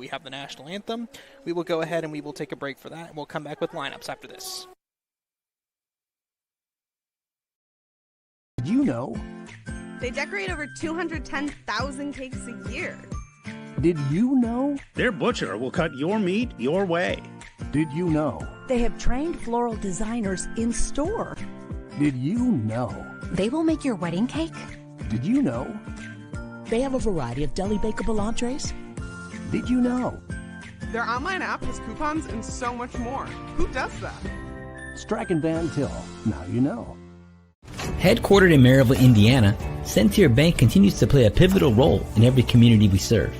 We have the national anthem. We will go ahead and we will take a break for that, and we'll come back with lineups after this. Did you know? They decorate over 210,000 cakes a year. Did you know? Their butcher will cut your meat your way. Did you know? They have trained floral designers in store. Did you know? They will make your wedding cake. Did you know? They have a variety of deli bakeable entrees. Did you know? Their online app has coupons and so much more. Who does that? Strachan Van Til. Now you know. Headquartered in Maryville, Indiana, Centier Bank continues to play a pivotal role in every community we serve.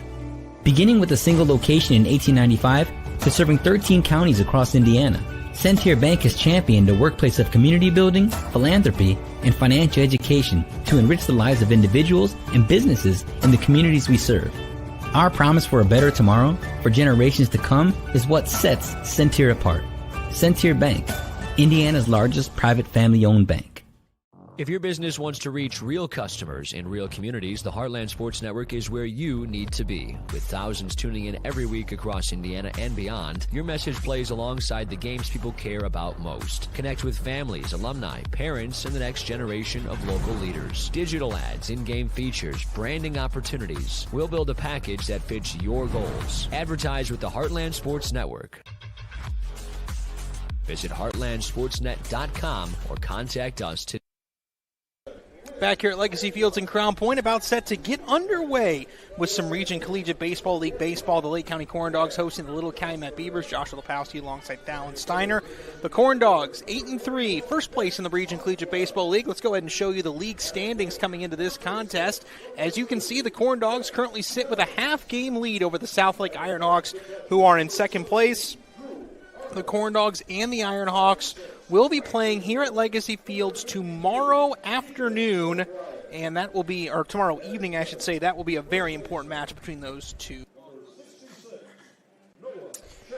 Beginning with a single location in 1895 to serving 13 counties across Indiana, Centier Bank has championed a workplace of community building, philanthropy, and financial education to enrich the lives of individuals and businesses in the communities we serve. Our promise for a better tomorrow for generations to come is what sets Centier apart. Centier Bank, Indiana's largest private family-owned bank. If your business wants to reach real customers in real communities, the Heartland Sports Network is where you need to be. With thousands tuning in every week across Indiana and beyond, your message plays alongside the games people care about most. Connect with families, alumni, parents, and the next generation of local leaders. Digital ads, in-game features, branding opportunities. We'll build a package that fits your goals. Advertise with the Heartland Sports Network. Visit heartlandsportsnet.com or contact us today. Back here at Legacy Fields in Crown Point, about set to get underway with some Region Collegiate Baseball League baseball. The Lake County Corndogs hosting the Little Calumet Beavers. Joshua Lepowski alongside Dallin Steiner. The Corndogs 8-3, first place in the Region Collegiate Baseball League. Let's go ahead and show you the league standings coming into this contest. As you can see, the Corndogs currently sit with a half-game lead over the Southlake Ironhawks, who are in second place. The Corndogs and the Ironhawks will be playing here at Legacy Fields tomorrow afternoon, and that will be, or tomorrow evening, I should say. That will be a very important match between those two.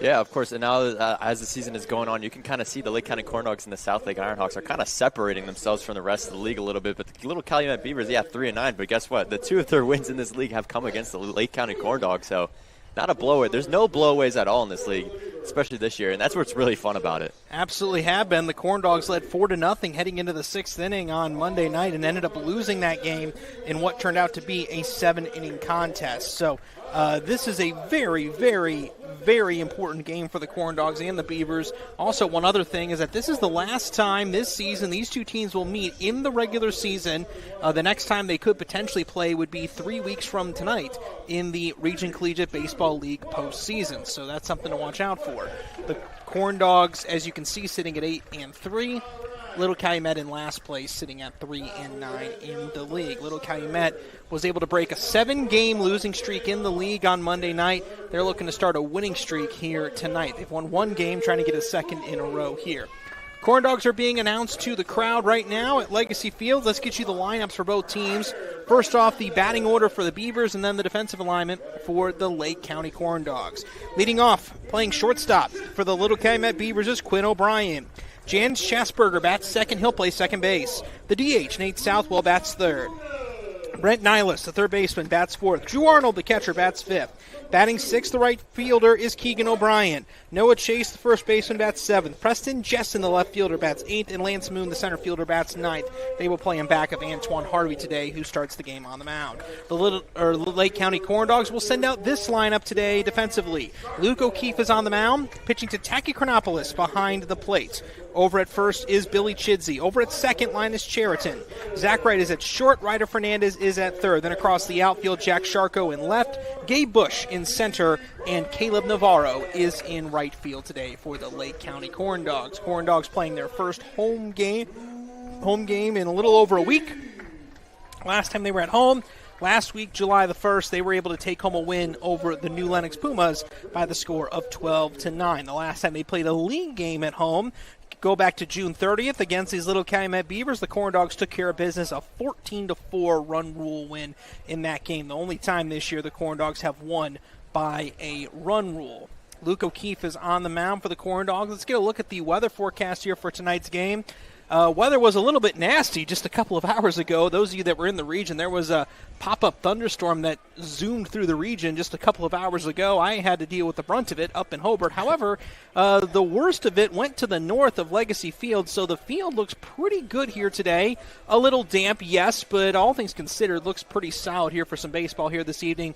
Yeah, of course, and now as the season is going on, you can kind of see the Lake County Corndogs and the Southlake Ironhawks are kind of separating themselves from the rest of the league a little bit. But the Little Calumet Beavers, 3-9, but guess what? The two of their wins in this league have come against the Lake County Corndogs, so not a blowout. There's no blowaways at all in this league, especially this year, and that's what's really fun about it. Absolutely have been. The Corndogs led 4-0 heading into the sixth inning on Monday night and ended up losing that game in what turned out to be a 7-inning contest. So this is a very, very, very important game for the Corndogs and the Beavers. Also, one other thing is that this is the last time this season these two teams will meet in the regular season. The next time they could potentially play would be 3 weeks from tonight in the Region Collegiate Baseball League postseason. So that's something to watch out for. The Corndogs, as you can see, sitting at 8-3. Little Calumet in last place, sitting at 3-9 in the league. Little Calumet was able to break a 7-game losing streak in the league on Monday night. They're looking to start a winning streak here tonight. They've won one game, trying to get a second in a row here. Corndogs are being announced to the crowd right now at Legacy Field. Let's get you the lineups for both teams. First off, the batting order for the Beavers, and then the defensive alignment for the Lake County Corndogs. Leading off, playing shortstop for the Little Calumet Beavers is Quinn O'Brien. Jan Schasberger bats second. He'll play second base. The DH, Nate Southwell, bats third. Brent Nihilus, the third baseman, bats fourth. Drew Arnold, the catcher, bats fifth. Batting sixth, the right fielder, is Keegan O'Brien. Noah Chase, the first baseman, bats seventh. Preston Jessen, the left fielder, bats eighth. And Lance Moon, the center fielder, bats ninth. They will play in back of Antoine Harvey today, who starts the game on the mound. The Lake County Corndogs will send out this lineup today defensively. Luke O'Keefe is on the mound, pitching to Taki Chronopoulos behind the plate. Over at first is Billy Chidsey. Over at second, Linus Cheriton. Zach Wright is at short. Ryder Fernandez is at third. Then across the outfield, Jack Sharko in left. Gabe Bush in center. And Caleb Navarro is in right field today for the Lake County Corndogs. Corndogs playing their first home game in a little over a week. Last time they were at home, last week, July the 1st, they were able to take home a win over the New Lenox Pumas by the score of 12-9. The last time they played a league game at home, go back to June 30th against these Little Calumet Beavers. The Corndogs took care of business, a 14-4 run rule win in that game. The only time this year the Corndogs have won by a run rule. Luke O'Keefe is on the mound for the Corndogs. Let's get a look at the weather forecast here for tonight's game. Weather was a little bit nasty just a couple of hours ago. Those of you that were in the region, there was a pop-up thunderstorm that zoomed through the region just a couple of hours ago. I had to deal with the brunt of it up in Hobart. However, the worst of it went to the north of Legacy Field, so the field looks pretty good here today. A little damp, yes, but all things considered, looks pretty solid here for some baseball here this evening.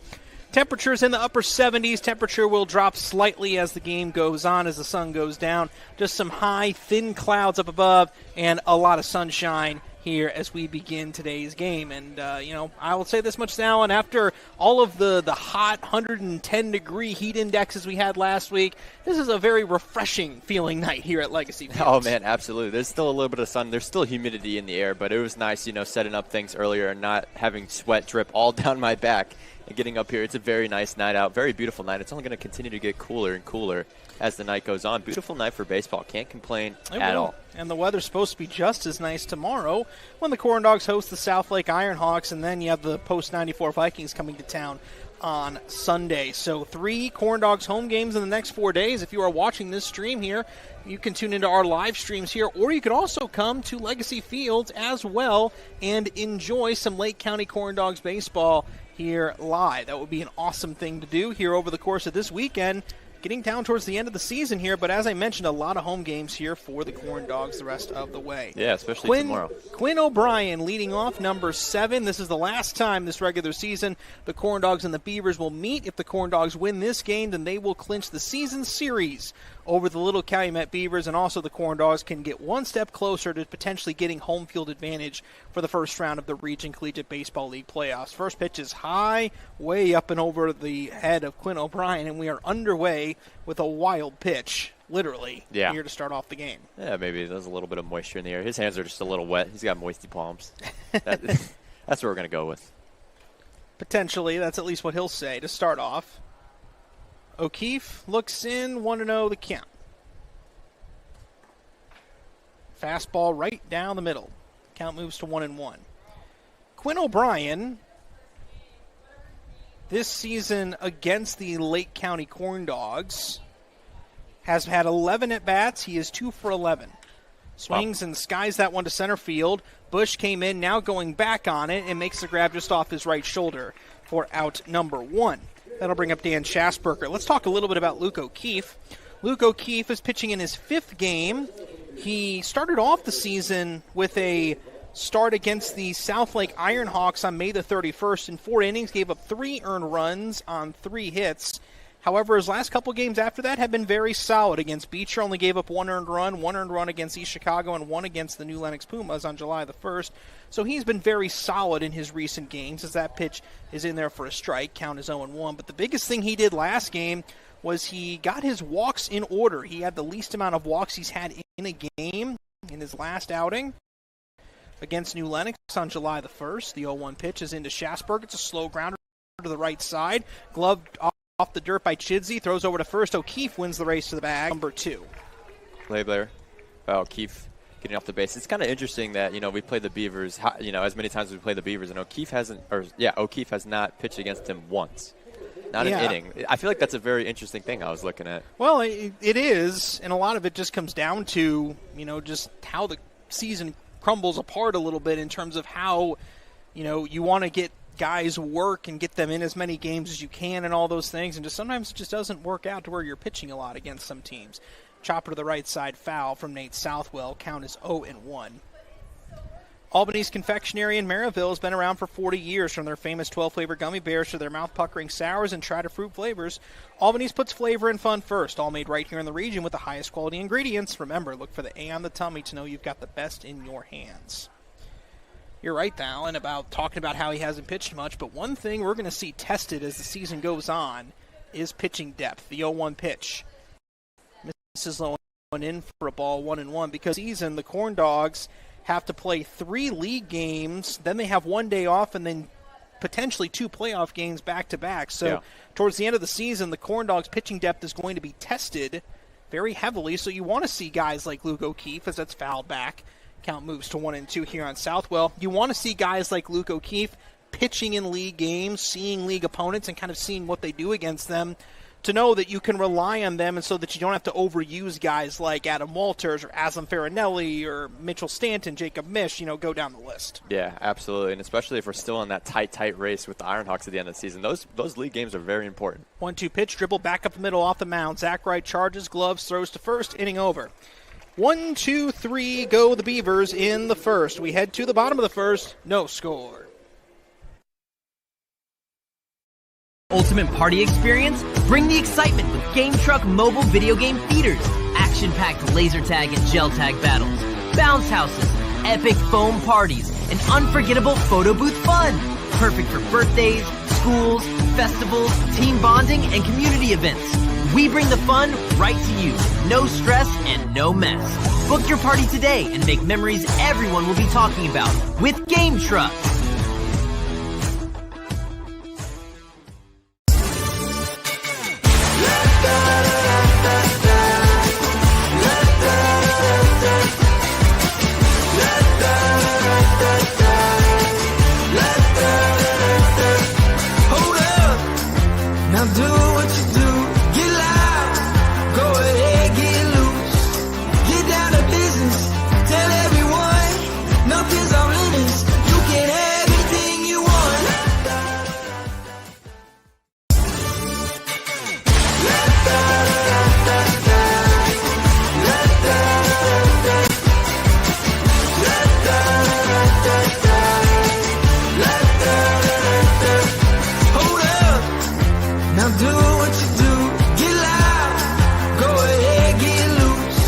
Temperatures in the upper 70s. Temperature will drop slightly as the game goes on, as the sun goes down. Just some high, thin clouds up above and a lot of sunshine here as we begin today's game. And, I will say this much now, and after all of the hot 110-degree heat indexes we had last week, this is a very refreshing feeling night here at Legacy Field. Oh, man, absolutely. There's still a little bit of sun. There's still humidity in the air, but it was nice, setting up things earlier and not having sweat drip all down my back. And getting up here, it's a very nice night out, very beautiful night. It's only going to continue to get cooler and cooler as the night goes on. Beautiful night for baseball. Can't complain at all. And the weather's supposed to be just as nice tomorrow when the Corndogs host the South Lake Ironhawks, and then you have the post-94 Vikings coming to town on Sunday. So 3 Corndogs home games in the next 4 days. If you are watching this stream here, you can tune into our live streams here, or you could also come to Legacy Fields as well and enjoy some Lake County Corndogs baseball here live. That would be an awesome thing to do here over the course of this weekend. Getting down towards the end of the season here, but as I mentioned, a lot of home games here for the Corndogs the rest of the way. Yeah, especially tomorrow. Quinn O'Brien leading off, number 7. This is the last time this regular season the Corndogs and the Beavers will meet. If the Corndogs win this game, then they will clinch the season series over the little Calumet Beavers, and also the Corndogs can get one step closer to potentially getting home field advantage for the first round of the Region Collegiate Baseball League playoffs. First pitch is high, way up and over the head of Quinn O'Brien, and we are underway with a wild pitch, literally, here to start off the game. Yeah, maybe there's a little bit of moisture in the air. His hands are just a little wet. He's got moisty palms. That's what we're going to go with. Potentially, that's at least what he'll say to start off. O'Keefe looks in, 1-0 the count. Fastball right down the middle. Count moves to 1-1. Quinn O'Brien, this season against the Lake County Corndogs, has had 11 at-bats. He is 2 for 11. Swings and skies that one to center field. Bush came in, now going back on it, and makes the grab just off his right shoulder for out number 1. That'll bring up Dan Schasberger. Let's talk a little bit about Luke O'Keefe. Luke O'Keefe is pitching in his 5th game. He started off the season with a start against the South Lake Ironhawks on May the 31st. In 4 innings, gave up 3 earned runs on 3 hits. However, his last couple games after that have been very solid. Against Beecher, only gave up 1 earned run against East Chicago, and 1 against the New Lenox Pumas on July the 1st. So he's been very solid in his recent games, as that pitch is in there for a strike. Count is 0-1. But the biggest thing he did last game was he got his walks in order. He had the least amount of walks he's had in a game in his last outing against New Lenox on July the 1st. The 0-1 pitch is into Schasberg. It's a slow grounder to the right side. Gloved off the dirt by Chidsey. Throws over to first. O'Keefe wins the race to the bag. Number 2. Play Blair. O'Keefe getting off the base. It's kind of interesting that, we played the Beavers, as many times as we played the Beavers, and O'Keefe has not pitched against him once. Not an inning. I feel like that's a very interesting thing I was looking at. Well, it is, and a lot of it just comes down to, just how the season crumbles apart a little bit in terms of how, you want to get guys work and get them in as many games as you can and all those things, and just sometimes it just doesn't work out to where you're pitching a lot against some teams. Chopper to the right side, foul from Nate Southwell. Count is 0-1. Albany's Confectionery in Maryville has been around for 40 years. From their famous 12-flavor gummy bears to their mouth-puckering sours and try-to-fruit flavors, Albany's puts flavor and fun first, all made right here in the region with the highest quality ingredients. Remember, look for the A on the tummy to know you've got the best in your hands. You're right, Alan, about talking about how he hasn't pitched much, but one thing we're going to see tested as the season goes on is pitching depth. The 0-1 pitch misses low and in for a ball, 1-1, because season the Corndogs have to play 3 league games, then they have 1 day off, and then potentially 2 playoff games back-to-back. So towards the end of the season, the Corndogs' pitching depth is going to be tested very heavily, so you want to see guys like Luke O'Keefe, as that's fouled back. Count moves to 1-2 here on Southwell. You want to see guys like Luke O'Keefe pitching in league games, seeing league opponents, and kind of seeing what they do against them. to know that you can rely on them and so that you don't have to overuse guys like Adam Walters or Aslam Farinelli or Mitchell Stanton, Jacob Mish, go down the list. Yeah, absolutely, and especially if we're still in that tight race with the Ironhawks at the end of the season. Those league games are very important. 1-2 pitch, dribble back up the middle off the mound. Zach Wright charges, gloves, throws to first, inning over. 1, 2, 3, go the Beavers in the first. We head to the bottom of the first, no score. Ultimate party experience? Bring the excitement with Game Truck mobile video game theaters. Action-packed laser tag and gel tag battles, bounce houses, epic foam parties, and unforgettable photo booth fun. Perfect for birthdays, schools, festivals, team bonding, and community events. We bring the fun right to you. No stress and no mess. Book your party today and make memories everyone will be talking about with Game Truck. Now do what you do, get loud, go ahead, get loose, get down to business, tell everyone, nothing's off limits, you can have anything you want. Now do what you do, get loud, go ahead, get loose,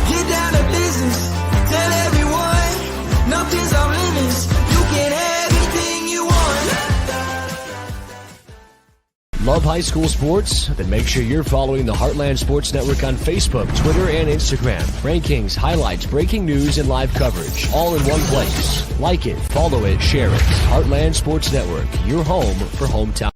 get down to business, tell everyone, nothing's off limits, you can have anything you want. Love high school sports? Then make sure you're following the Heartland Sports Network on Facebook, Twitter, and Instagram. Rankings, highlights, breaking news, and live coverage, all in one place. Like it, follow it, share it. Heartland Sports Network, your home for hometown.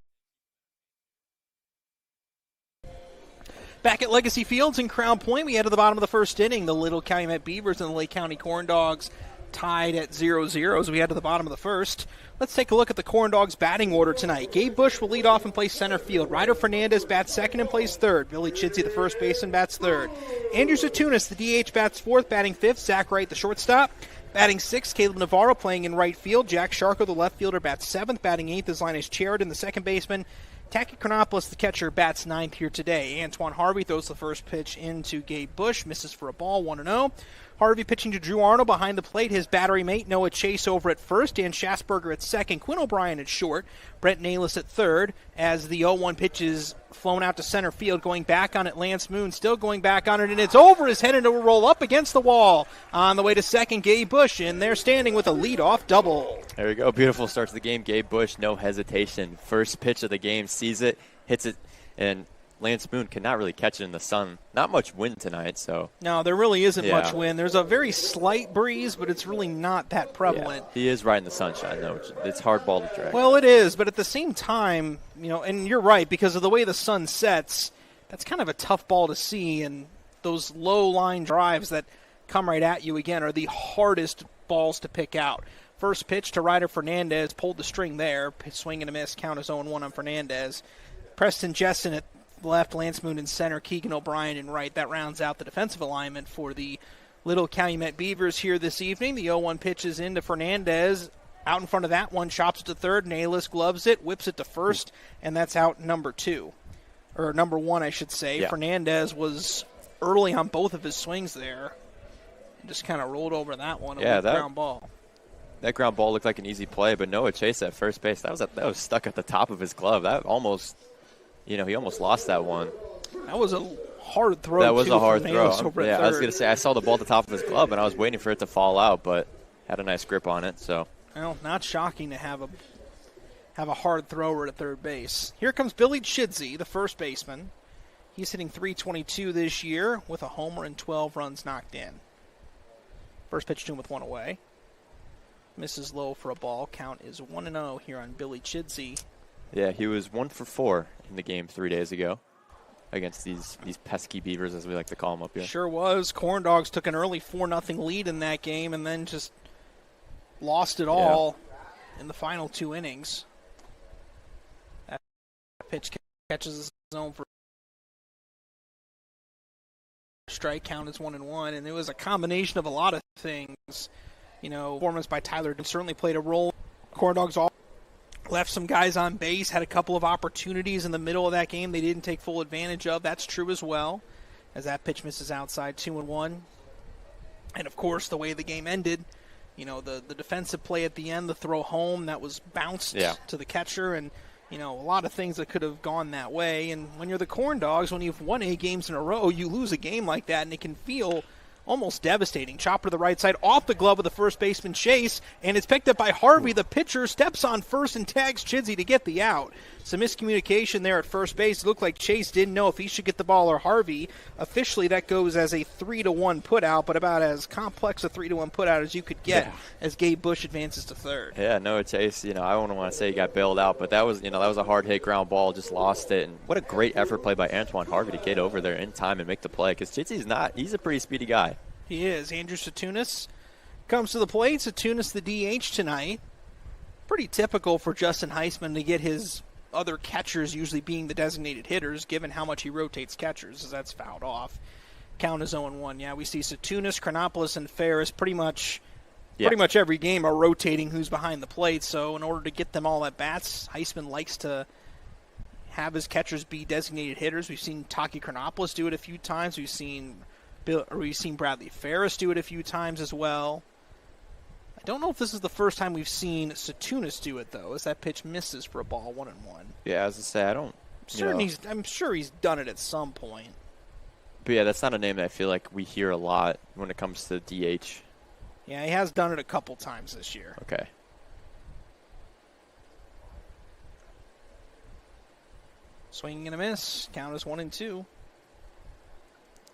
Back at Legacy Fields in Crown Point, we head to the bottom of the first inning. The Little Calumet Beavers and the Lake County Corndogs tied at 0-0 as we head to the bottom of the first. Let's take a look at the Corndogs batting order tonight. Gabe Bush will lead off and play center field. Ryder Fernandez bats second and plays third. Billy Chidsey, the first baseman, bats third. Andrew Zatunis, the DH, bats fourth, batting fifth. Zach Wright, the shortstop. Batting sixth, Caleb Navarro playing in right field. Jack Sharko, the left fielder, bats seventh. Batting eighth is Linus Cherridan, the second baseman. Taki Chronopoulos, the catcher, bats ninth here today. Antoine Harvey throws the first pitch into Gabe Bush, misses for a ball, 1-0. Harvey pitching to Drew Arnold behind the plate. His battery mate, Noah Chase, over at first. Dan Schasberger at second. Quinn O'Brien at short. Brent Nalis at third. As the 0-1 pitch is flown out to center field. Going back on it, Lance Moon still going back on it. And it's over his head and it will roll up against the wall. On the way to second, Gabe Bush. And they're standing with a leadoff double. There we go. Beautiful start to the game. Gabe Bush, no hesitation. First pitch of the game, sees it, hits it, and Lance Moon cannot really catch it in the sun. Not much wind tonight, so. No, there really isn't much wind. There's a very slight breeze, but it's really not that prevalent. Yeah, he is right in the sunshine, though. It's hard ball to drag. Well, it is, but at the same time, and you're right, because of the way the sun sets, that's kind of a tough ball to see, and those low line drives that come right at you again are the hardest balls to pick out. First pitch to Ryder Fernandez, pulled the string there. Swing and a miss, count is 0-1 on Fernandez. Preston Jessen at left, Lance Moon in center, Keegan O'Brien in right. That rounds out the defensive alignment for the Little Calumet Beavers here this evening. The 0-1 pitch is into Fernandez. Out in front of that one, chops it to third. Nalis gloves it, whips it to first, and that's out number one, I should say. Yeah. Fernandez was early on both of his swings there. Just kind of rolled over that one. Yeah, that ground ball. That ground ball looked like an easy play, but Noah Chase at first base, that was stuck at the top of his glove. That almost, he almost lost that one. That was a hard throw. That was a hard throw. Yeah, I was going to say, I saw the ball at the top of his glove, and I was waiting for it to fall out, but had a nice grip on it. So. Well, not shocking to have a hard thrower at third base. Here comes Billy Chidsey, the first baseman. He's hitting .322 this year with a homer and 12 runs knocked in. First pitch to him with one away. Misses low for a ball. Count is 1-0 here on Billy Chidsey. Yeah, he was 1 for 4 in the game 3 days ago against these pesky Beavers, as we like to call them up here. Sure was. Corndogs took an early 4-0 lead in that game and then just lost it all in the final 2 innings. That pitch catches his own for strike, count is 1-1, and it was a combination of a lot of things. You know, performance by Tyler certainly played a role. Corndogs all left some guys on base, had a couple of opportunities in the middle of that game they didn't take full advantage of. That's true as well, as that pitch misses outside, 2-1. And, of course, the way the game ended, you know, the defensive play at the end, the throw home, that was bounced to the catcher, and, you know, a lot of things that could have gone that way. And when you're the Corndogs, when you've won 8 games in a row, you lose a game like that, and it can feel almost devastating. Chopper to the right side, off the glove of the first baseman Chase, and it's picked up by Harvey. The pitcher steps on first and tags Chidsey to get the out. Some miscommunication there at first base. It looked like Chase didn't know if he should get the ball or Harvey. Officially, that goes as a 3-1 putout, but about as complex a 3-1 putout as you could get as Gabe Bush advances to third. Yeah, no, Chase, you know, I don't want to say he got bailed out, but that was, you know, that was a hard hit ground ball, just lost it. And what a great effort play by Antoine Harvey to get over there in time and make the play, because he's a pretty speedy guy. He is. Andrew Satunas comes to the plate. Satunas the DH tonight. Pretty typical for Justin Heisman to get his other catchers usually being the designated hitters, given how much he rotates catchers, as that's fouled off. Count is 0-1. Yeah, we see Satunas, Chronopoulos, and Ferris pretty much every game are rotating who's behind the plate. So in order to get them all at bats, Heisman likes to have his catchers be designated hitters. We've seen Taki Chronopoulos do it a few times. We've seen Bradley Ferris do it a few times as well. I don't know if this is the first time we've seen Satunas do it, though, as that pitch misses for a ball, 1-1. Yeah, as I say, I'm sure he's done it at some point. But yeah, that's not a name that I feel like we hear a lot when it comes to DH. Yeah, he has done it a couple times this year. Okay. Swinging and a miss. Count is 1-2.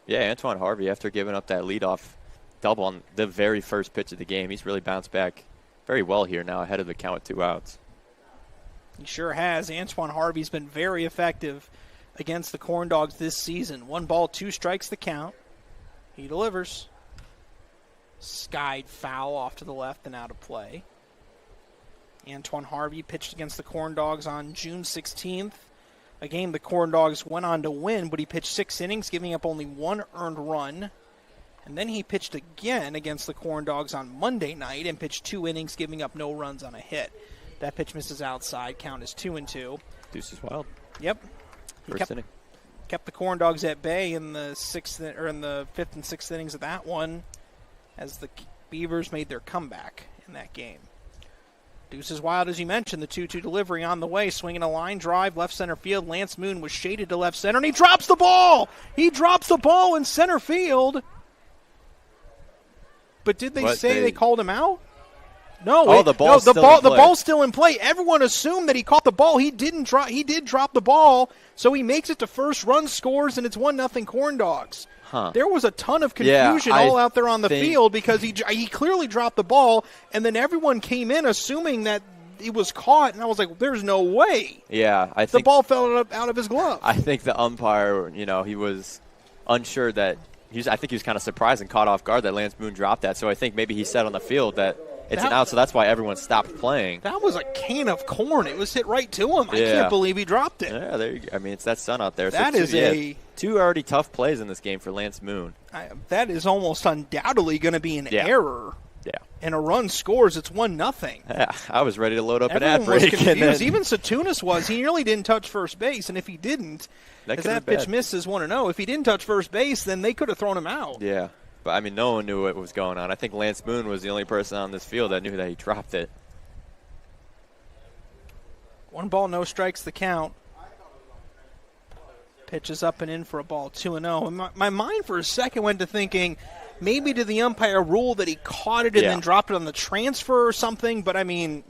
Yeah, Antoine Harvey, after giving up that leadoff double on the very first pitch of the game, he's really bounced back very well here now, ahead of the count with 2 outs. He sure has. Antoine Harvey's been very effective against the Corndogs this season. 1 ball, 2 strikes the count. He delivers. Skied foul off to the left and out of play. Antoine Harvey pitched against the Corndogs on June 16th. A game the Corndogs went on to win, but he pitched 6 innings, giving up only 1 earned run. And then he pitched again against the Corndogs on Monday night and pitched 2 innings, giving up no runs on a hit. That pitch misses outside. Count is 2-2. Deuces wild. Yep. First inning. Kept the Corndogs at bay in the 5th and 6th innings of that one, as the Beavers made their comeback in that game. Deuces wild, as you mentioned, the 2-2 delivery on the way, swinging a line drive, left center field. Lance Moon was shaded to left center, and he drops the ball! He drops the ball in center field. But did they say they called him out? No. The ball's still in play. Everyone assumed that he caught the ball. He did drop the ball, so he makes it to first, run scores, and it's 1-0 Corndogs. There was a ton of confusion all out there on the field because he clearly dropped the ball, and then everyone came in assuming that it was caught, and I was like, there's no way. Yeah, I think the ball fell out of his glove. I think the umpire, he was unsure that I think he was kind of surprised and caught off guard that Lance Moon dropped that. So I think maybe he said on the field that it's an out, so that's why everyone stopped playing. That was a can of corn. It was hit right to him. I can't believe he dropped it. Yeah, there you go. I mean, it's that sun out there. That is 2 already tough plays in this game for Lance Moon. That is almost undoubtedly going to be an error. Yeah. And a run scores. It's 1-0. Yeah, I was ready to load up Everyone an ad break. Was confused. Even Satunas was. He nearly didn't touch first base, and if he didn't, that pitch misses 1-0. If he didn't touch first base, then they could have thrown him out. Yeah. But, I mean, no one knew what was going on. I think Lance Moon was the only person on this field that knew that he dropped it. 1 ball, no strikes, the count. Pitches up and in for a ball, 2-0. And my mind for a second went to thinking, maybe did the umpire rule that he caught it and then dropped it on the transfer or something? But, I mean,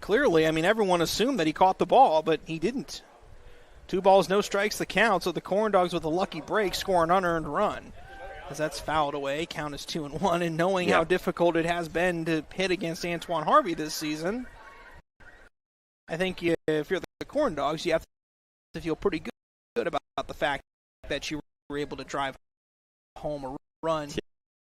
clearly, everyone assumed that he caught the ball, but he didn't. 2 balls, no strikes, the count. So the Corndogs with a lucky break score an unearned run. As that's fouled away, count is 2-1. And knowing how difficult it has been to hit against Antoine Harvey this season, I think if you're the Corndogs, you have to feel pretty good about the fact that you were able to drive home a run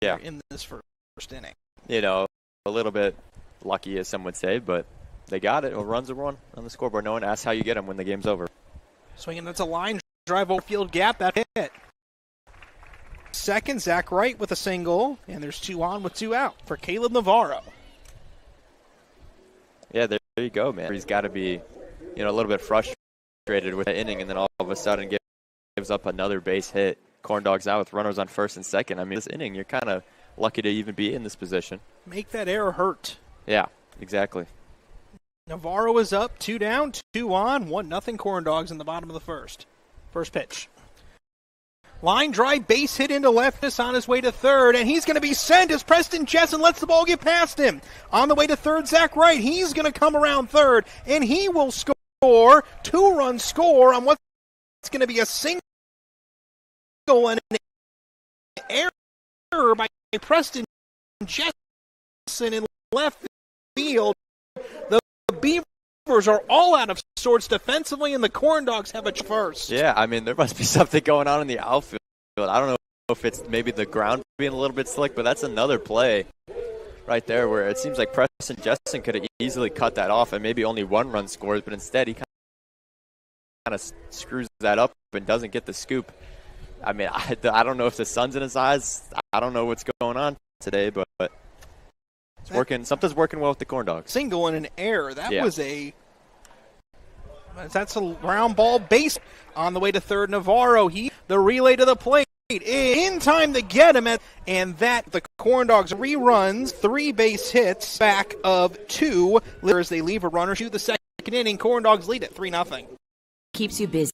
in this first inning. A little bit lucky, as some would say, but they got it. A run's a run on the scoreboard. No one asks how you get them when the game's over. Swinging, that's a line drive over field gap. That hit. second. Zach Wright with a single, and there's 2 on with 2 out for Caleb Navarro. Yeah, there you go, man. He's got to be, a little bit frustrated with the inning, and then all of a sudden gives up another base hit. Corndogs out with runners on first and second. I mean, this inning, you're kind of lucky to even be in this position. Make that error hurt. Yeah, exactly. Navarro is up, 2 down, 2 on, 1-0 Corndogs in the bottom of the first. First pitch. Line drive, base hit into left. This on his way to third, and he's going to be sent as Preston Jessen lets the ball get past him. On the way to third, Zach Wright. He's going to come around third, and he will score. 2-run score on what's going to be a single and an error by Preston Jessen in left field. The Beavers are all out of sorts defensively, and the Corndogs have a first. Yeah, I mean, there must be something going on in the outfield. I don't know if it's maybe the ground being a little bit slick, but that's another play right there where it seems like Preston Jessen could have easily cut that off and maybe only 1 run scores, but instead he kind of screws that up and doesn't get the scoop. I mean, I don't know if the sun's in his eyes. I don't know what's going on today, but it's working. Something's working well with the Corndogs. Single and an error. That's a round ball base on the way to third. Navarro, the relay to the plate. In time to get him and that the Corndogs reruns, 3 base hits, back of 2. As they leave a runner to the second inning, Corndogs lead at 3-0. Keeps you busy.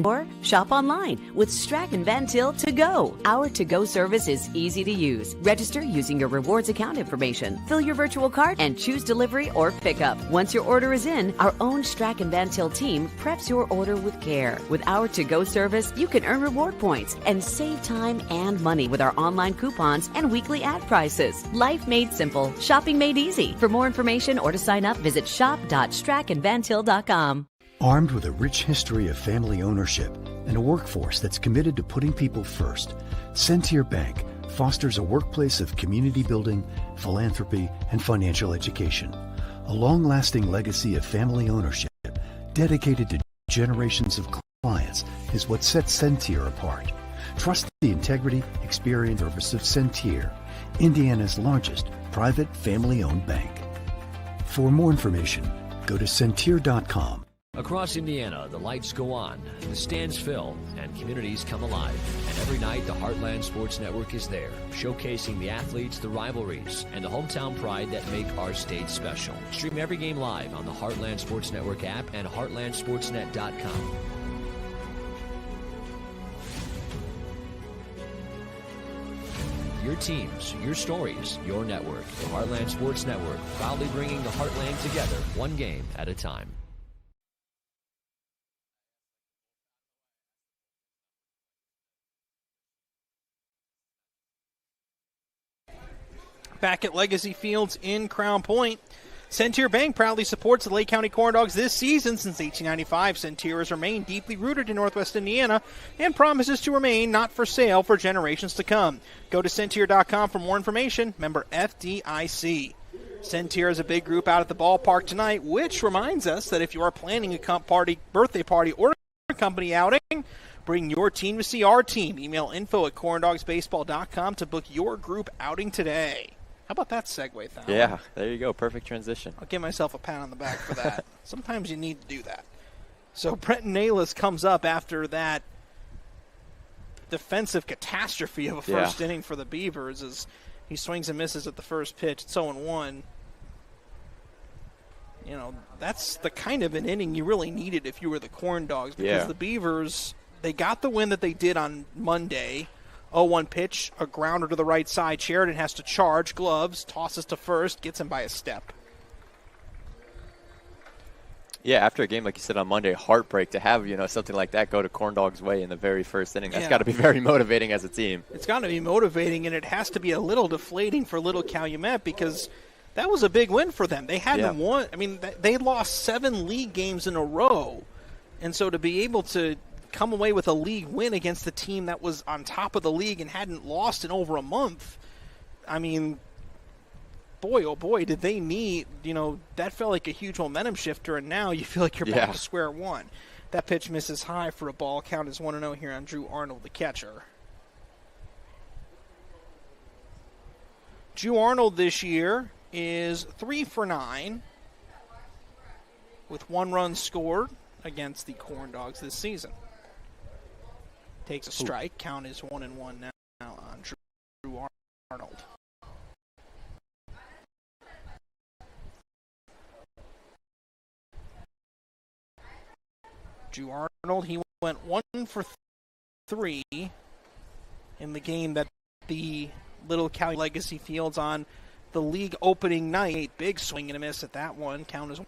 Or shop online with Strachan Van Til To Go. Our to-go service is easy to use. Register using your rewards account information, fill your virtual card, and choose delivery or pickup. Once your order is in, our own Strachan Van Til team preps your order with care. With our to-go service, you can earn reward points and save time and money with our online coupons and weekly ad prices. Life made simple, shopping made easy. For more information or to sign up, visit shop.strachanvantil.com. Armed with a rich history of family ownership and a workforce that's committed to putting people first, Centier Bank fosters a workplace of community building, philanthropy, and financial education. A long-lasting legacy of family ownership dedicated to generations of clients is what sets Centier apart. Trust the integrity, experience, and service of Centier, Indiana's largest private family-owned bank. For more information, go to Centier.com. Across Indiana, the lights go on, the stands fill, and communities come alive. And every night, the Heartland Sports Network is there, showcasing the athletes, the rivalries, and the hometown pride that make our state special. Stream every game live on the Heartland Sports Network app and heartlandsportsnet.com. Your teams, your stories, your network. The Heartland Sports Network, proudly bringing the Heartland together, one game at a time. Back at Legacy Fields in Crown Point, Centier Bank proudly supports the Lake County Corndogs this season. Since 1895, Centier has remained deeply rooted in Northwest Indiana and promises to remain not for sale for generations to come. Go to Centier.com for more information. Member FDIC. Centier is a big group out at the ballpark tonight, which reminds us that if you are planning a birthday party, or a company outing, bring your team to see our team. Email info@corndogsbaseball.com to book your group outing today. How about that segue, Thal? Yeah, there you go. Perfect transition. I'll give myself a pat on the back for that. Sometimes you need to do that. So Brenton Nayless comes up after that defensive catastrophe of a first inning for the Beavers as he swings and misses at the first pitch. It's 0-1. You know, that's the kind of an inning you really needed if you were the Corndogs, because the Beavers, they got the win that they did on Monday. 0-1 pitch, a grounder to the right side. Sheridan has to charge, gloves, tosses to first, gets him by a step. Yeah, after a game like you said on Monday, heartbreak to have, something like that go to Corndogs' way in the very first inning. That's got to be very motivating as a team. It's got to be motivating, and it has to be a little deflating for little Calumet, because that was a big win for them. They hadn't won. I mean, they lost 7 league games in a row, and so to be able to come away with a league win against the team that was on top of the league and hadn't lost in over a month, I mean, boy, oh boy, did they need, that felt like a huge momentum shifter, and now you feel like you're back to square one. That pitch misses high for a ball. Count is 1-0 here on Drew Arnold, the catcher. Drew Arnold this year is 3 for 9 with 1 run scored against the Corndogs this season. Takes a strike. Count is 1-1 now on Drew Arnold. Drew Arnold, he went 1 for 3 in the game that the Little Calumet Legacy Fields on the league opening night. Big swing and a miss at that one. Count as 1.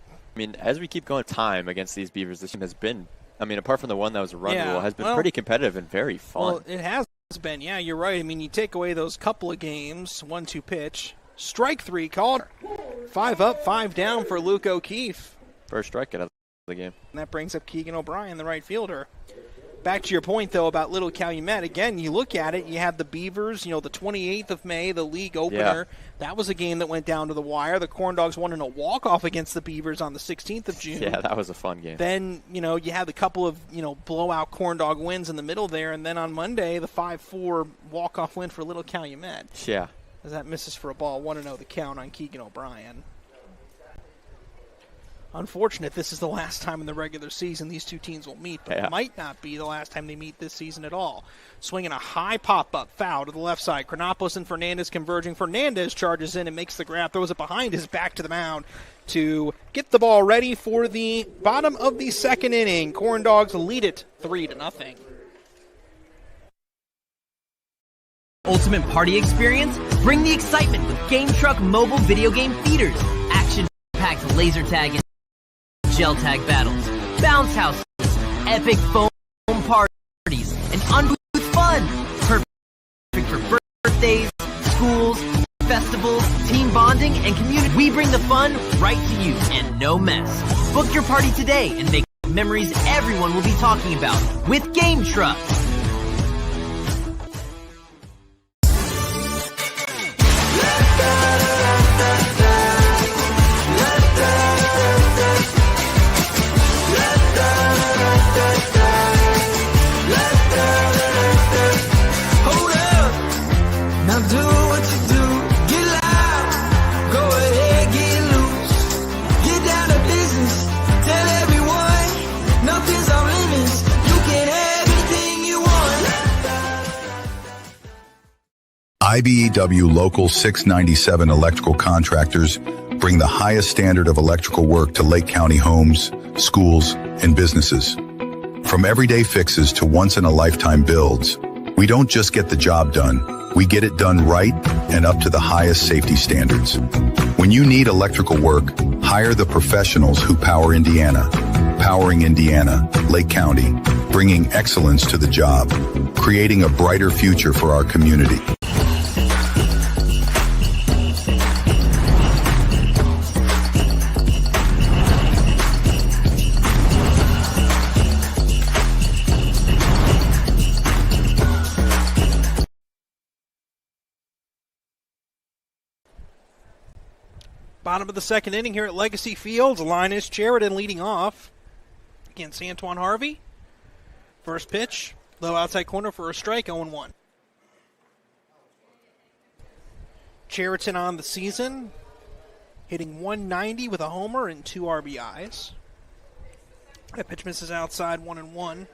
I mean, as we keep going time against these Beavers, this team has been, I mean, apart from the one that was a run rule, has been pretty competitive and very fun. Well, it has been. Yeah, you're right. I mean, you take away those couple of games, 1-2 pitch. Strike 3 called. 5 up, 5 down for Luke O'Keefe. First strikeout of the game. And that brings up Keegan O'Brien, the right fielder. Back to your point, though, about Little Calumet. Again, you look at it, you have the Beavers, the 28th of May, the league opener. Yeah. That was a game that went down to the wire. The Corndogs won in a walk-off against the Beavers on the 16th of June. Yeah, that was a fun game. Then, you had a couple of, blowout Corndog wins in the middle there. And then on Monday, the 5-4 walk-off win for Little Calumet. Yeah. As that misses for a ball, 1-0 the count on Keegan O'Brien. Unfortunate, this is the last time in the regular season these two teams will meet, but it might not be the last time they meet this season at all. Swinging a high pop-up foul to the left side. Chronopoulos and Fernandez converging. Fernandez charges in and makes the grab, throws it behind his back to the mound to get the ball ready for the bottom of the second inning. Corndogs lead it 3-0. Ultimate party experience? Bring the excitement with Game Truck mobile video game feeders. Action-packed laser tag and gel tag battles, bounce houses, epic foam parties, and unbooth fun. Perfect for birthdays, schools, festivals, team bonding, and community. We bring the fun right to you and no mess. Book your party today and make memories everyone will be talking about with Game Truck. IBEW Local 697 electrical contractors bring the highest standard of electrical work to Lake County homes, schools, and businesses. From everyday fixes to once-in-a-lifetime builds, we don't just get the job done, we get it done right and up to the highest safety standards. When you need electrical work, hire the professionals who power Indiana. Powering Indiana, Lake County, bringing excellence to the job, creating a brighter future for our community. Bottom of the second inning here at Legacy Fields. Linus Sheridan leading off against Antoine Harvey. First pitch, low outside corner for a strike, 0-1. Sheridan on the season, hitting 190 with a homer and 2 RBIs. That pitch misses outside, 1-1.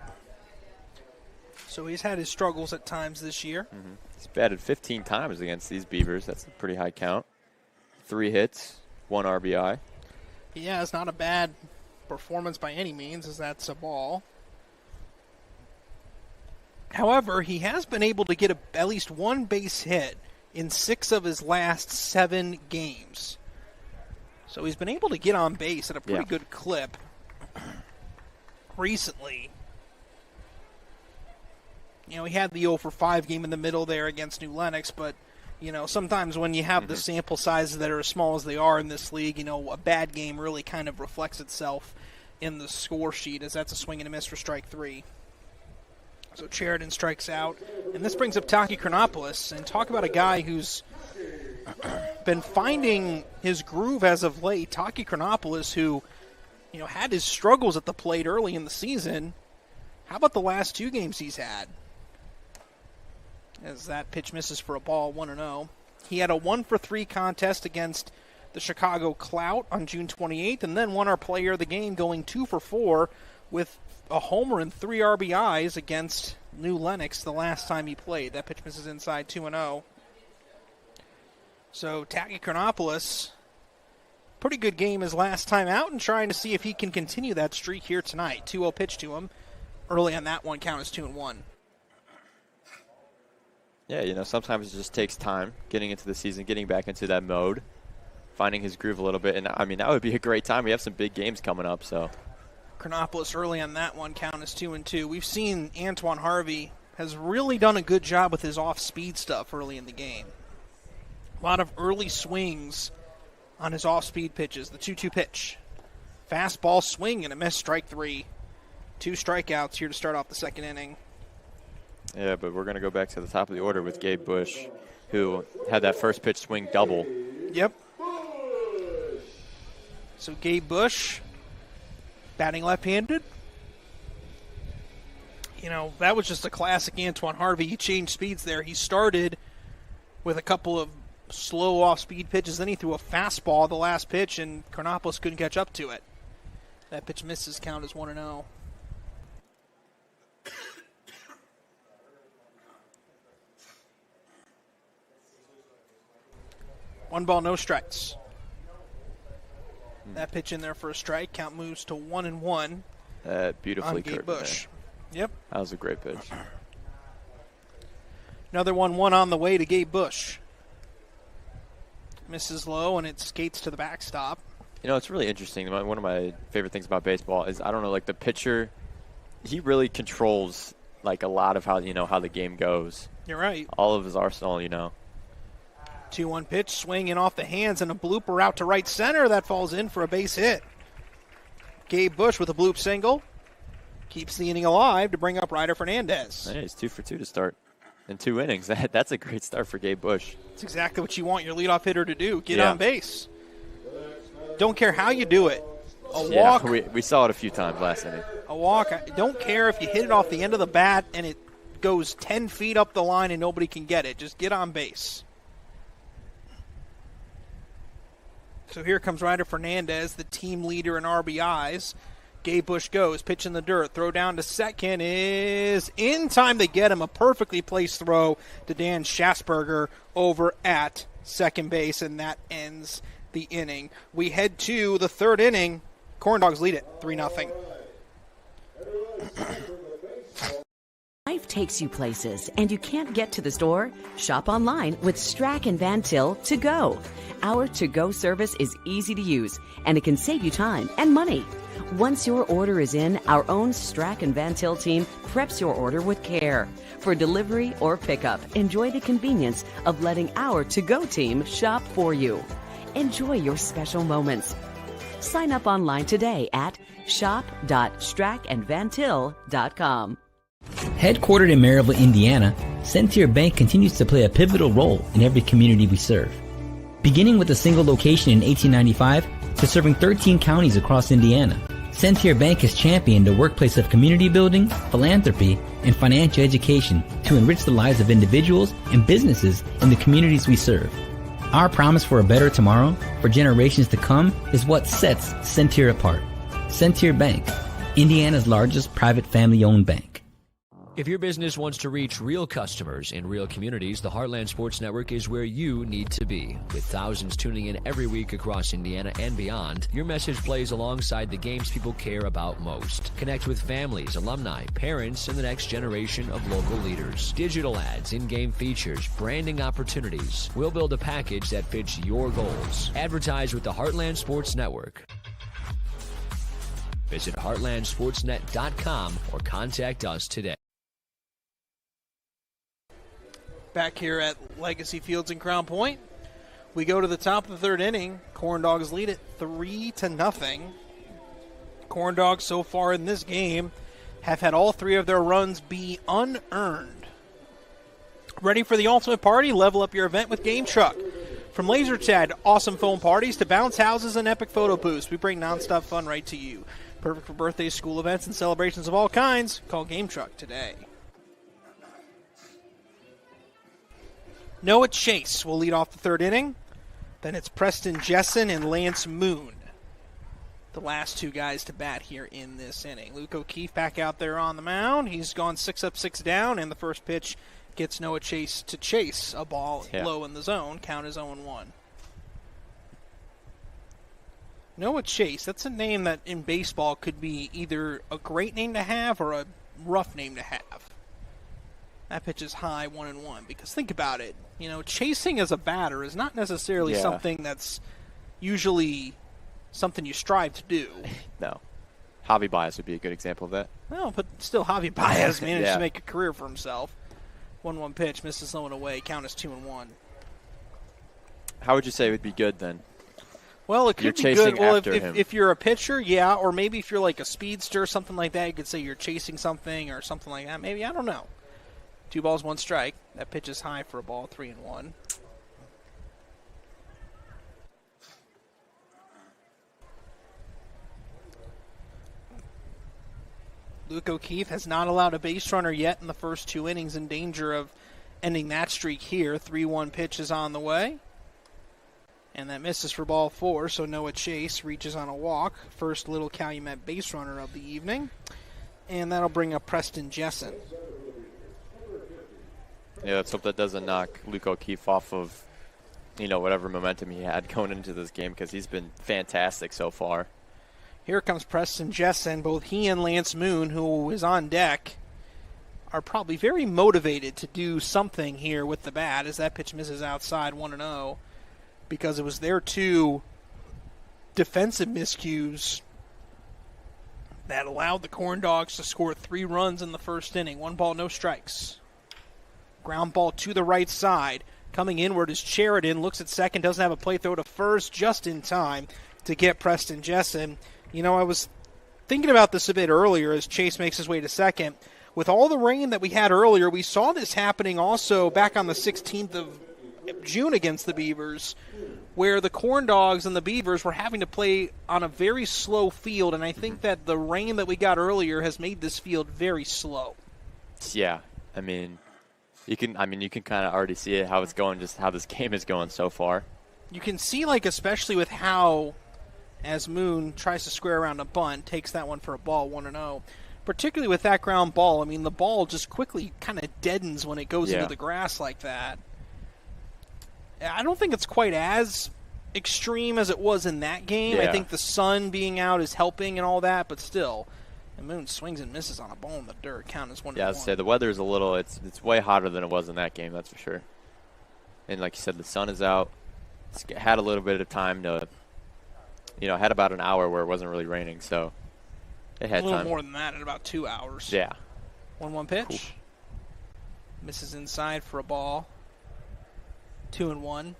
So he's had his struggles at times this year. Mm-hmm. He's batted 15 times against these Beavers. That's a pretty high count. 3 hits, 1 RBI. Yeah, it's not a bad performance by any means, as that's a ball. However, he has been able to get at least 1 base hit in 6 of his last 7 games. So he's been able to get on base at a pretty good clip recently. He had the 0-for-5 game in the middle there against New Lenox, but sometimes when you have the sample sizes that are as small as they are in this league, a bad game really kind of reflects itself in the score sheet, as that's a swing and a miss for strike 3. So Sheridan strikes out. And this brings up Taki Chronopoulos. And talk about a guy who's been finding his groove as of late. Taki Chronopoulos, who had his struggles at the plate early in the season. How about the last 2 games he's had? As that pitch misses for a ball, 1-0. He had a 1-for-3 contest against the Chicago Clout on June 28th, and then won our player of the game, going 2-for-4 with a homer and 3 RBIs against New Lenox the last time he played. That pitch misses inside, 2-0. So Tacky Chronopoulos, pretty good game his last time out, and trying to see if he can continue that streak here tonight. 2-0 pitch to him. Early on that one, count is 2-1. Yeah, sometimes it just takes time getting into the season, getting back into that mode, finding his groove a little bit. And, that would be a great time. We have some big games coming up, so. Chronopoulos early on that one, count is 2-2. We've seen Antoine Harvey has really done a good job with his off-speed stuff early in the game. A lot of early swings on his off-speed pitches. The 2-2 pitch. Fastball swing and a miss, strike 3. 2 strikeouts here to start off the second inning. Yeah, but we're going to go back to the top of the order with Gabe Bush, who had that first pitch swing double. Yep. So Gabe Bush, batting left-handed. That was just a classic Antoine Harvey. He changed speeds there. He started with a couple of slow off-speed pitches. Then he threw a fastball the last pitch, and Chronopoulos couldn't catch up to it. That pitch misses, count is 1-0. One ball, no strikes. That pitch in there for a strike. Count moves to 1-1. Beautifully on Gabe Bush. Yep. That was a great pitch. Another 1-1 on the way to Gabe Bush. Misses low, and it skates to the backstop. It's really interesting. One of my favorite things about baseball is, the pitcher, he really controls, a lot of how the game goes. You're right. All of his arsenal, 2-1 pitch, swinging off the hands, and a blooper out to right center. That falls in for a base hit. Gabe Bush with a bloop single. Keeps the inning alive to bring up Ryder Fernandez. Hey, he's 2 for 2 to start in 2 innings. That's a great start for Gabe Bush. That's exactly what you want your leadoff hitter to do. Get on base. Don't care how you do it. A walk. We saw it a few times last inning. A walk. I don't care if you hit it off the end of the bat and it goes 10 feet up the line and nobody can get it. Just get on base. So here comes Ryder Fernandez, the team leader in RBIs. Gabe Bush goes, pitch in the dirt, throw down to second is in time to get him. A perfectly placed throw to Dan Schasberger over at second base, and that ends the inning. We head to the third inning. Corndogs lead it 3-0. Life takes you places, and you can't get to the store? Shop online with Strack and Van Til to go. Our to-go service is easy to use, and it can save you time and money. Once your order is in, our own Strack and Van Til team preps your order with care. For delivery or pickup, enjoy the convenience of letting our to-go team shop for you. Enjoy your special moments. Sign up online today at shop.strackandvantil.com. Headquartered in Maryville, Indiana, Centier Bank continues to play a pivotal role in every community we serve. Beginning with a single location in 1895 to serving 13 counties across Indiana, Centier Bank has championed a workplace of community building, philanthropy, and financial education to enrich the lives of individuals and businesses in the communities we serve. Our promise for a better tomorrow for generations to come is what sets Centier apart. Centier Bank, Indiana's largest private family-owned bank. If your business wants to reach real customers in real communities, the Heartland Sports Network is where you need to be. With thousands tuning in every week across Indiana and beyond, your message plays alongside the games people care about most. Connect with families, alumni, parents, and the next generation of local leaders. Digital ads, in-game features, branding opportunities. We'll build a package that fits your goals. Advertise with the Heartland Sports Network. Visit heartlandsportsnet.com or contact us today. Back here at Legacy Fields in Crown Point, we go to the top of the third inning. Corndogs lead it 3-0. Corndogs so far in this game have had all 3 of their runs be unearned. Ready for the ultimate party? Level up your event with Game Truck. From laser tag, awesome phone parties, to bounce houses and epic photo booths, we bring nonstop fun right to you. Perfect for birthdays, school events, and celebrations of all kinds. Call Game Truck today. Noah Chase will lead off the third inning. Then it's Preston Jessen and Lance Moon, the last two guys to bat here in this inning. Luke O'Keefe back out there on the mound. He's gone 6 up, 6 down, and the first pitch gets Noah Chase to chase a ball low in the zone. Count is 0-1. Noah Chase, that's a name that in baseball could be either a great name to have or a rough name to have. That pitch is high, 1-1. Because think about it. Chasing as a batter is not necessarily something that's usually something you strive to do. No. Javi Baez would be a good example of that. Well, but still, Javi Baez managed to make a career for himself. 1-1 pitch, misses low and away. Count is 2-1. How would you say it would be good then? Well, it could you're be chasing good. Well, after him. If you're a pitcher, yeah, or maybe if you're like a speedster or something like that, you could say you're chasing something or something like that. Maybe, I don't know. 2 balls, 1 strike. That pitch is high for a ball, 3-1. Luke O'Keefe has not allowed a base runner yet in the first 2 innings, in danger of ending that streak here. 3-1 pitch is on the way. And that misses for ball 4, so Noah Chase reaches on a walk. First Little Calumet base runner of the evening. And that'll bring up Preston Jessen. Yeah, let's hope that doesn't knock Luke O'Keefe off of, whatever momentum he had going into this game, because he's been fantastic so far. Here comes Preston Jessen. Both he and Lance Moon, who is on deck, are probably very motivated to do something here with the bat as that pitch misses outside, 1-0, because it was their 2 defensive miscues that allowed the Corndogs to score 3 runs in the first inning. 1 ball, no strikes. Ground ball to the right side. Coming inward is Sheridan. Looks at second. Doesn't have a play throw to first. Just in time to get Preston Jessen. I was thinking about this a bit earlier as Chase makes his way to second. With all the rain that we had earlier, we saw this happening also back on the 16th of June against the Beavers, where the Corndogs and the Beavers were having to play on a very slow field, and I think that the rain that we got earlier has made this field very slow. Yeah, you can kind of already see it, how it's going, just how this game is going so far. You can see, especially with how, as Moon tries to square around a bunt, takes that one for a ball, 1-0. Particularly with that ground ball, the ball just quickly kind of deadens when it goes into the grass like that. I don't think it's quite as extreme as it was in that game. Yeah. I think the sun being out is helping and all that, but still. And Moon swings and misses on a ball in the dirt. Count is 1-1. Yeah, I'd say the weather is it's way hotter than it was in that game, that's for sure. And like you said, the sun is out. It's had a little bit of time to, had about an hour where it wasn't really raining, so it had time. A little more than that, in about 2 hours. Yeah. 1-1 pitch. Cool. Misses inside for a ball. 2-1.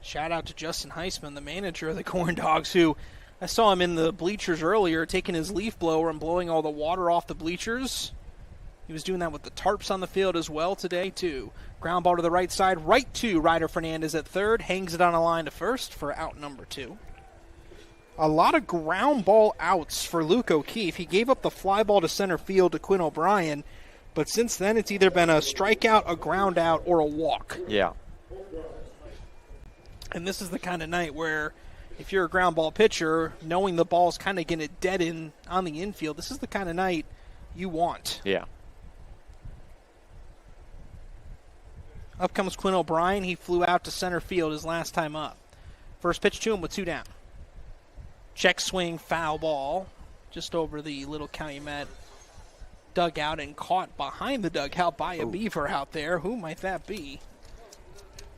Shout out to Justin Heisman, the manager of the Corndogs, who I saw him in the bleachers earlier taking his leaf blower and blowing all the water off the bleachers. He was doing that with the tarps on the field as well today, too. Ground ball to the right side, right to Ryder Fernandez at third. Hangs it on a line to first for out number 2. A lot of ground ball outs for Luke O'Keefe. He gave up the fly ball to center field to Quinn O'Brien, but since then it's either been a strikeout, a ground out, or a walk. Yeah. And this is the kind of night where if you're a ground ball pitcher, knowing the ball's kind of going to dead in on the infield, this is the kind of night you want. Yeah. Up comes Quinn O'Brien. He flew out to center field his last time up. First pitch to him with 2 down. Check swing, foul ball, just over the Little Calumet dugout and caught behind the dugout by a Beaver out there. Who might that be?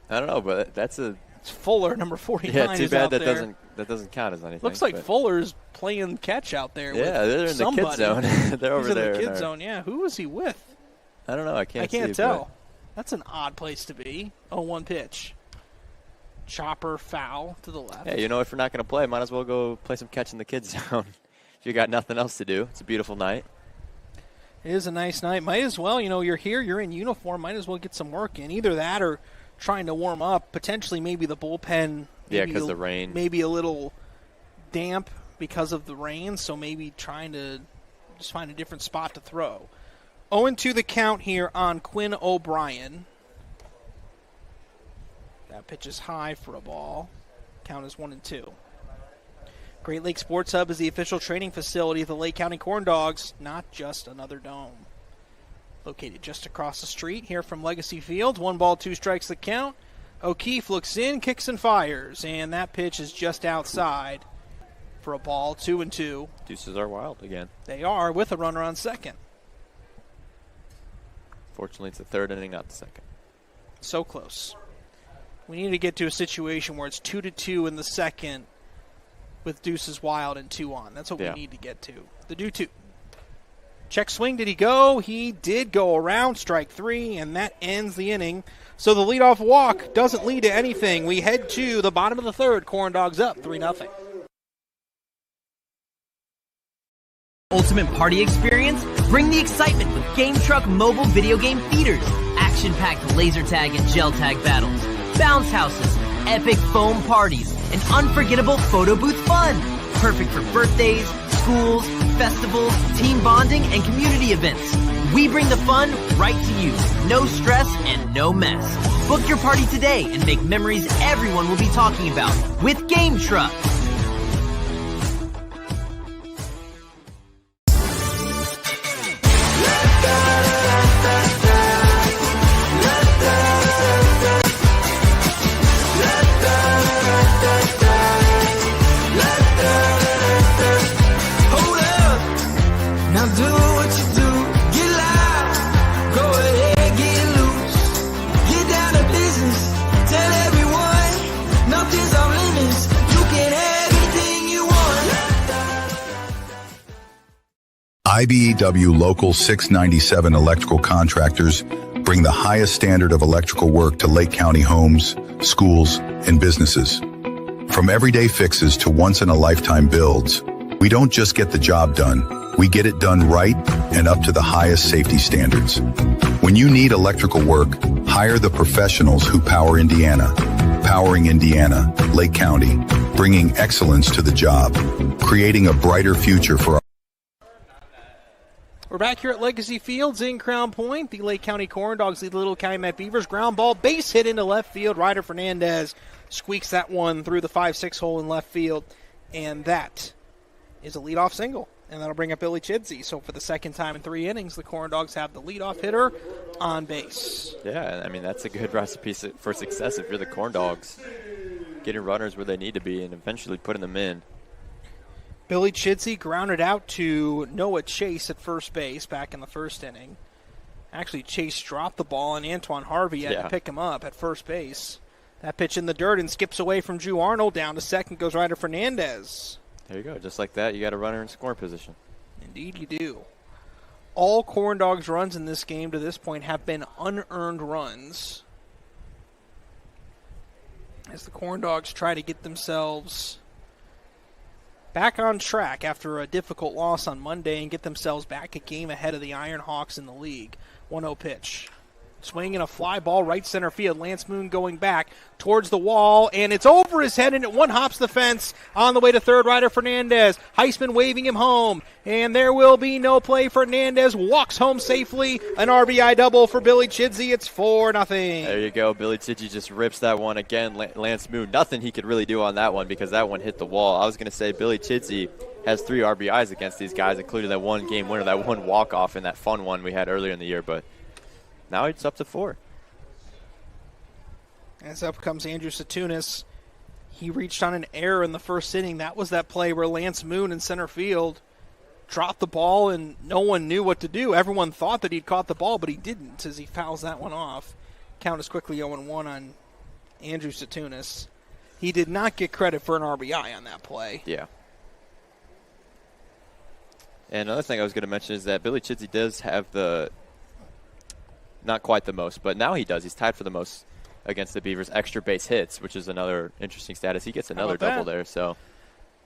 I don't know, but it's Fuller, number 49. Yeah, too bad that doesn't count as anything. Looks like Fuller's playing catch out there. Yeah, with they're in somebody. the kid zone. They're over there. He's in the kid zone. Yeah, who is he with? I don't know. I can't tell. But That's an odd place to be. 0-1 pitch. Chopper foul to the left. Yeah, if you're not going to play, might as well go play some catch in the kids zone. If you got nothing else to do, it's a beautiful night. It is a nice night. Might as well, you're here, you're in uniform, might as well get some work in. Either that or trying to warm up. Potentially maybe the bullpen. Yeah, because the rain. Maybe a little damp because of the rain, so maybe trying to just find a different spot to throw. 0-2 the count here on Quinn O'Brien. That pitch is high for a ball. Count is 1-2. Great Lakes Sports Hub is the official training facility of the Lake County Corndogs, not just another dome. Located just across the street here from Legacy Field. 1 ball, 2 strikes the count. O'Keefe looks in, kicks and fires, and that pitch is just outside for a ball, 2-2. Deuces are wild again. They are, with a runner on second. Fortunately, it's the third inning, not the second. So close. We need to get to a situation where it's 2-2 in the second with deuces wild and 2 on. That's what we need to get to. The do-2. Check swing, did he go? He did go around, strike 3, and that ends the inning. So the leadoff walk doesn't lead to anything. We head to the bottom of the third. Corndogs up 3-0. Ultimate party experience? Bring the excitement with Game Truck mobile video game feeders. Action-packed laser tag and gel tag battles. Bounce houses, epic foam parties, and unforgettable photo booth fun. Perfect for birthdays, schools, festivals, team bonding, and community events. We bring the fun right to you. No stress and no mess. Book your party today and make memories everyone will be talking about with Game Truck. IBEW Local 697 electrical contractors bring the highest standard of electrical work to Lake County homes, schools, and businesses. From everyday fixes to once-in-a-lifetime builds, we don't just get the job done, we get it done right and up to the highest safety standards. When you need electrical work, hire the professionals who power Indiana. Powering Indiana, Lake County, bringing excellence to the job, creating a brighter future for our. We're back here at Legacy Fields in Crown Point. The Lake County Corndogs lead the Little Calumet Beavers. Ground ball, base hit into left field. Ryder Fernandez squeaks that one through the 5-6 hole in left field. And that is a leadoff single. And that'll bring up Billy Chidsey. So for the second time in 3 innings, the Corndogs have the leadoff hitter on base. Yeah, I mean, that's a good recipe for success if you're the Corndogs. Getting runners where they need to be and eventually putting them in. Billy Chidsey grounded out to Noah Chase at first base back in the first inning. Actually, Chase dropped the ball, and Antoine Harvey had to pick him up at first base. That pitch in the dirt and skips away from Drew Arnold. Down to second goes Ryder Fernandez. There you go. Just like that, you got a runner in scoring position. Indeed you do. All Corndogs runs in this game to this point have been unearned runs, as the Corndogs try to get themselves back on track after a difficult loss on Monday and get themselves back a game ahead of the Iron Hawks in the league. 1-0 pitch. Swing and a fly ball right center field. Lance Moon going back towards the wall, and it's over his head, and it one hops the fence on the way to third. Ryder Fernandez. Heisman waving him home, and there will be no play. Fernandez walks home safely. An RBI double for Billy Chidsey. It's 4-0. There you go. Billy Chidsey just rips that one again. Lance Moon, nothing he could really do on that one because that one hit the wall. I was going to say Billy Chidsey has 3 RBIs against these guys, including that one game winner, that one walk-off, and that fun one we had earlier in the year, but now it's up to 4. As up comes Andrew Satunis. He reached on an error in the first inning. That was that play where Lance Moon in center field dropped the ball and no one knew what to do. Everyone thought that he'd caught the ball, but he didn't as he fouls that one off. Count is quickly 0-1 on Andrew Satunis. He did not get credit for an RBI on that play. Yeah. And another thing I was going to mention is that Billy Chidsey does have not quite the most, but now he does. He's tied for the most against the Beavers extra base hits, which is another interesting status. He gets another double there. So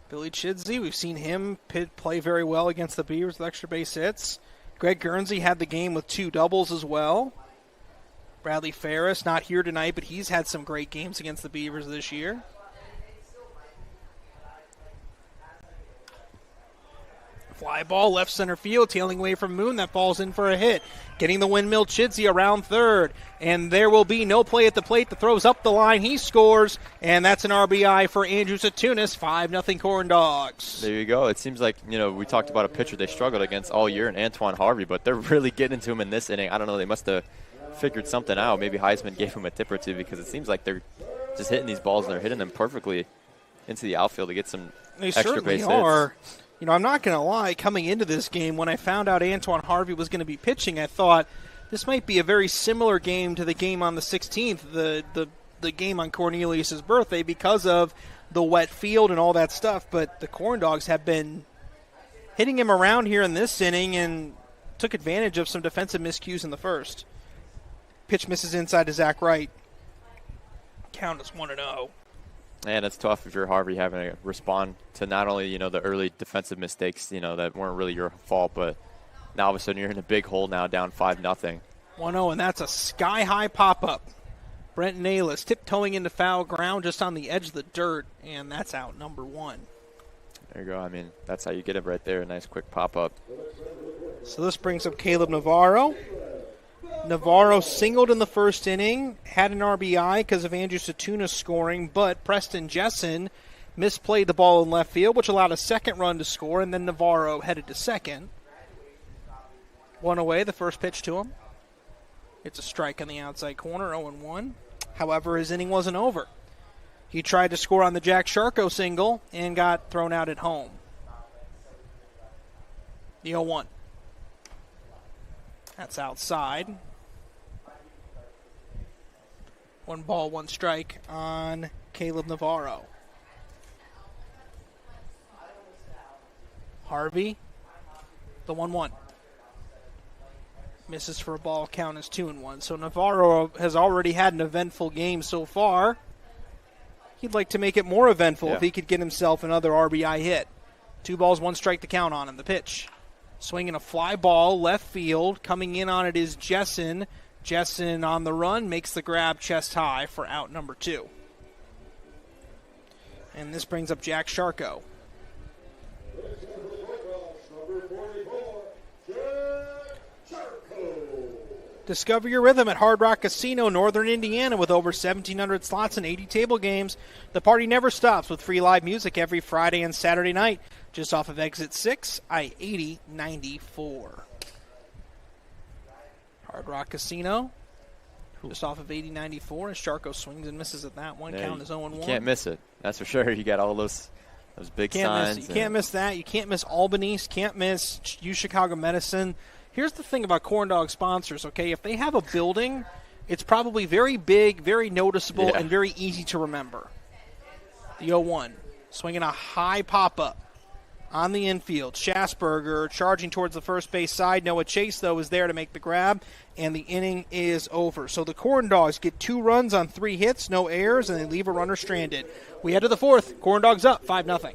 Billy Chidsey, we've seen him play very well against the Beavers with extra base hits. Greg Guernsey had the game with 2 doubles as well. Bradley Ferris not here tonight, but he's had some great games against the Beavers this year. Fly ball left center field, tailing away from Moon. That falls in for a hit. Getting the windmill, Chidsey around third. And there will be no play at the plate. The throw's up the line. He scores. And that's an RBI for Andrew Satunis. 5-0 Corndogs. There you go. It seems like, we talked about a pitcher they struggled against all year in Antoine Harvey, but they're really getting into him in this inning. I don't know. They must have figured something out. Maybe Heisman gave him a tip or two, because it seems like they're just hitting these balls and they're hitting them perfectly into the outfield to get some extra base hits. They certainly are. I'm not going to lie, coming into this game, when I found out Antoine Harvey was going to be pitching, I thought this might be a very similar game to the game on the 16th, the game on Cornelius' birthday, because of the wet field and all that stuff. But the Corndogs have been hitting him around here in this inning and took advantage of some defensive miscues in the first. Pitch misses inside to Zach Wright. Count is 1-0. And it's tough if you're Harvey having to respond to not only, the early defensive mistakes, that weren't really your fault, but now all of a sudden you're in a big hole now, down 5-0. 1-0, and that's a sky-high pop-up. Brent Nayless tiptoeing into foul ground just on the edge of the dirt, and that's out number 1. There you go. That's how you get it right there. A nice quick pop-up. So this brings up Caleb Navarro. Navarro singled in the first inning, had an RBI because of Andrew Satunis scoring, but Preston Jessen misplayed the ball in left field, which allowed a second run to score, and then Navarro headed to second. 1 away, the first pitch to him. It's a strike on the outside corner, 0-1. However, his inning wasn't over. He tried to score on the Jack Sharko single and got thrown out at home. The 0-1. That's outside. 1 ball, 1 strike on Caleb Navarro. Harvey, the 1-1. Misses for a ball, count is 2-1. So Navarro has already had an eventful game so far. He'd like to make it more eventful if he could get himself another RBI hit. 2 balls, 1 strike to count on him. The pitch. Swinging a fly ball, left field. Coming in on it is Jessen. Jessen on the run, makes the grab chest high for out number 2. And this brings up Jack Sharko. Discover your rhythm at Hard Rock Casino, Northern Indiana, with over 1,700 slots and 80 table games. The party never stops with free live music every Friday and Saturday night, just off of Exit 6, I-80-94. Hard Rock Casino, just off of 80-94, as Sharko swings and misses at that one. Count is 0-1. You can't miss it. That's for sure. You got all those big signs. You can't miss that. You can't miss Albany. You can't miss U Chicago Medicine. Here's the thing about Corndog sponsors, okay? If they have a building, it's probably very big, very noticeable, and very easy to remember. The 0-1, swinging a high pop-up on the infield. Schasberger charging towards the first base side. Noah Chase, though, is there to make the grab, and the inning is over. So the Corndogs get 2 runs on 3 hits, no errors, and they leave a runner stranded. We head to the 4th. Corndogs up 5-0.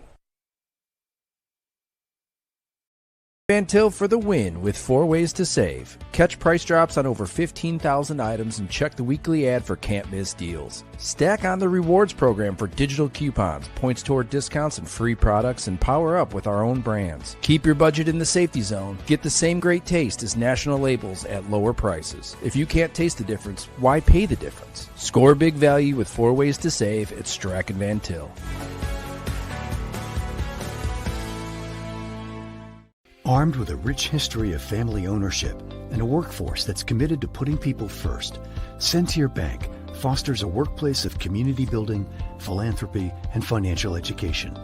Van Til for the win with 4 ways to save. Catch price drops on over 15,000 items and check the weekly ad for can't miss deals. Stack on the rewards program for digital coupons, points toward discounts and free products, and power up with our own brands. Keep your budget in the safety zone. Get the same great taste as national labels at lower prices. If you can't taste the difference, why pay the difference? Score big value with 4 ways to save at Strack and Van Til. Armed with a rich history of family ownership and a workforce that's committed to putting people first, Centier Bank fosters a workplace of community building, philanthropy, and financial education.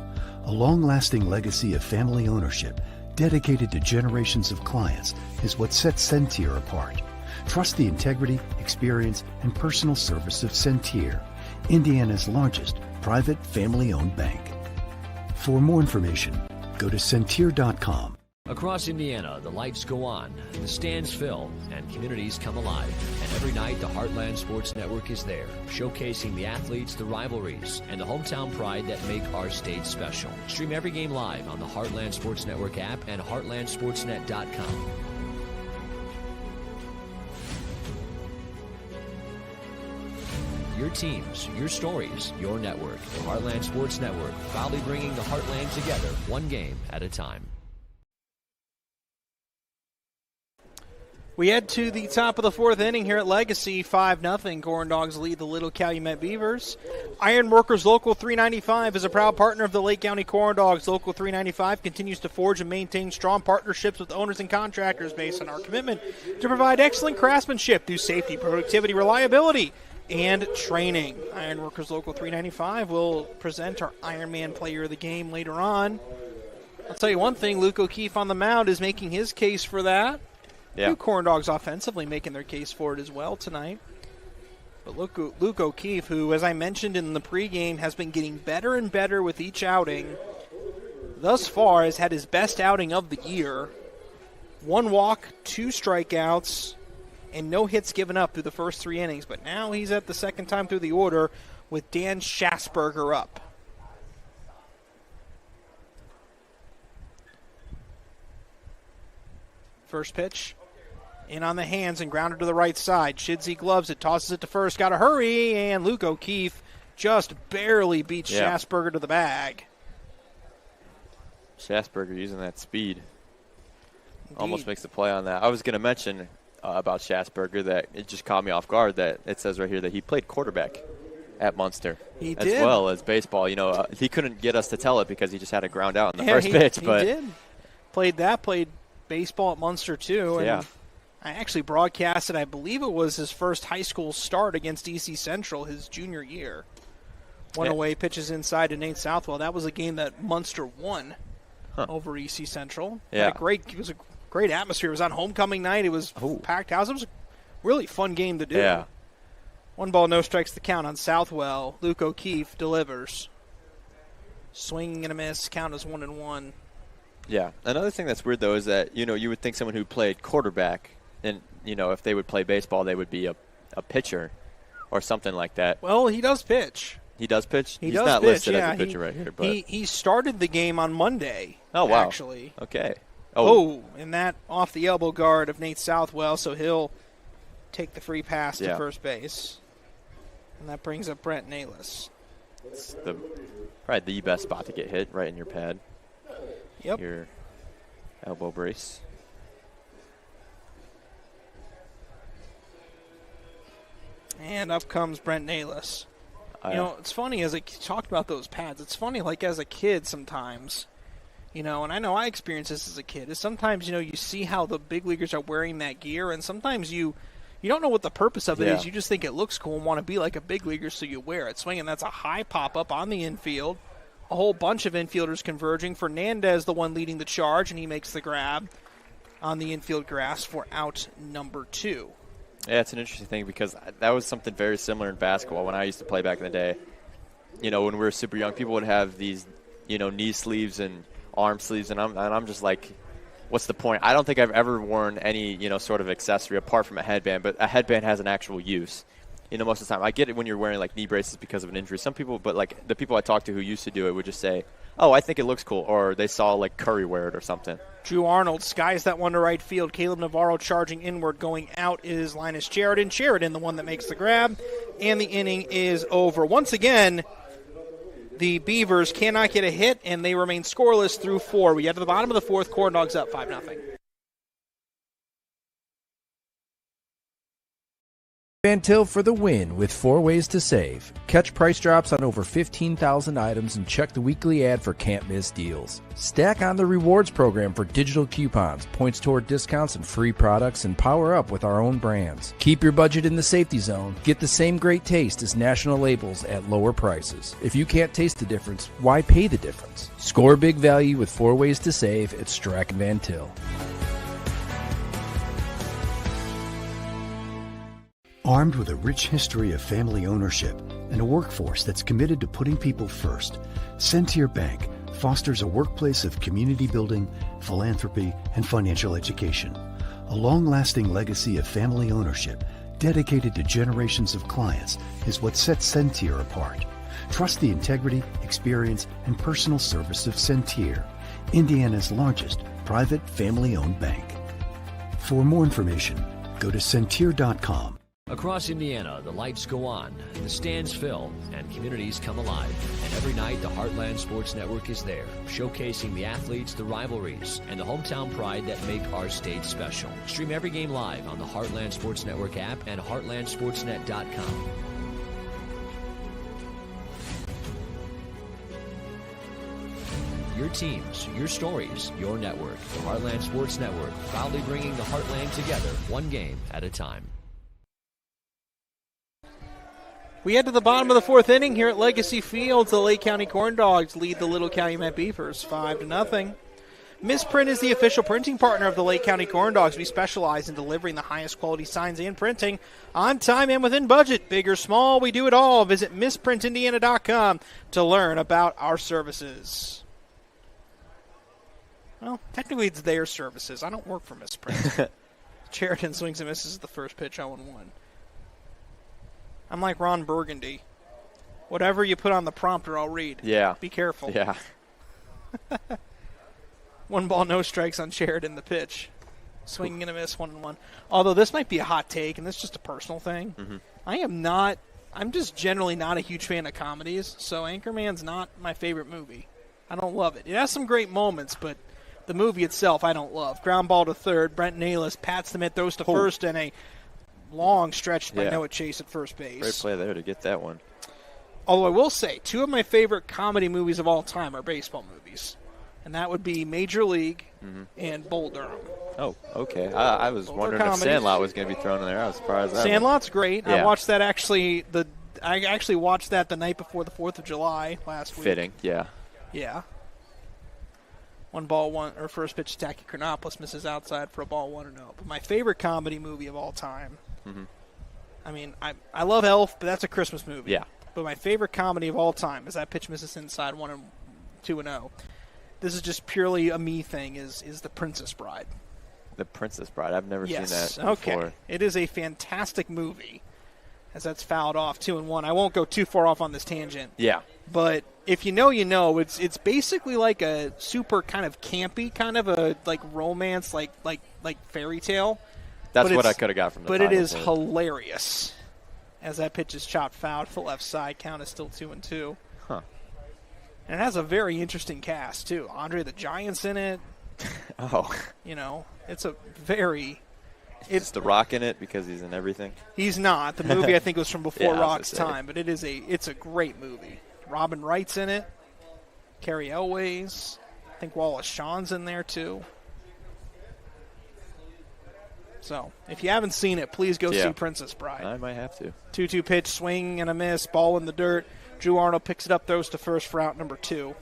A long-lasting legacy of family ownership dedicated to generations of clients is what sets Centier apart. Trust the integrity, experience, and personal service of Centier, Indiana's largest private family-owned bank. For more information, go to Centier.com. Across Indiana, the lights go on, the stands fill, and communities come alive. And every night, the Heartland Sports Network is there, showcasing the athletes, the rivalries, and the hometown pride that make our state special. Stream every game live on the Heartland Sports Network app and heartlandsportsnet.com. Your teams, your stories, your network. The Heartland Sports Network, proudly bringing the Heartland together, one game at a time. We head to the top of the fourth inning here at Legacy. 5-0. Corndogs lead the Little Calumet Beavers. Ironworkers Local 395 is a proud partner of the Lake County Corndogs. Local 395 continues to forge and maintain strong partnerships with owners and contractors based on our commitment to provide excellent craftsmanship through safety, productivity, reliability, and training. Ironworkers Local 395 will present our Ironman Player of the Game later on. I'll tell you one thing, Luke O'Keefe on the mound is making his case for that. Yeah. Two Corndogs offensively making their case for it as well tonight. But Luke O'Keefe, who, as I mentioned in the pregame, has been getting better and better with each outing, thus far has had his best outing of the year. 1 walk, 2 strikeouts, and no hits given up through the first 3 innings. But now he's at the second time through the order with Dan Schassberger up. First pitch. In on the hands and grounded to the right side. Shidsey gloves it, tosses it to first. Got to hurry, and Luke O'Keefe just barely beats Schassberger to the bag. Schassberger using that speed. Indeed. Almost makes the play on that. I was going to mention about Schassberger that it just caught me off guard that it says right here that he played quarterback at Munster. He as did. well as baseball. You know, he couldn't get us to tell it because he just had a ground out in the first pitch. He but did. Played baseball at Munster too. And yeah. I actually broadcasted, I believe it was his first high school start against EC Central his junior year. One away, pitches inside to Nate Southwell. That was a game that Munster won over EC Central. Yeah. It was a great atmosphere. It was on homecoming night. It was packed house. It was a really fun game to do. Yeah. 1 ball, no strikes the count on Southwell. Luke O'Keefe delivers. Swing and a miss. Count is 1-1. Yeah. Another thing that's weird, though, is that, you know, you would think someone who played quarterback, and, you know, if they would play baseball, they would be a pitcher or something like that. Well, he does pitch. He does pitch? He's not pitch, listed as a pitcher right here. But he started the game on Monday. Oh, wow. Actually. Okay. And that off the elbow guard of Nate Southwell, so he'll take the free pass to first base. And that brings up Brent Nayless. It's probably the best spot to get hit, right in your pad. Yep. Your elbow brace. And up comes Brent Nayless. You know, it's funny, as I talked about those pads, it's funny, like as a kid sometimes, you know, and I know I experienced this as a kid, is sometimes, you know, you see how the big leaguers are wearing that gear, and sometimes you don't know what the purpose of it is. You just think it looks cool and want to be like a big leaguer, so you wear it. Swinging, that's a high pop-up on the infield. A whole bunch of infielders converging. Fernandez, the one leading the charge, and he makes the grab on the infield grass for out number 2. Yeah, it's an interesting thing because that was something very similar in basketball when I used to play back in the day. You know, when we were super young, people would have these, you know, knee sleeves and arm sleeves, and I'm just like, what's the point? I don't think I've ever worn any, you know, sort of accessory apart from a headband, but a headband has an actual use. You know, most of the time. I get it when you're wearing, like, knee braces because of an injury. Some people, but, like, the people I talked to who used to do it would just say, oh, I think it looks cool, or they saw, like, Curry wear it or something. Drew Arnold skies that one to right field. Caleb Navarro charging inward. Going out is Linus Sheridan. Sheridan, the one that makes the grab. And the inning is over. Once again, the Beavers cannot get a hit, and they remain scoreless through 4. We get to the bottom of the fourth. Corndogs up 5-0. Van Til for the win with 4 ways to save. Catch price drops on over 15,000 items and check the weekly ad for can't miss deals. Stack on the rewards program for digital coupons, points toward discounts and free products, and power up with our own brands. Keep your budget in the safety zone. Get the same great taste as national labels at lower prices. If you can't taste the difference, why pay the difference? Score big value with 4 ways to save at Strack & Van Til. Armed with a rich history of family ownership and a workforce that's committed to putting people first, Centier Bank fosters a workplace of community building, philanthropy, and financial education. A long-lasting legacy of family ownership dedicated to generations of clients is what sets Centier apart. Trust the integrity, experience, and personal service of Centier, Indiana's largest private family-owned bank. For more information, go to Centier.com. Across Indiana, the lights go on, the stands fill, and communities come alive. And every night, the Heartland Sports Network is there, showcasing the athletes, the rivalries, and the hometown pride that make our state special. Stream every game live on the Heartland Sports Network app and heartlandsportsnet.com. Your teams, your stories, your network. The Heartland Sports Network, proudly bringing the Heartland together, one game at a time. We head to the bottom of the fourth inning here at Legacy Field. The Lake County Corndogs lead the Little Calumet Beavers 5-0. Misprint is the official printing partner of the Lake County Corndogs. We specialize in delivering the highest quality signs and printing on time and within budget. Big or small, we do it all. Visit misprintindiana.com to learn about our services. Well, technically it's their services. I don't work for Misprint. Sheridan swings and misses the first pitch, 0-1. I'm like Ron Burgundy. Whatever you put on the prompter, I'll read. Yeah. Be careful. Yeah. 1 ball, no strikes on Sheridan, the pitch. Swinging and a miss, 1-1. Although this might be a hot take, and this is just a personal thing. Mm-hmm. I'm just generally not a huge fan of comedies, so Anchorman's not my favorite movie. I don't love it. It has some great moments, but the movie itself I don't love. Ground ball to third. Brent Nayless pats the mitt, throws to first, and a long stretch by Noah Chase at first base. Great play there to get that one. Although I will say, 2 of my favorite comedy movies of all time are baseball movies. And that would be Major League and Bull Durham. Oh, okay. I was wondering if Sandlot was going to be thrown in there. I was surprised. Sandlot's great. Yeah. I watched that I actually watched that the night before the 4th of July last week. Fitting, yeah. Yeah. 1 ball, 1 or first pitch. Tacky Chronopoulos misses outside for a ball, 1-0. But my favorite comedy movie of all time. I mean, I love Elf, but that's a Christmas movie. Yeah. But my favorite comedy of all time is that pitch misses inside 2-0. This is just purely a me thing. Is The Princess Bride. The Princess Bride. I've never seen that before. Okay. It is a fantastic movie. As that's fouled off 2-1. I won't go too far off on this tangent. Yeah. But if you know, you know. It's basically like a super kind of campy kind of a like romance like fairy tale. That's what I could have got from the But title, it is hilarious. As that pitch is chopped foul to the left side, count is still 2-2. Huh. And it has a very interesting cast too. Andre the Giant's in it. Oh. You know, it's a very. It's The Rock in it because he's in everything. He's not. The movie I think was from before Yeah, Rock's time, but it's a great movie. Robin Wright's in it. Carrie Elways. I think Wallace Shawn's in there too. So, if you haven't seen it, please go see Princess Bride. I might have to. 2-2 pitch, swing and a miss, ball in the dirt. Drew Arnold picks it up, throws to first for out number 2.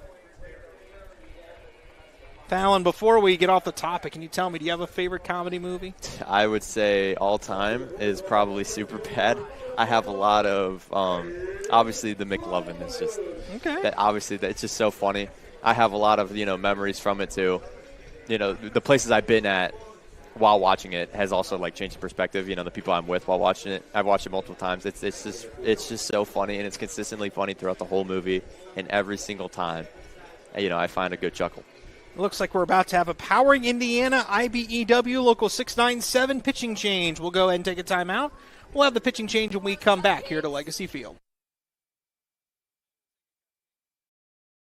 Fallon, before we get off the topic, can you tell me, do you have a favorite comedy movie? I would say all time is probably Superbad. I have a lot of, obviously the McLovin is just, obviously it's just so funny. I have a lot of, memories from it too. The places I've been at while watching it has also changed the perspective. The people I'm with while watching it, I've watched it multiple times. It's just so funny, and it's consistently funny throughout the whole movie, and every single time, I find a good chuckle. It looks like we're about to have a Powering Indiana IBEW Local 697 pitching change. We'll go ahead and take a timeout. We'll have the pitching change when we come back here to Legacy Field.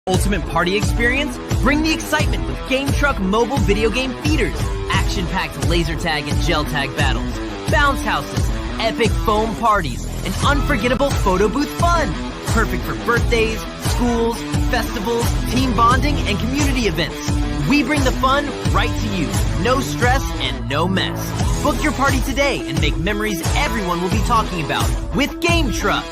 Ultimate party experience? Bring the excitement with Game Truck mobile video game feeders. Action-packed laser tag and gel tag battles, bounce houses, epic foam parties, and unforgettable photo booth fun. Perfect for birthdays, schools, festivals, team bonding, and community events. We bring the fun right to you. No stress and no mess. Book your party today and make memories everyone will be talking about with Game Truck.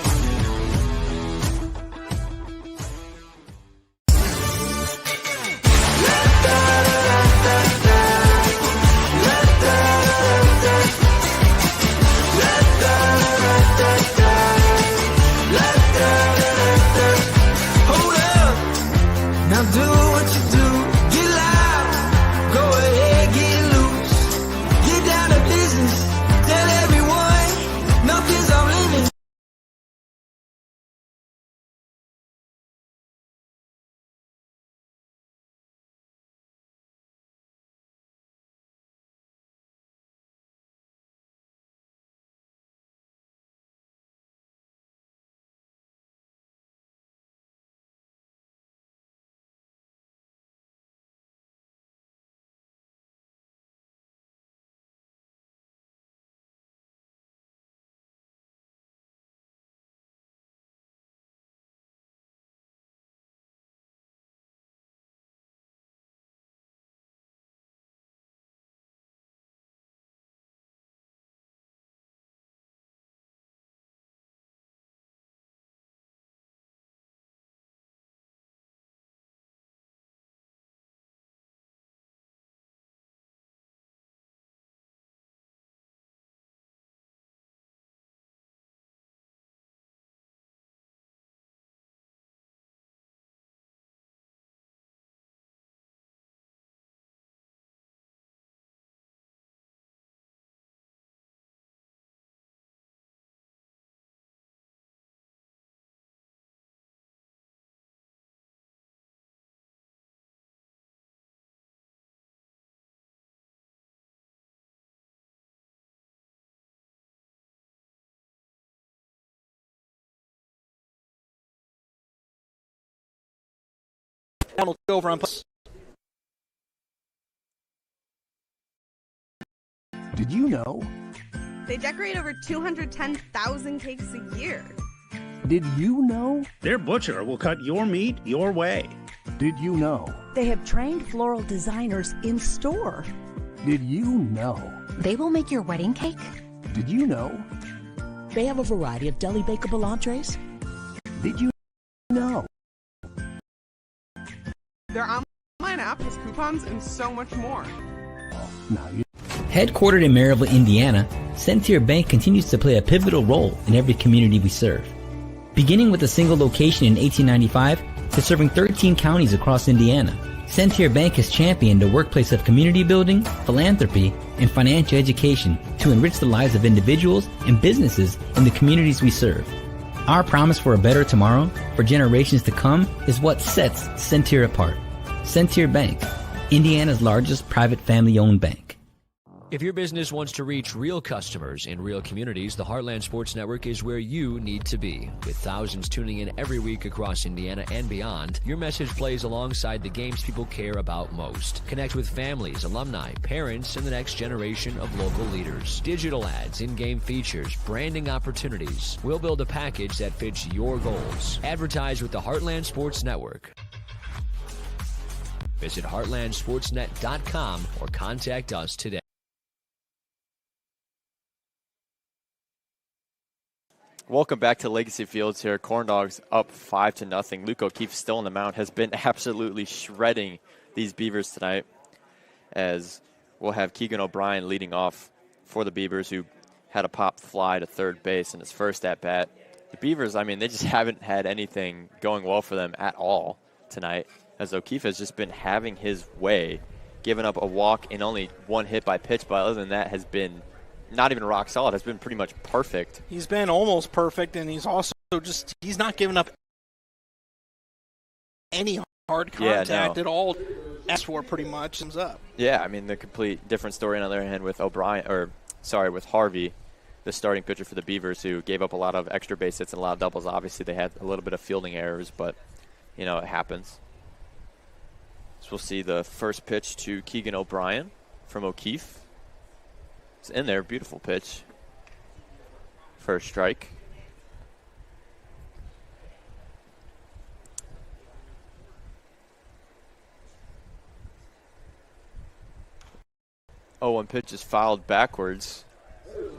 over on. Did you know? They decorate over 210,000 cakes a year. Did you know? Their butcher will cut your meat your way. Did you know? They have trained floral designers in store. Did you know? They will make your wedding cake. Did you know? They have a variety of deli bakeable entrees. Did you know? Their online app has coupons and so much more. Now you. Headquartered in Maryville, Indiana, Centier Bank continues to play a pivotal role in every community we serve. Beginning with a single location in 1895 to serving 13 counties across Indiana, Centier Bank has championed a workplace of community building, philanthropy, and financial education to enrich the lives of individuals and businesses in the communities we serve. Our promise for a better tomorrow for generations to come is what sets Centier apart. Centier Bank, Indiana's largest private family-owned bank. If your business wants to reach real customers in real communities, the Heartland Sports Network is where you need to be. With thousands tuning in every week across Indiana and beyond, your message plays alongside the games people care about most. Connect with families, alumni, parents, and the next generation of local leaders. Digital ads, in-game features, branding opportunities. We'll build a package that fits your goals. Advertise with the Heartland Sports Network. Visit heartlandsportsnet.com or contact us today. Welcome back to Legacy Fields here. Corndogs up 5-0. Luke O'Keefe still on the mound, has been absolutely shredding these Beavers tonight, as we'll have Keegan O'Brien leading off for the Beavers, who had a pop fly to third base in his first at-bat. The Beavers, I mean, they just haven't had anything going well for them at all tonight, as O'Keefe has just been having his way, giving up a walk and only one hit by pitch, but other than that has been not even rock solid, has been pretty much perfect. He's been almost perfect, and he's also he's not giving up any hard contact at all. Asked for pretty much. Comes up. Yeah, I mean, the complete different story on the other hand with with Harvey, the starting pitcher for the Beavers, who gave up a lot of extra base hits and a lot of doubles. Obviously, they had a little bit of fielding errors, but, you know, it happens. So we'll see the first pitch to Keegan O'Brien from O'Keefe. It's in there, beautiful pitch. First strike. One pitch is fouled backwards.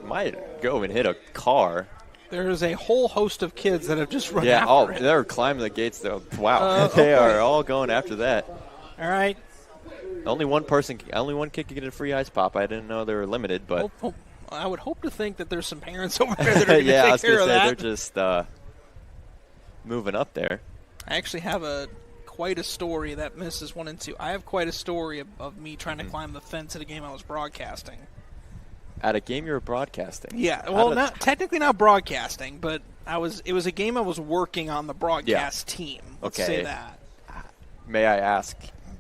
Might go and hit a car. There's a whole host of kids that have just run after it. They're climbing the gates, though. Wow, they are all going after that. All right. Only one kid can get a free ice pop. I didn't know they were limited, but I would hope to think that there's some parents over there that are going to I take was care of that. They're just moving up there. I actually have quite a story that misses 1 and 2. I have quite a story of me trying to climb the fence at a game I was broadcasting. At a game you were broadcasting? Yeah, well, technically not broadcasting, but it was a game I was working on the broadcast team. Let's say that. May I ask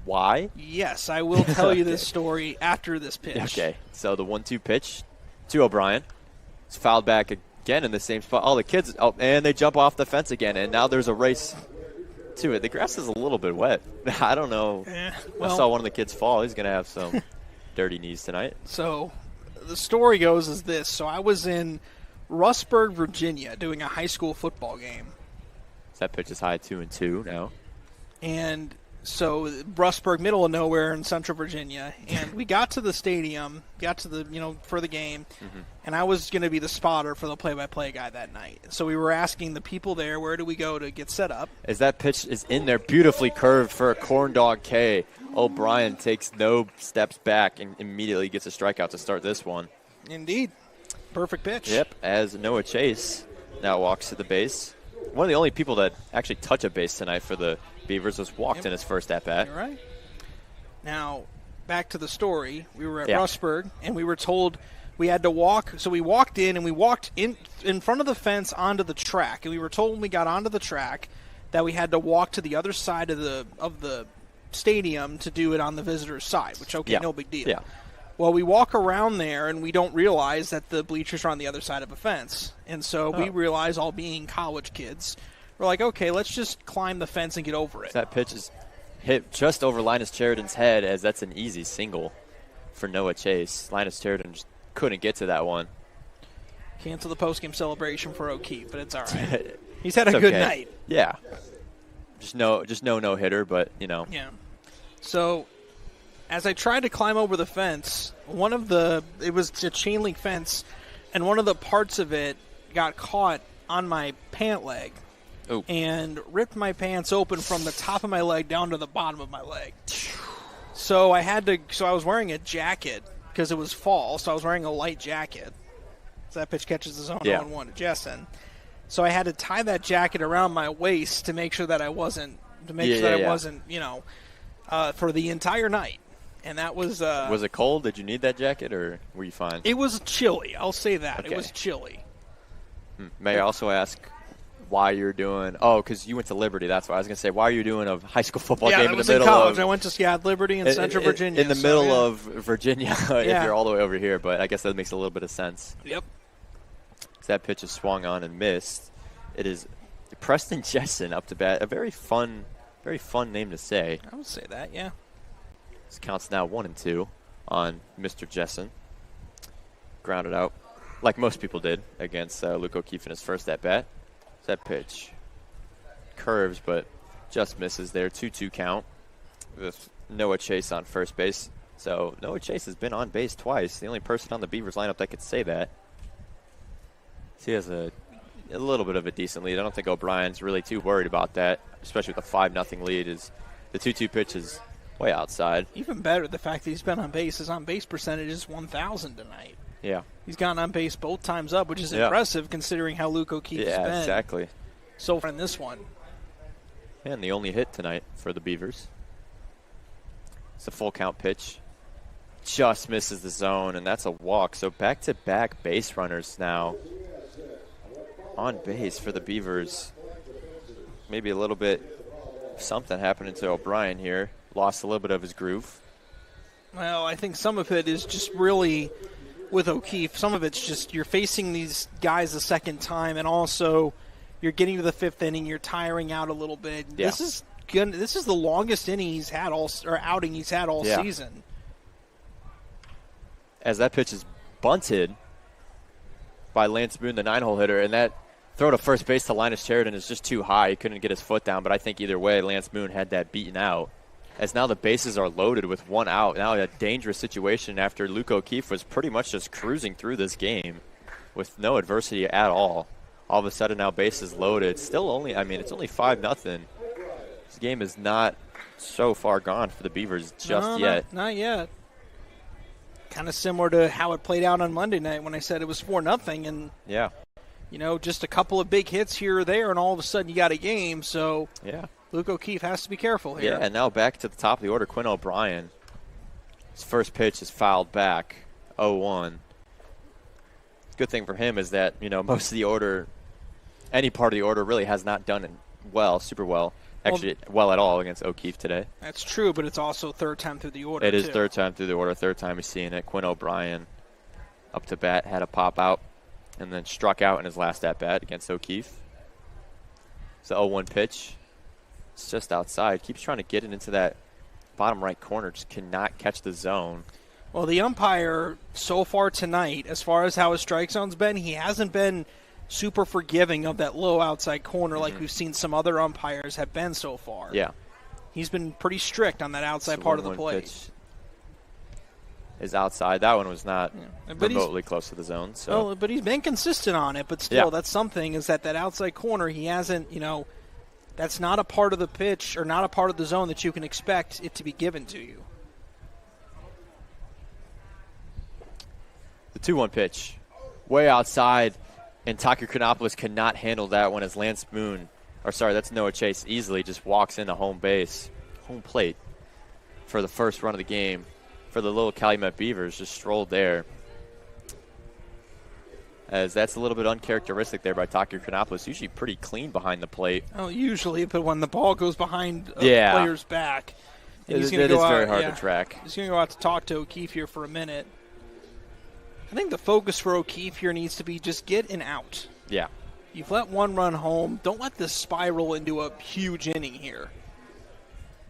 why? Yes, I will tell you this story after this pitch. Okay, so the 1-2 pitch to O'Brien. It's fouled back again in the same spot. All the kids, and they jump off the fence again, and now there's a race to it. The grass is a little bit wet. I don't know. I saw one of the kids fall. He's going to have some dirty knees tonight. So the story goes is this. So I was in Rustburg, Virginia, doing a high school football game. So that pitch is high 2-2 now. And so Rustburg, middle of nowhere in central Virginia, and we got to the stadium, for the game, and I was going to be the spotter for the play-by-play guy that night. So we were asking the people there, where do we go to get set up? As that pitch is in there, beautifully curved for a Corndog K. O'Brien takes no steps back and immediately gets a strikeout to start this one. Indeed. Perfect pitch. Yep, as Noah Chase now walks to the base. One of the only people that actually touch a base tonight for the Beavers was walked in his first at-bat. You're right. Now, back to the story. We were at Rustburg, and we were told we had to walk. So we walked in, and we walked in front of the fence onto the track. And we were told when we got onto the track that we had to walk to the other side of the stadium to do it on the visitor's side, which, no big deal. Yeah. Well, we walk around there, and we don't realize that the bleachers are on the other side of a fence. And so we realize, all being college kids, we're like, okay, let's just climb the fence and get over it. That pitch is hit just over Linus Sheridan's head, as that's an easy single for Noah Chase. Linus Sheridan just couldn't get to that one. Cancel the postgame celebration for O'Keefe, but it's all right. He's had a good night. Yeah. Just no hitter, but you know. Yeah. So, as I tried to climb over the fence, it was a chain link fence, and one of the parts of it got caught on my pant leg. Ooh. And ripped my pants open from the top of my leg down to the bottom of my leg. So I was wearing a jacket because it was fall, so I was wearing a light jacket. So that pitch catches the zone 0-1 to Jessen. So I had to tie that jacket around my waist to make sure that I wasn't, for the entire night. And that was... was it cold? Did you need that jacket, or were you fine? It was chilly. I'll say that. Okay. It was chilly. May I also ask why you're doing... Oh, because you went to Liberty. That's why I was going to say, why are you doing a high school football game in the middle college. of... I went to Liberty in Central Virginia. In the middle of Virginia, if you're all the way over here. But I guess that makes a little bit of sense. Yep. That pitch is swung on and missed. It is Preston Jessen up to bat. A very fun name to say. I would say that, yeah. This counts now 1-2 on Mr. Jessen. Grounded out, like most people did, against Luke O'Keefe in his first at-bat. That pitch curves, but just misses there. 2-2 count with Noah Chase on first base. So Noah Chase has been on base twice. The only person on the Beavers lineup that could say that. He has a little bit of a decent lead. I don't think O'Brien's really too worried about that, especially with a 5-0 lead. Is the 2-2 pitch is way outside. Even better, the fact that he's been on base. His on-base percentage is 1,000 tonight. Yeah. He's gotten on base both times up, which is impressive considering how Luke O'Keefe's been. Yeah, exactly. So far in this one. And the only hit tonight for the Beavers. It's a full count pitch. Just misses the zone, and that's a walk. So back-to-back base runners now on base for the Beavers. Maybe a little bit something happening to O'Brien here. Lost a little bit of his groove. Well, I think some of it is just really with O'Keefe. Some of it's just you're facing these guys a second time, and also you're getting to the fifth inning. You're tiring out a little bit. Yeah. This is good. This is the longest outing he's had all season. As that pitch is bunted by Lance Boone, the 9-hole hitter, and that throw to first base to Linus Sheridan is just too high. He couldn't get his foot down, but I think either way, Lance Boone had that beaten out. As now the bases are loaded with one out. Now a dangerous situation after Luke O'Keefe was pretty much just cruising through this game with no adversity at all. All of a sudden now bases loaded. It's only 5-0. This game is not so far gone for the Beavers just yet. Not yet. Kind of similar to how it played out on Monday night when I said it was 4-0, and just a couple of big hits here or there, and all of a sudden you got a game. So Luke O'Keefe has to be careful here. Yeah, and now back to the top of the order, Quinn O'Brien. His first pitch is fouled back, 0-1. Good thing for him is that most of the order, any part of the order, really has not done it super well. Actually, well at all against O'Keefe today. That's true, but it's also third time through the order. It is third time through the order, third time he's seeing it. Quinn O'Brien up to bat, had a pop out, and then struck out in his last at-bat against O'Keefe. It's the 0-1 pitch. It's just outside. Keeps trying to get it into that bottom right corner. Just cannot catch the zone. Well, the umpire so far tonight, as far as how his strike zone's been, he hasn't been super forgiving of that low outside corner like we've seen some other umpires have been so far. Yeah. He's been pretty strict on that outside part of the plate. Pitch is outside. That one was not remotely close to the zone. So. Well, but he's been consistent on it. But still, that's something, is that outside corner, he hasn't, that's not a part of the pitch or not a part of the zone that you can expect it to be given to you. The 2-1 pitch, way outside. And Tucker Chronopoulos cannot handle that one as Lance Boone, that's Noah Chase, easily just walks into home plate for the first run of the game for the little Calumet Beavers, just strolled there. As that's a little bit uncharacteristic there by Tucker Chronopoulos, usually pretty clean behind the plate. Oh, usually, but when the ball goes behind a player's back, it is very hard to track. He's going to go out to talk to O'Keefe here for a minute. I think the focus for O'Keefe here needs to be just get an out. Yeah. You've let one run home. Don't let this spiral into a huge inning here.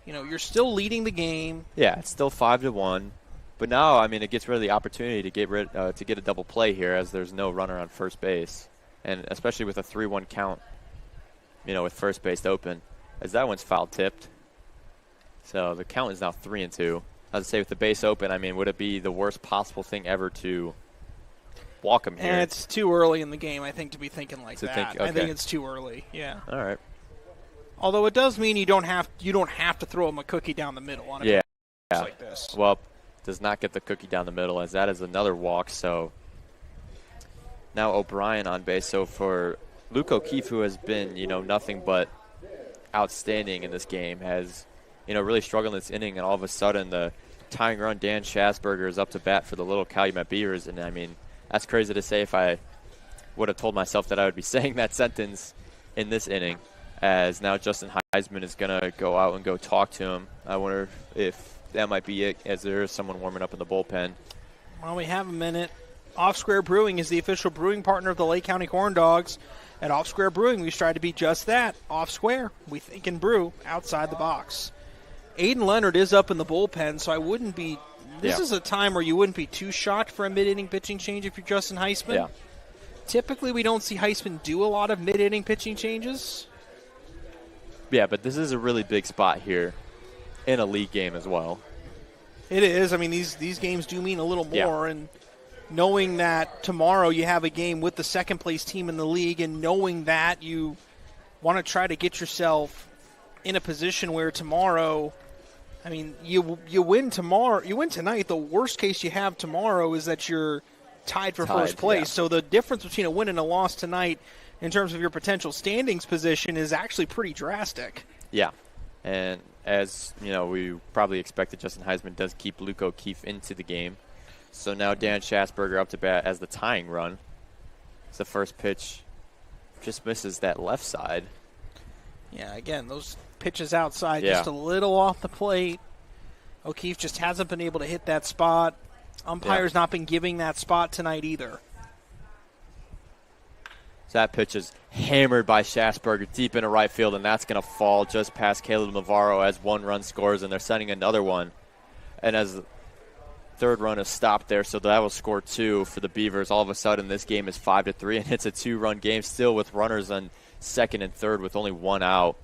You're still leading the game. Yeah, it's still 5-1. But now, I mean, it gets rid of the opportunity to get a double play here, as there's no runner on first base. And especially with a 3-1 count, with first base open, as that one's foul tipped. So the count is now 3-2. I would say with the base open, I mean, would it be the worst possible thing ever to walk him here? And it's too early in the game, I think, to be thinking like that. Okay. I think it's too early. Yeah. All right. Although it does mean you don't have to throw him a cookie down the middle on a pitch like this. Well, does not get the cookie down the middle, as that is another walk. So now O'Brien on base. So for Luke O'Keefe, who has been nothing but outstanding in this game, has really struggled in this inning, and all of a sudden the tying run, Dan Schasberger, is up to bat for the little Calumet Beavers. And I mean, that's crazy to say if I would have told myself that I would be saying that sentence in this inning, as now Justin Heisman is going to go out and go talk to him. I wonder if that might be it, as there is someone warming up in the bullpen. Well, we have a minute. Off Square Brewing is the official brewing partner of the Lake County Corndogs. At Off Square Brewing, we strive to be just that, off square. We think and brew outside the box. Aiden Leonard is up in the bullpen, so I wouldn't be – this is a time where you wouldn't be too shocked for a mid-inning pitching change if you're Justin Heisman. Yeah. Typically, we don't see Heisman do a lot of mid-inning pitching changes. Yeah, but this is a really big spot here in a league game as well. It is. I mean, these games do mean a little more, and knowing that tomorrow you have a game with the second-place team in the league, and knowing that you want to try to get yourself in a position where tomorrow – I mean, you win tomorrow. You win tonight. The worst case you have tomorrow is that you're tied for first place. Yeah. So the difference between a win and a loss tonight in terms of your potential standings position is actually pretty drastic. Yeah. And as, we probably expected, Justin Heisman does keep Luke O'Keefe into the game. So now Dan Schasberger up to bat as the tying run. It's the first pitch. Just misses that left side. Yeah, again, those pitches outside just a little off the plate. O'Keefe just hasn't been able to hit that spot. Umpire's not been giving that spot tonight either. So that pitch is hammered by Schasberger deep into right field, and that's going to fall just past Caleb Navarro as one run scores, and they're sending another one. And as the third run is stopped there, so that will score 2 for the Beavers. All of a sudden, this game is 5-3, and it's a 2-run game still with runners on second and third with only one out.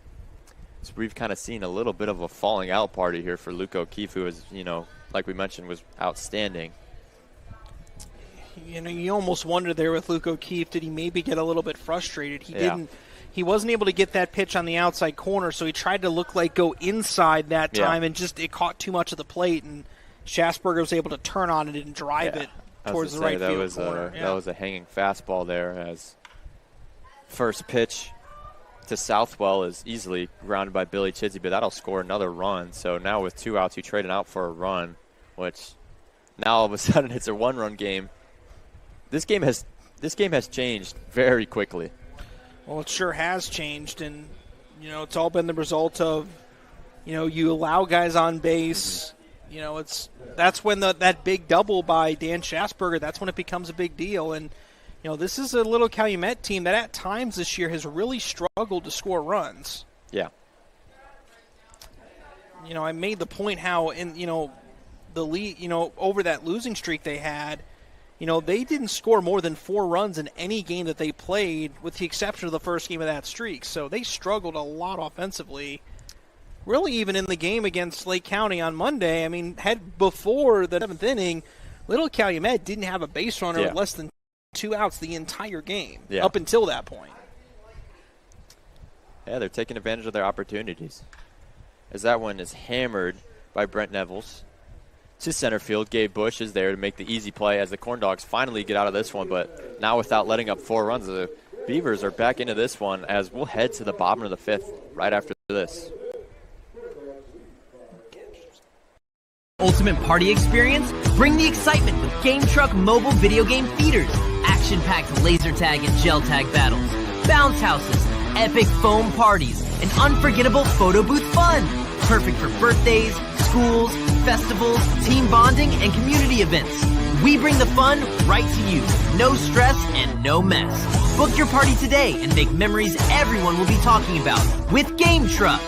So we've kind of seen a little bit of a falling out party here for Luke O'Keefe, who is, like we mentioned, was outstanding. You almost wonder there with Luke O'Keefe, did he maybe get a little bit frustrated? He wasn't able to get that pitch on the outside corner, so he tried to go inside that time, and it caught too much of the plate, and Schasberger was able to turn on it and drive it towards the right field corner. That was a hanging fastball there, as first pitch to Southwell is easily grounded by Billy Chidsey, but that'll score another run. So now with 2 outs, you traded out for a run, which now all of a sudden it's a 1-run game. This game has changed very quickly. Well, it sure has changed, and it's all been the result of you allow guys on base. That's when that big double by Dan Schasberger, that's when it becomes a big deal. And this is a little Calumet team that at times this year has really struggled to score runs. Yeah. I made the point how in the lead, over that losing streak they had, they didn't score more than 4 runs in any game that they played, with the exception of the first game of that streak. So they struggled a lot offensively. Really, even in the game against Lake County on Monday, I mean, before the 7th inning, Little Calumet didn't have a base runner with less than 2 outs the entire game up until that point. Yeah, they're taking advantage of their opportunities. As that one is hammered by Brent Nevels to center field. Gabe Bush is there to make the easy play as the Corndogs finally get out of this one, but now without letting up 4 runs, the Beavers are back into this one, as we'll head to the bottom of the 5th right after this. Ultimate party experience? Bring the excitement with Game Truck mobile video game feeders. Action-packed laser tag and gel tag battles, bounce houses, epic foam parties, and unforgettable photo booth fun. Perfect for birthdays, schools, festivals, team bonding, and community events. We bring the fun right to you. No stress and no mess. Book your party today and make memories everyone will be talking about with Game Truck.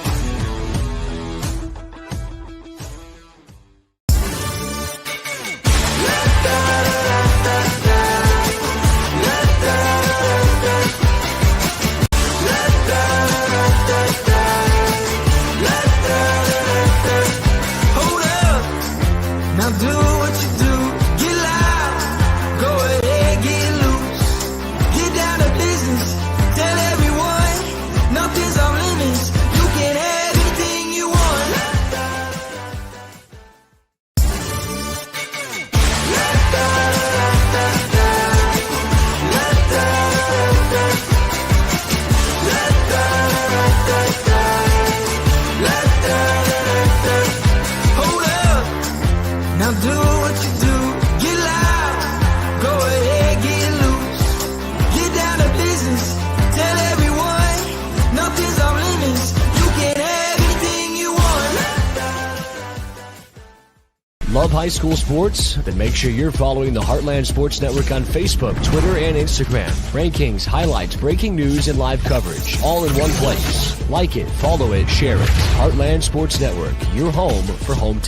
love high school sports? Then make sure you're following the Heartland Sports Network on Facebook, Twitter, and Instagram. Rankings, highlights, breaking news, and live coverage, all in one place. Like it, follow it, share it. Heartland Sports Network, your home for home.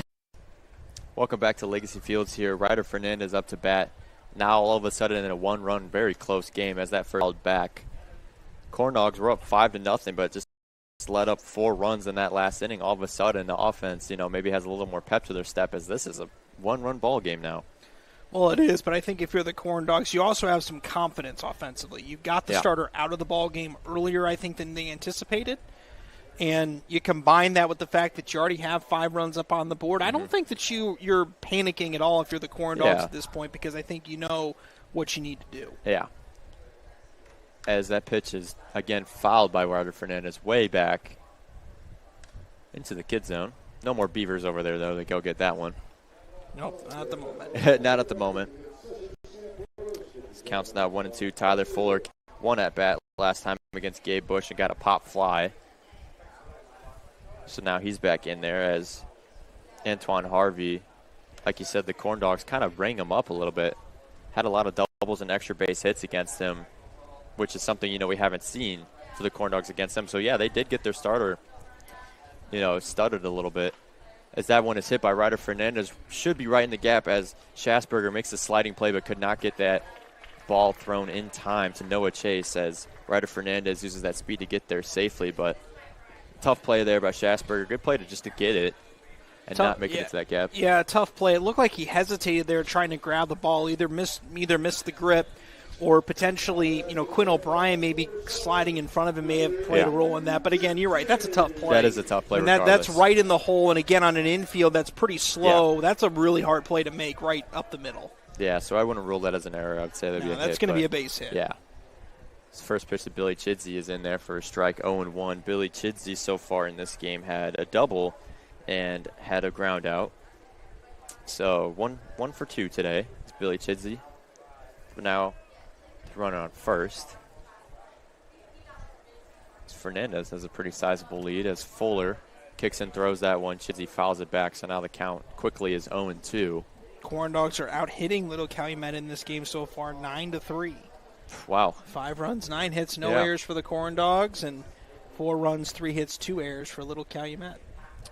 Welcome back to Legacy Fields here. Ryder Fernandez up to bat. Now all of a sudden in a one-run, very close game as that first held back. Corndogs were up 5-0, but just let up 4 runs in that last inning. All of a sudden, the offense, maybe has a little more pep to their step, as this is a one-run ball game now. Well, it is, but I think if you're the Corndogs, you also have some confidence offensively. You got the starter out of the ball game earlier, I think, than they anticipated, and you combine that with the fact that you already have 5 runs up on the board. I don't think that you're panicking at all if you're the Corndogs at this point, because I think you know what you need to do. Yeah. As that pitch is, again, fouled by Ryder Fernandez way back into the kid zone. No more Beavers over there, though. They go get that one. Nope, not at the moment. Not at the moment. This counts now 1-2. Tyler Fuller won at bat last time against Gabe Bush and got a pop fly. So now he's back in there as Antoine Harvey, like you said, the Corndogs kind of rang him up a little bit. Had a lot of doubles and extra base hits against him, which is something, we haven't seen for the Corndogs against them. So, yeah, they did get their starter, studded a little bit. As that one is hit by Ryder Fernandez, should be right in the gap as Schasberger makes a sliding play but could not get that ball thrown in time to Noah Chase as Ryder Fernandez uses that speed to get there safely. But tough play there by Schasberger. Good play to get it and not make it into that gap. Yeah, tough play. It looked like he hesitated there trying to grab the ball, either missed the grip, or potentially, Quinn O'Brien maybe sliding in front of him may have played a role in that. But again, you're right. That's a tough play. That is a tough play. And that's right in the hole. And again, on an infield that's pretty slow. Yeah. That's a really hard play to make right up the middle. Yeah, so I wouldn't rule that as an error. I'd say that'd be a hit. That's going to be a base hit. Yeah. His first pitch to Billy Chidsey is in there for a strike, 0-1. Billy Chidsey so far in this game had a double and had a ground out. So one for 2 today. It's Billy Chidsey. But now runner on first. Fernandez has a pretty sizable lead as Fuller kicks and throws that one. Chidsey fouls it back, so now the count quickly is 0-2. Corndogs are out hitting Little Calumet in this game so far, 9-3. Wow. 5 runs, 9 hits, no errors for the Corndogs, and 4 runs, 3 hits, 2 errors for Little Calumet.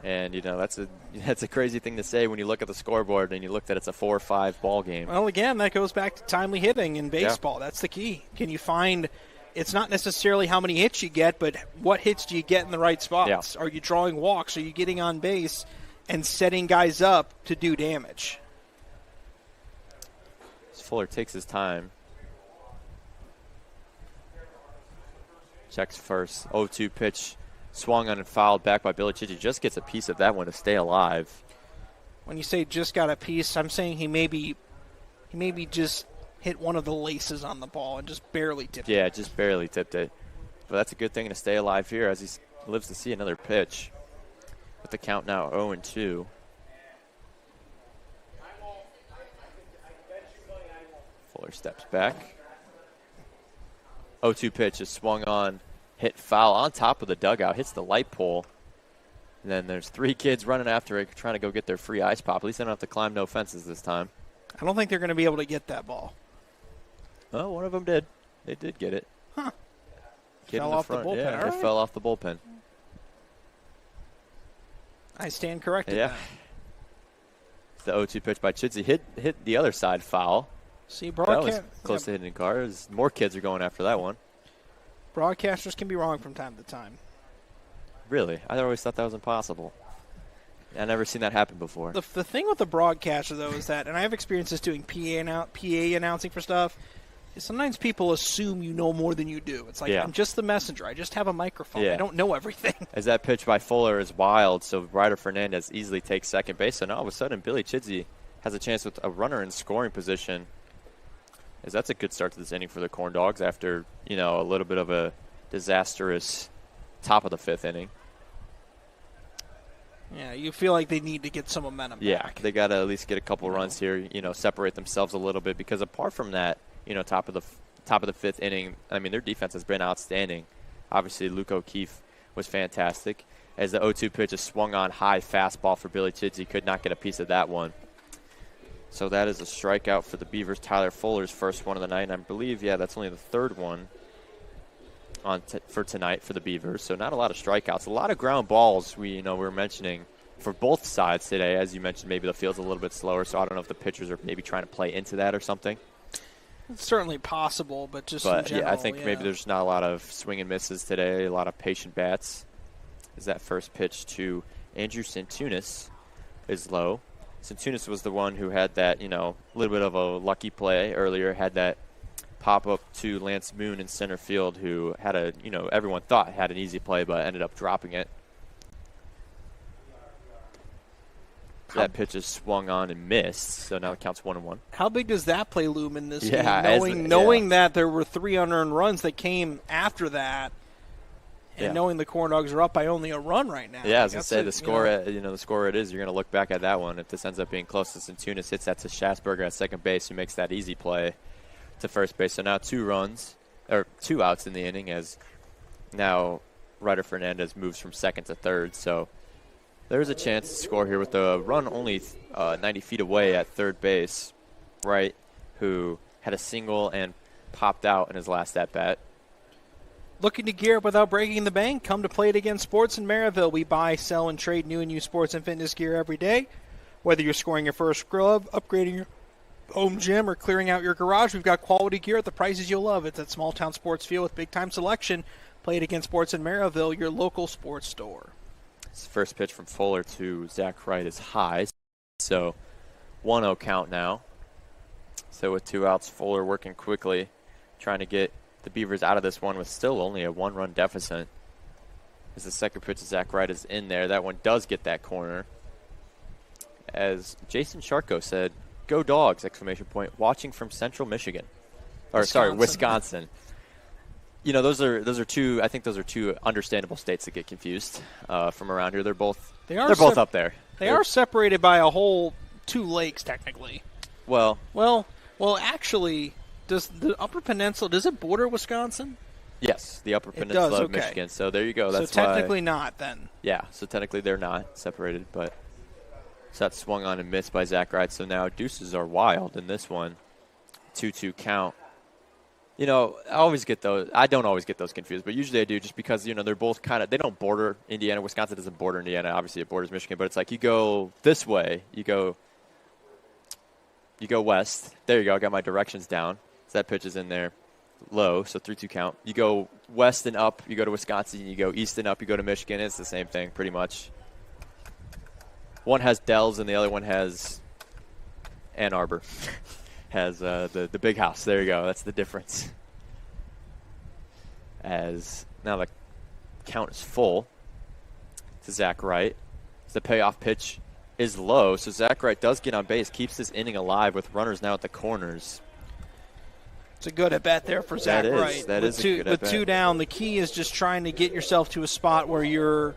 And, that's a crazy thing to say when you look at the scoreboard and you look that it's a 4-5 ball game. Well, again, that goes back to timely hitting in baseball. Yeah. That's the key. Can you find – it's not necessarily how many hits you get, but what hits do you get in the right spots? Yeah. Are you drawing walks? Are you getting on base and setting guys up to do damage? Fuller takes his time. Checks first. 0-2 pitch. Swung on and fouled back by Billy Chidsey. Just gets a piece of that one to stay alive. When you say just got a piece, I'm saying he maybe just hit one of the laces on the ball and just barely tipped it. Yeah, just barely tipped it. But that's a good thing to stay alive here as he lives to see another pitch. With the count now 0-2. Fuller steps back. 0-2 pitch is swung on. Hit foul on top of the dugout, hits the light pole. And then there's 3 kids running after it, trying to go get their free ice pop. At least they don't have to climb no fences this time. I don't think they're going to be able to get that ball. Oh, one of them did. They did get it. Huh. Kid fell in the off front. the bullpen. Yeah, it fell off the bullpen. I stand corrected. Yeah. The 0-2 pitch by Chidsey hit the other side foul. See, that was close to hitting a car. More kids are going after that one. Broadcasters can be wrong from time to time. Really? I always thought that was impossible. I've never seen that happen before. The thing with the broadcaster, though, is that, and I have experiences doing PA announcing for stuff, is sometimes people assume you know more than you do. It's like, I'm just the messenger. I just have a microphone. I don't know everything. As that pitch by Fuller is wild, so Ryder Fernandez easily takes second base. So now all of a sudden, Billy Chidsey has a chance with a runner in scoring position. As that's a good start to this inning for the Corndogs after, a little bit of a disastrous top of the 5th inning. Yeah, you feel like they need to get some momentum back. They got to at least get a couple runs here, separate themselves a little bit, because apart from that, top of the 5th inning, I mean, their defense has been outstanding. Obviously, Luke O'Keefe was fantastic. As the 0-2 pitch is swung on high fastball for Billy Chidsey, could not get a piece of that one. So that is a strikeout for the Beavers. Tyler Fuller's first one of the night, and I believe, that's only the third one for tonight for the Beavers. So not a lot of strikeouts. A lot of ground balls we were mentioning for both sides today. As you mentioned, maybe the field's a little bit slower, so I don't know if the pitchers are maybe trying to play into that or something. It's certainly possible, but just in general, I think maybe there's not a lot of swing and misses today, a lot of patient bats. Is that first pitch to Andrew Santunis is low. Santunis was the one who had that, little bit of a lucky play earlier, had that pop up to Lance Moon in center field, who had everyone thought had an easy play, but ended up dropping it. That pitch is swung on and missed, so now it counts 1-1. How big does that play loom in this game? Knowing that there were 3 unearned runs that came after that, and knowing the Corndogs are up by only a run right now. Yeah, I was going to say the score. The score it is. You're going to look back at that one. If this ends up being close, and Tunis hits that to Schatzberger at second base, who makes that easy play to first base. So now 2 outs in the inning, as now Ryder Fernandez moves from second to third. So there's a chance to score here with the run only 90 feet away at third base. Wright, who had a single and popped out in his last at bat. Looking to gear up without breaking the bank? Come to Play It Again Sports in Maryville. We buy, sell, and trade new and used sports and fitness gear every day. Whether you're scoring your first glove, upgrading your home gym, or clearing out your garage, we've got quality gear at the prices you'll love. It's at Small Town Sports Field with big-time selection. Play It Again Sports in Maryville, your local sports store. This first pitch from Fuller to Zach Wright is high. So 1-0 count now. So with 2 outs, Fuller working quickly, trying to get the Beavers out of this one with still only a 1-run deficit. As the second pitch to Zach Wright is in there. That one does get that corner. As Jason Sharko said, "Go Dogs!" ! Watching from Central Michigan. Wisconsin. Those are two. I think those are 2 understandable states that get confused from around here. They're both both up there. They're are separated by a whole 2 lakes technically. Well, actually, does the Upper Peninsula, does it border Wisconsin? Yes, the Upper Peninsula of Michigan. So there you go. That's so technically not then. Yeah, so technically they're not separated, but so that swung on and missed by Zach Wright. So now deuces are wild in this one. 2-2 count. I always get those. I don't always get those confused, but usually I do, just because they're both they don't border Indiana. Wisconsin doesn't border Indiana. Obviously, it borders Michigan, but it's like you go this way, you go west. There you go. I got my directions down. So that pitch is in there, low. So 3-2 count. You go west and up, you go to Wisconsin. You go east and up, you go to Michigan. It's the same thing, pretty much. One has Dells and the other one has Ann Arbor. Has the big house. There you go. That's the difference. As now the count is full to Zach Wright. The payoff pitch is low, so Zach Wright does get on base, keeps this inning alive with runners now at the corners. It's a good at-bat there for Zach Wright. That is a good at-bat. With 2 down, the key is just trying to get yourself to a spot where you're,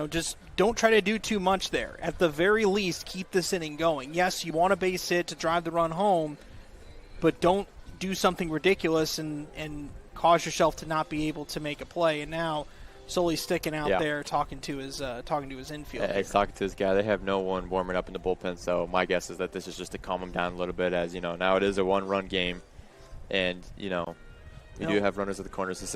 just don't try to do too much there. At the very least, keep this inning going. Yes, you want a base hit to drive the run home, but don't do something ridiculous and cause yourself to not be able to make a play. And now Sully's sticking out there talking to his infield. Yeah, he's talking to his guy. They have no one warming up in the bullpen, so my guess is that this is just to calm him down a little bit, as now it is a 1-run game. And, we do have runners at the corners. This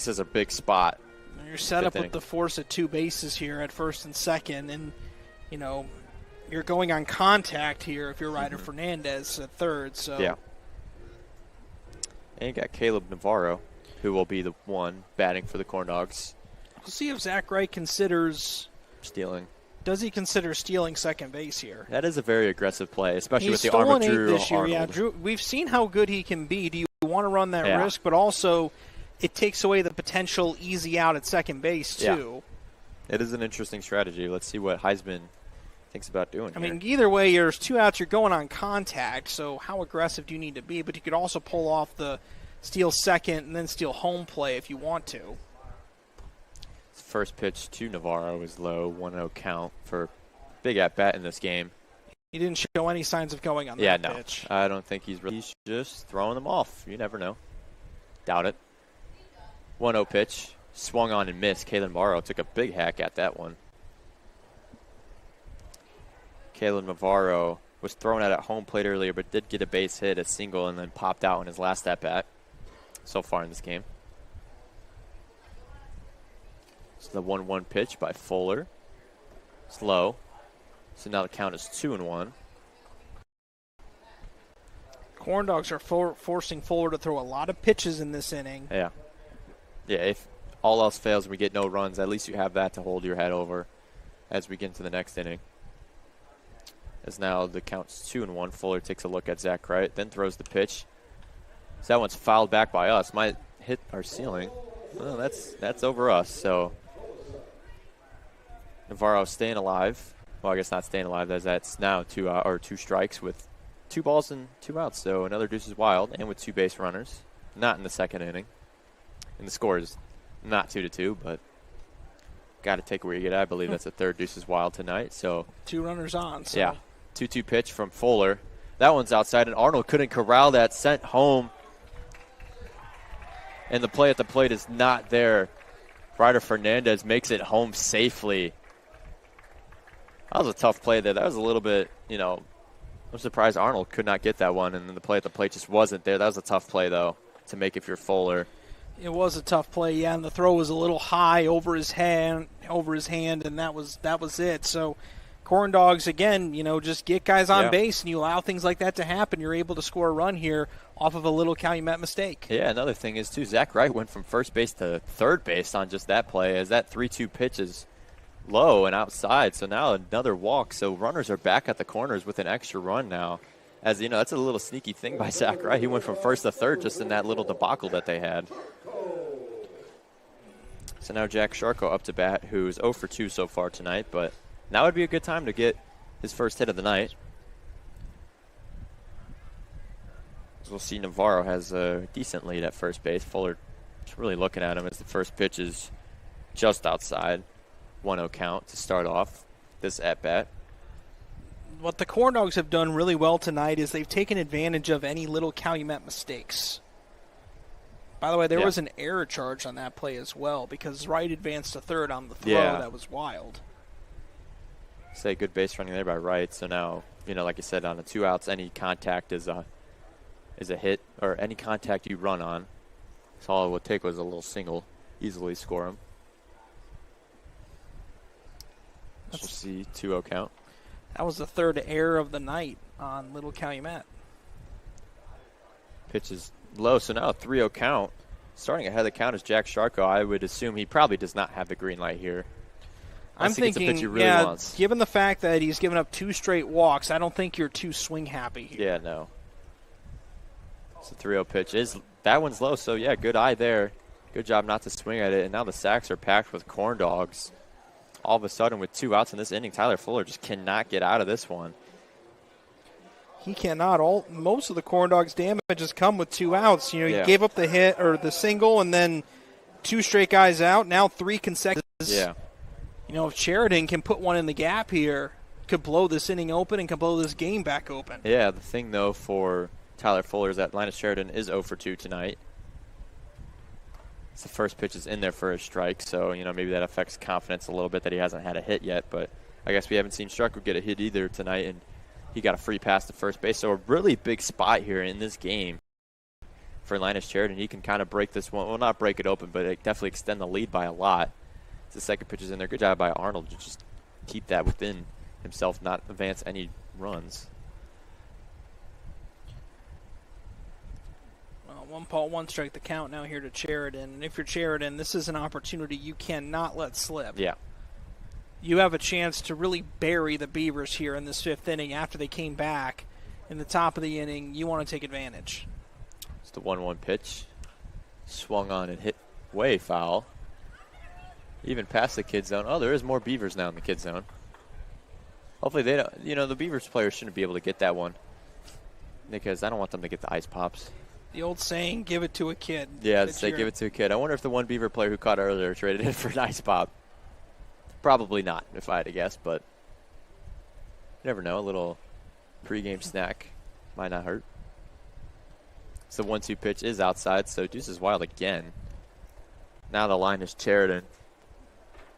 is a big spot. You're set up with the force at 2 bases here at first and second. And, you're going on contact here if you're Ryder Fernandez at third. So. Yeah. And you got Caleb Navarro, who will be the one batting for the Corndogs. We'll see if Zach Wright considers stealing. Does he consider stealing second base here? That is a very aggressive play, especially with the arm of Drew this year. Arnold. Yeah, Drew, we've seen how good he can be. Do you want to run that risk? But also, it takes away the potential easy out at second base, too. Yeah. It is an interesting strategy. Let's see what Heisman thinks about doing here. I mean, either way, there's 2 outs. You're going on contact, so how aggressive do you need to be? But you could also pull off the steal second and then steal home play if you want to. First pitch to Navarro is low, 1-0 count for big at-bat in this game. He didn't show any signs of going on that pitch. I don't think he's just throwing them off. You never know. Doubt it. 1-0 pitch, swung on and missed. Kalen Navarro took a big hack at that one. Kalen Navarro was thrown out at home plate earlier, but did get a base hit, a single, and then popped out in his last at-bat so far in this game. It's the 1-1 pitch by Fuller. It's low. So now the count is 2-1. Corndogs are forcing Fuller to throw a lot of pitches in this inning. Yeah. Yeah, if all else fails and we get no runs, at least you have that to hold your head over as we get into the next inning. As now the count's 2-1. Fuller takes a look at Zach Wright, then throws the pitch. So that one's fouled back by us. Might hit our ceiling. Well, that's over us. So Navarro staying alive. Well, I guess not staying alive. That's now two strikes with 2 balls and 2 outs. So another Deuces Wild, and with 2 base runners. Not in the second inning. And the score is not 2-2, but got to take where you get it. I believe that's the third Deuces Wild tonight. So 2 runners on. So. Yeah, 2-2 pitch from Fuller. That one's outside, and Arnold couldn't corral that, sent home. And the play at the plate is not there. Ryder Fernandez makes it home safely. That was a tough play there. That was a little bit, I'm surprised Arnold could not get that one, and then the play at the plate just wasn't there. That was a tough play, though, to make if you're Fuller. It was a tough play, yeah, and the throw was a little high over his hand, and that was it. So Corndogs, again, just get guys on base, and you allow things like that to happen. You're able to score a run here off of a little Calumet mistake. Yeah, another thing is, too, Zach Wright went from first base to third base on just that play, as that 3-2 pitch is low and outside. So now another walk. So runners are back at the corners with an extra run now. As that's a little sneaky thing by Zach Wright. He went from first to third just in that little debacle that they had. So now Jack Sharko up to bat, who's 0 for 2 so far tonight, but now would be a good time to get his first hit of the night. As we'll see, Navarro has a decent lead at first base. Fuller is really looking at him as the first pitch is just outside. 1-0 count to start off this at-bat. What the Corndogs have done really well tonight is they've taken advantage of any little Calumet mistakes. By the way, there was an error charge on that play as well because Wright advanced to third on the throw. That was wild. Say good base running there by Wright. So now, like I said, on the 2 outs, any contact is a hit, or any contact you run on. So all it would take was a little single, easily score him. We'll see 2-0 count. That was the third error of the night on Little Calumet. Pitch is low, so now a 3-0 count. Starting ahead of the count is Jack Sharko. I would assume he probably does not have the green light here. I'm thinking, given the fact that he's given up 2 straight walks, I don't think you're too swing happy here. Yeah, no. It's a 3-0 pitch. That one's low, so yeah, good eye there. Good job not to swing at it. And now the sacks are packed with Corndogs. All of a sudden, with 2 outs in this inning, Tyler Fuller just cannot get out of this one. He cannot. Most of the Corndogs' damage has come with 2 outs. You gave up the hit or the single, and then 2 straight guys out. Now 3 consecutive. Yeah. If Sheridan can put one in the gap here, could blow this inning open and could blow this game back open. Yeah. The thing though for Tyler Fuller is that Linus Sheridan is 0 for 2 tonight. The first pitch is in there for a strike, so maybe that affects confidence a little bit that he hasn't had a hit yet. But I guess we haven't seen Sharko get a hit either tonight, and he got a free pass to first base. So a really big spot here in this game for Linus Sheridan. He can kind of break this one. Well, not break it open, but definitely extend the lead by a lot. The second pitch is in there. Good job by Arnold to just keep that within himself, not advance any runs. 1-1 strike the count now here to Sheridan. And if you're Sheridan, this is an opportunity you cannot let slip. Yeah. You have a chance to really bury the Beavers here in this 5th inning after they came back in the top of the inning. You want to take advantage. It's the 1-1 pitch. Swung on and hit way foul. Even past the kid zone. Oh, there is more Beavers now in the kid zone. Hopefully they don't, the Beavers players shouldn't be able to get that one because I don't want them to get the ice pops. The old saying, give it to a kid. Yeah, say give it to a kid. I wonder if the one Beaver player who caught earlier traded in for an ice pop. Probably not, if I had to guess, but you never know. A little pregame snack might not hurt. So 1-2 pitch is outside, so Deuces Wild again. Now the line is Sheridan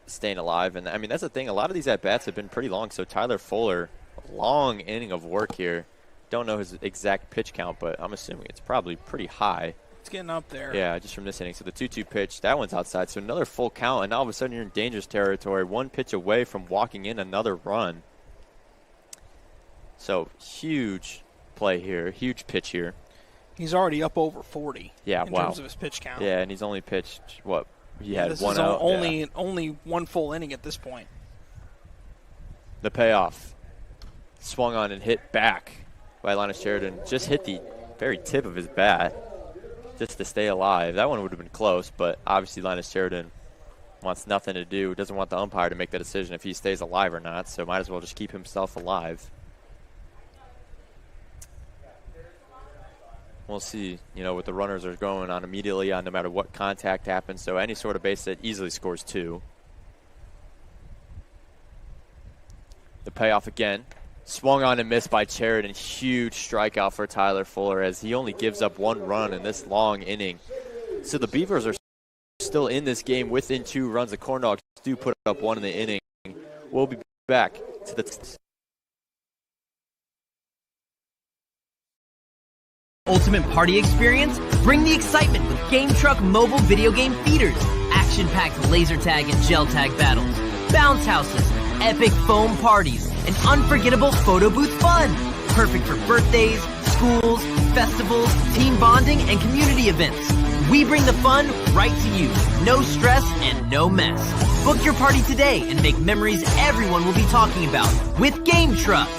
staying alive. And, that's the thing. A lot of these at-bats have been pretty long, so Tyler Fuller long inning of work here. Don't know his exact pitch count, but I'm assuming it's probably pretty high. It's getting up there. Yeah, just from this inning. So the 2-2 pitch, that one's outside. So another full count, and all of a sudden you're in dangerous territory. One pitch away from walking in another run. So huge play here, huge pitch here. He's already up over 40 in terms of his pitch count. Yeah, and he's only pitched, what? He had this one is out. only one full inning at this point. The payoff. Swung on and hit back by Linus Sheridan. Just hit the very tip of his bat just to stay alive. That one would have been close, but obviously Linus Sheridan wants nothing to do. Doesn't want the umpire to make the decision if he stays alive or not, so might as well just keep himself alive. We'll see, what the runners are going on immediately on no matter what contact happens. So any sort of base hit easily scores 2. The payoff again. Swung on and missed by Sheridan. Huge strikeout for Tyler Fuller as he only gives up 1 run in this long inning. So the Beavers are still in this game within 2 runs. The Corndogs do put up 1 in the inning. We'll be back to the Ultimate party experience? Bring the excitement with Game Truck mobile video game feeders. Action-packed laser tag and gel tag battles. Bounce houses, epic foam parties, and unforgettable photo booth fun. Perfect for birthdays, schools, festivals, team bonding, and community events. We bring the fun right to you. No stress and no mess. Book your party today and make memories everyone will be talking about with Game Truck.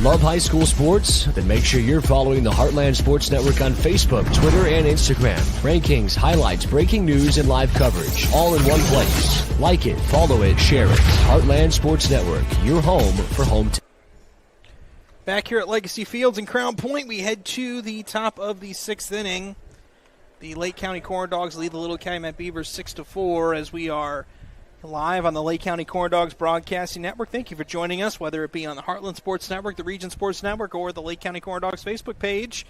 Love high school sports? Then make sure you're following the Heartland Sports Network on Facebook, Twitter, and Instagram. Rankings, highlights, breaking news, and live coverage, all in one place. Like it, follow it, share it. Heartland Sports Network, your home for hometown. Back here at Legacy Fields in Crown Point, we head to the top of the 6th inning. The Lake County Corndogs lead the Little Calumet Beavers 6-4 as we are live on the Lake County Corndogs Broadcasting Network. Thank you for joining us, whether it be on the Heartland Sports Network, the Region Sports Network, or the Lake County Corndogs Facebook page.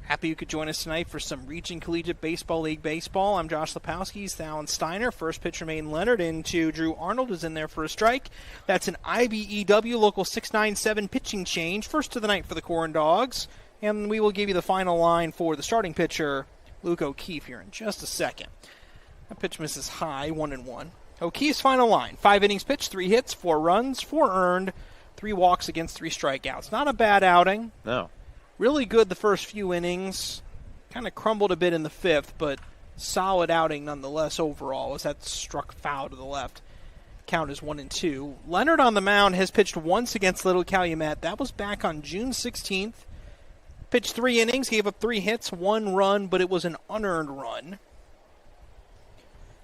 Happy you could join us tonight for some Region Collegiate Baseball League baseball. I'm Josh Lepowski, Thalen Steiner. First pitch remain Leonard into Drew Arnold is in there for a strike. That's an IBEW Local 697 pitching change. First to the night for the Corndogs. And we will give you the final line for the starting pitcher, Luke O'Keefe, here in just a second. That pitch misses high, 1-1. O'Keefe's final line, 5 innings pitched, 3 hits, 4 runs, 4 earned, 3 walks against 3 strikeouts. Not a bad outing. No. Really good the first few innings. Kind of crumbled a bit in the 5th, but solid outing nonetheless overall as that struck foul to the left. Count is 1-2. Leonard on the mound has pitched once against Little Calumet. That was back on June 16th. Pitched 3 innings, gave up 3 hits, 1 run, but it was an unearned run.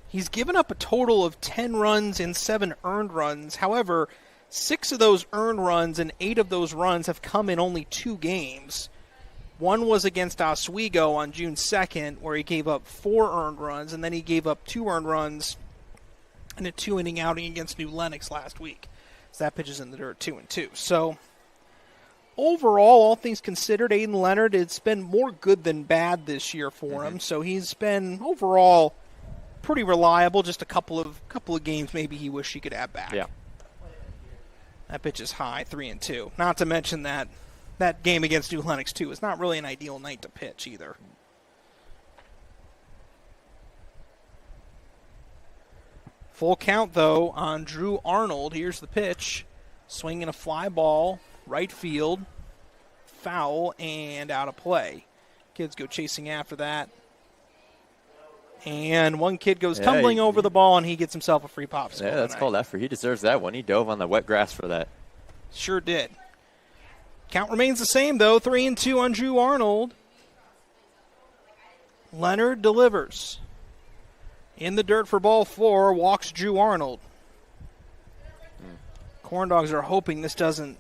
He's given up a total of 10 runs and 7 earned runs. However, 6 of those earned runs and 8 of those runs have come in only 2 games. One was against Oswego on June 2nd, where he gave up 4 earned runs, and then he gave up 2 earned runs in a 2-inning outing against New Lenox last week. So that pitches in the dirt 2-2. So overall, all things considered, Aiden Leonard, it's been more good than bad this year for him. So he's been overall pretty reliable. Just a couple of games maybe he wished he could have back. Yeah. That pitch is high, 3-2. Not to mention that game against New Lenox too is not really an ideal night to pitch either. Full count, though, on Drew Arnold. Here's the pitch. Swinging a fly ball, right field, foul, and out of play. Kids go chasing after that. And one kid goes tumbling over the ball, and he gets himself a free popsicle. Yeah, that's called effort. He deserves that one. He dove on the wet grass for that. Sure did. Count remains the same, though. 3-2 on Drew Arnold. Leonard delivers. In the dirt for ball 4, walks Drew Arnold. Corndogs are hoping this doesn't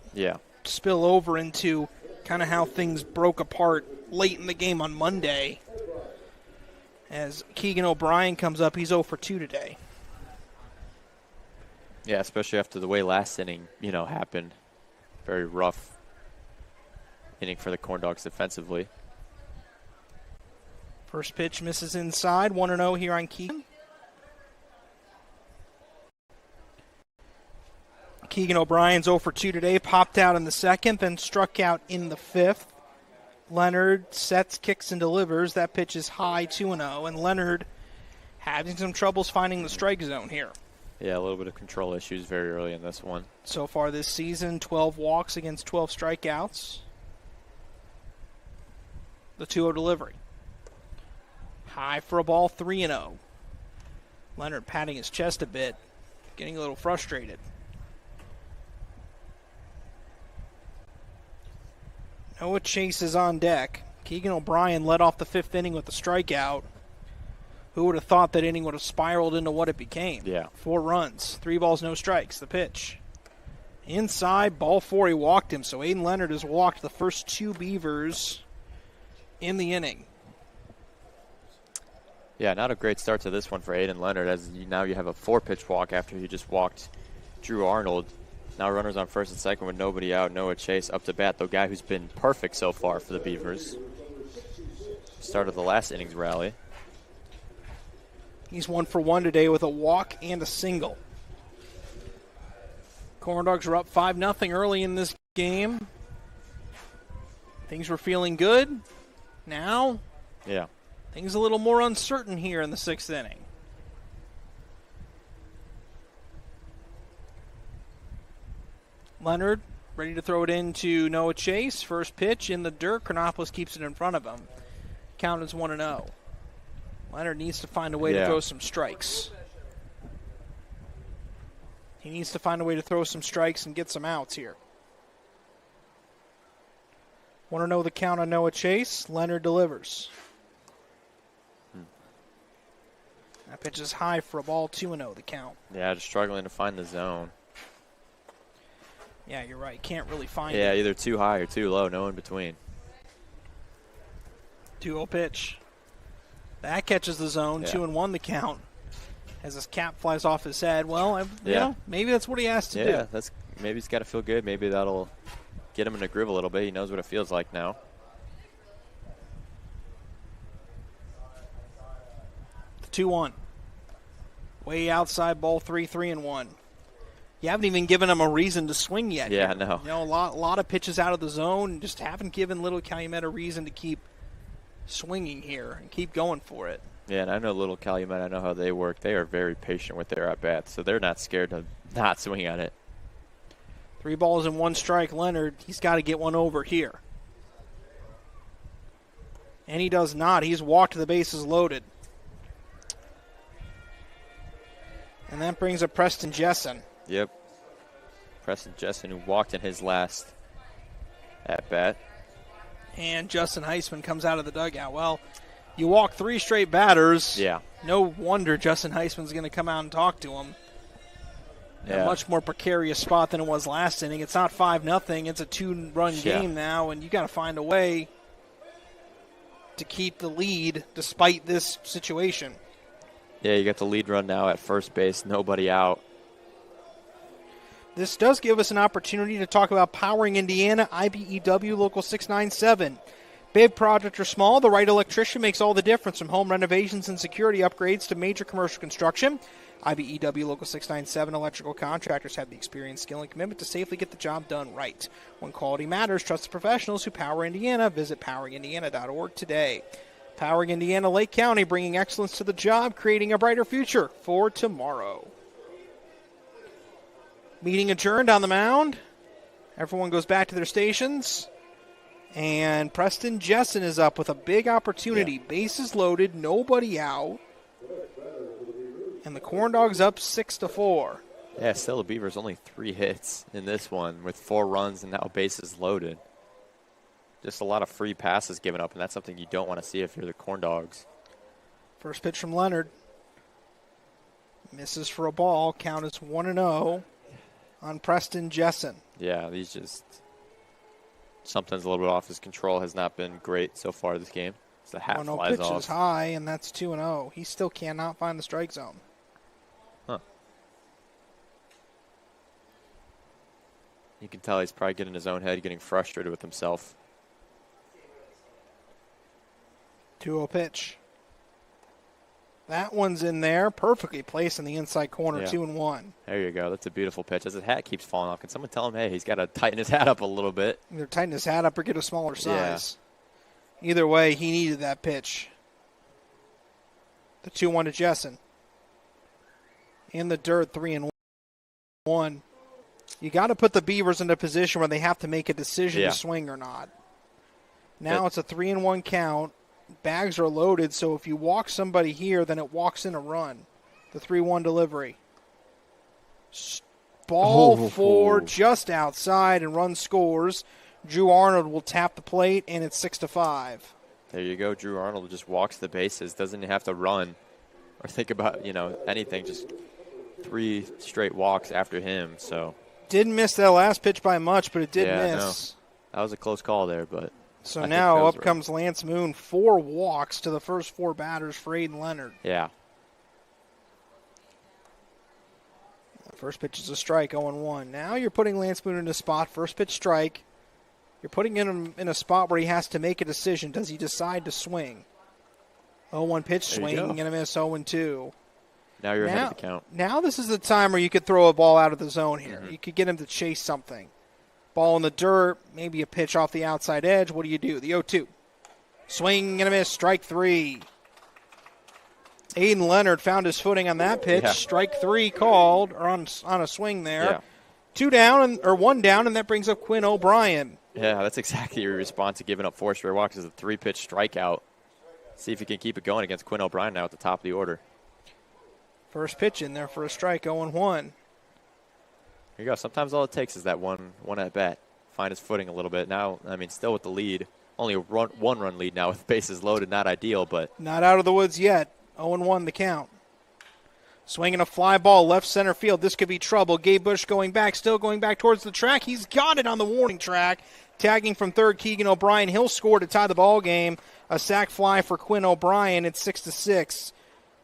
spill over into kind of how things broke apart late in the game on Monday. As Keegan O'Brien comes up, he's 0 for 2 today. Yeah, especially after the way last inning, happened. Very rough inning for the Corndogs defensively. First pitch misses inside. 1-0 here on Keegan. Keegan O'Brien's 0 for 2 today. Popped out in the second, then struck out in the fifth. Leonard sets, kicks, and delivers. That pitch is high, 2-0. And Leonard having some troubles finding the strike zone here. Yeah, a little bit of control issues very early in this one. So far this season, 12 walks against 12 strikeouts. The 2-0 delivery. High for a ball, 3-0. Leonard patting his chest a bit, getting a little frustrated. Noah Chase is on deck. Keegan O'Brien led off the fifth inning with a strikeout. Who would have thought that inning would have spiraled into what it became? Yeah. 4 runs, 3 balls, no strikes. The pitch. Inside, ball 4, he walked him. So Aiden Leonard has walked the first 2 Beavers in the inning. Yeah, not a great start to this one for Aiden Leonard, as now you have a 4-pitch walk after he just walked Drew Arnold. Now runners on first and second with nobody out. Noah Chase up to bat, the guy who's been perfect so far for the Beavers. Start of the last innings rally. He's 1 for 1 today with a walk and a single. Corndogs are up 5-0 early in this game. Things were feeling good. Now, things a little more uncertain here in the 6th inning. Leonard ready to throw it into Noah Chase. First pitch in the dirt. Chronopoulos keeps it in front of him. Count is 1-0. Leonard needs to find a way to throw some strikes. He needs to find a way to throw some strikes and get some outs here. 1-0 the count on Noah Chase. Leonard delivers. That pitch is high for a ball, 2-0 the count. Yeah, just struggling to find the zone. Yeah, you're right. Can't really find it. Yeah, either too high or too low. No in between. 2-0 pitch. That catches the zone. 2-1 the count. As his cap flies off his head. Well, you know, maybe that's what he has to do. Yeah, maybe he's got to feel good. Maybe that'll get him in the groove a little bit. He knows what it feels like now. The 2-1. Way outside, ball 3, 3-1. You haven't even given him a reason to swing yet. Yeah, no. You know, a lot of pitches out of the zone, and just haven't given Little Calumet a reason to keep swinging here and keep going for it. Yeah, and I know Little Calumet. I know how they work. They are very patient with their at-bats, so they're not scared to not swing at it. 3 balls and 1 strike. Leonard, he's got to get one over here. And he does not. He's walked the bases loaded. And that brings up Preston Jessen. Yep. Preston Jessen, who walked in his last at-bat. And Justin Heisman comes out of the dugout. Well, you walk 3 straight batters. Yeah. No wonder Justin Heisman's going to come out and talk to him. Yeah. A much more precarious spot than it was last inning. It's not 5-0. It's a 2-run game now, and you got to find a way to keep the lead despite this situation. Yeah, you got the lead run now at first base. Nobody out. This does give us an opportunity to talk about Powering Indiana, IBEW Local 697. Big project or small, the right electrician makes all the difference, from home renovations and security upgrades to major commercial construction. IBEW Local 697 electrical contractors have the experience, skill, and commitment to safely get the job done right. When quality matters, trust the professionals who power Indiana. Visit poweringindiana.org today. Powering Indiana, Lake County, bringing excellence to the job, creating a brighter future for tomorrow. Meeting adjourned on the mound. Everyone goes back to their stations. And Preston Jessen is up with a big opportunity. Yeah. Bases loaded, nobody out. And the Corndogs up 6-4. Yeah, still the Beavers only 3 hits in this one with 4 runs and now bases loaded. Just a lot of free passes given up, and that's something you don't want to see if you're the Corndogs. First pitch from Leonard. Misses for a ball. Count is 1-0 on Preston Jessen. Yeah, he's just... Something's a little bit off his control. Has not been great so far this game. The hat flies pitch off. is high, and that's 2-0. He still cannot find the strike zone. Huh. You can tell he's probably getting in his own head, getting frustrated with himself. 2-0 pitch. That one's in there, perfectly placed in the inside corner, 2-1. There you go. That's a beautiful pitch. As his hat keeps falling off, can someone tell him, hey, he's got to tighten his hat up a little bit? Either tighten his hat up or get a smaller size. Yeah. Either way, he needed that pitch. The 2-1 to Jessen. In the dirt, 3-1. You got to put the Beavers in a position where they have to make a decision to swing or not. Now it's a 3-1 count. Bags are loaded, so if you walk somebody here, then it walks in a run. The 3-1 delivery. Ball 4 just outside, and run scores. Drew Arnold will tap the plate, and it's 6-5. There you go. Drew Arnold just walks the bases, doesn't have to run or think about, anything. Just 3 straight walks after him. So didn't miss that last pitch by much, but it did miss. No. That was a close call there, but. So now up comes Lance Moon, 4 walks to the first 4 batters for Aiden Leonard. Yeah. The first pitch is a strike, 0-1. Now you're putting Lance Moon in a spot, first pitch strike. You're putting him in a spot where he has to make a decision. Does he decide to swing? 0-1 pitch, swinging and a miss, 0-2. Now you're ahead of the count. Now this is the time where you could throw a ball out of the zone here. Mm-hmm. You could get him to chase something. Ball in the dirt, maybe a pitch off the outside edge. What do? The 0-2. Swing and a miss, strike 3. Aiden Leonard found his footing on that pitch. Yeah. Strike 3 called, or on a swing there. Yeah. 2 down, or 1 down, and that brings up Quinn O'Brien. Yeah, that's exactly your response to giving up 4 straight walks is a 3-pitch strikeout. See if you can keep it going against Quinn O'Brien now at the top of the order. First pitch in there for a strike, 0-1. Here you go. Sometimes all it takes is that one at bat. Find his footing a little bit. Now, still with the lead. Only a 1-run lead now with bases loaded. Not ideal, but. Not out of the woods yet. 0-1 the count. Swinging a fly ball left center field. This could be trouble. Gabe Bush still going back towards the track. He's got it on the warning track. Tagging from third, Keegan O'Brien. He'll score to tie the ball game. A sac fly for Quinn O'Brien. It's 6-6.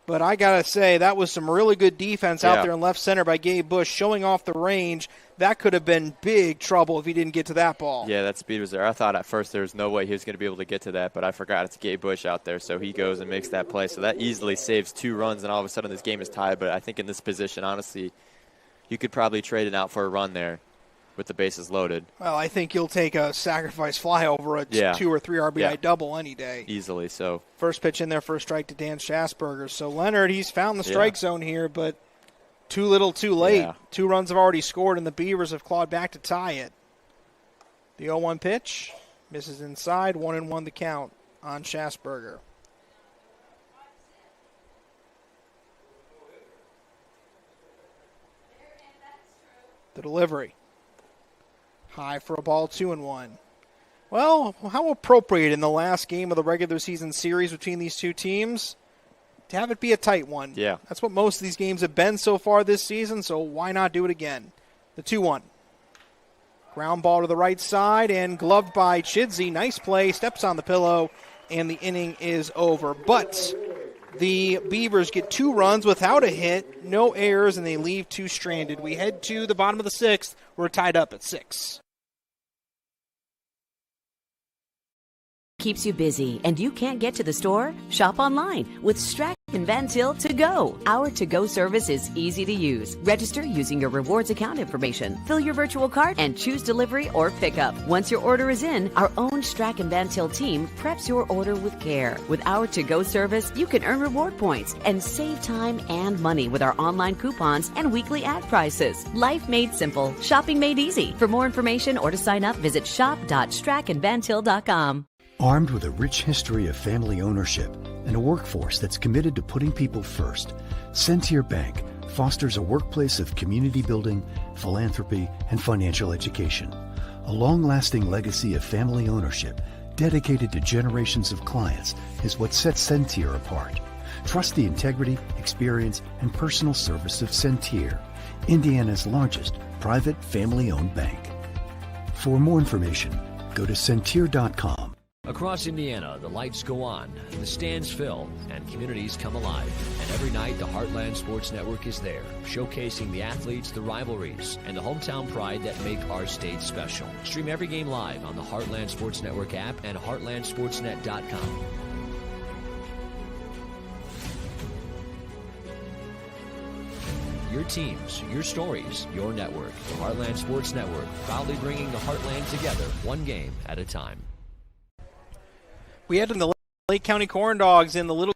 But I got to say, that was some really good defense out there in left center by Gabe Bush, showing off the range. That could have been big trouble if he didn't get to that ball. Yeah, that speed was there. I thought at first there was no way he was going to be able to get to that, but I forgot it's Gabe Bush out there, so he goes and makes that play. So that easily saves 2 runs, and all of a sudden this game is tied. But I think in this position, honestly, you could probably trade it out for a run there with the bases loaded. Well, I think you'll take a sacrifice fly over a 2 or 3 RBI double any day. Easily so. First pitch in there for a strike to Dan Schasberger. So Leonard, he's found the strike zone here, but too little too late. 2 runs have already scored, and the Beavers have clawed back to tie it. The 0-1 pitch misses inside, 1-1 the count on Schasberger. The delivery. High for a ball, 2-1. Well, how appropriate in the last game of the regular season series between these two teams to have it be a tight one. Yeah. That's what most of these games have been so far this season, so why not do it again? The 2-1. Ground ball to the right side and gloved by Chidsey. Nice play, steps on the pillow, and the inning is over. But the Beavers get 2 runs without a hit, no errors, and they leave 2 stranded. We head to the bottom of the 6th. We're tied up at 6. keeps you busy and you can't get to the store? Shop online with Strachan Van Til To Go. Our to-go service is easy to use. Register using your rewards account information, fill your virtual card, and choose delivery or pickup. Once your order is in, our own Strachan Van Til team preps your order with care. With our to-go service, you can earn reward points and save time and money with our online coupons and weekly ad prices. Life made simple, shopping made easy. For more information or to sign up, visit shop.strachanvantil.com. Armed with a rich history of family ownership and a workforce that's committed to putting people first, Sentier Bank fosters a workplace of community building, philanthropy, and financial education. A long-lasting legacy of family ownership dedicated to generations of clients is what sets Sentier apart. Trust the integrity, experience, and personal service of Sentier, Indiana's largest private family-owned bank. For more information, go to Sentier.com. Across Indiana, the lights go on, the stands fill, and communities come alive. And every night, the Heartland Sports Network is there, showcasing the athletes, the rivalries, and the hometown pride that make our state special. Stream every game live on the Heartland Sports Network app and heartlandsportsnet.com. Your teams, your stories, your network. The Heartland Sports Network, proudly bringing the Heartland together, one game at a time. We head in the Lake County Corndogs and the Little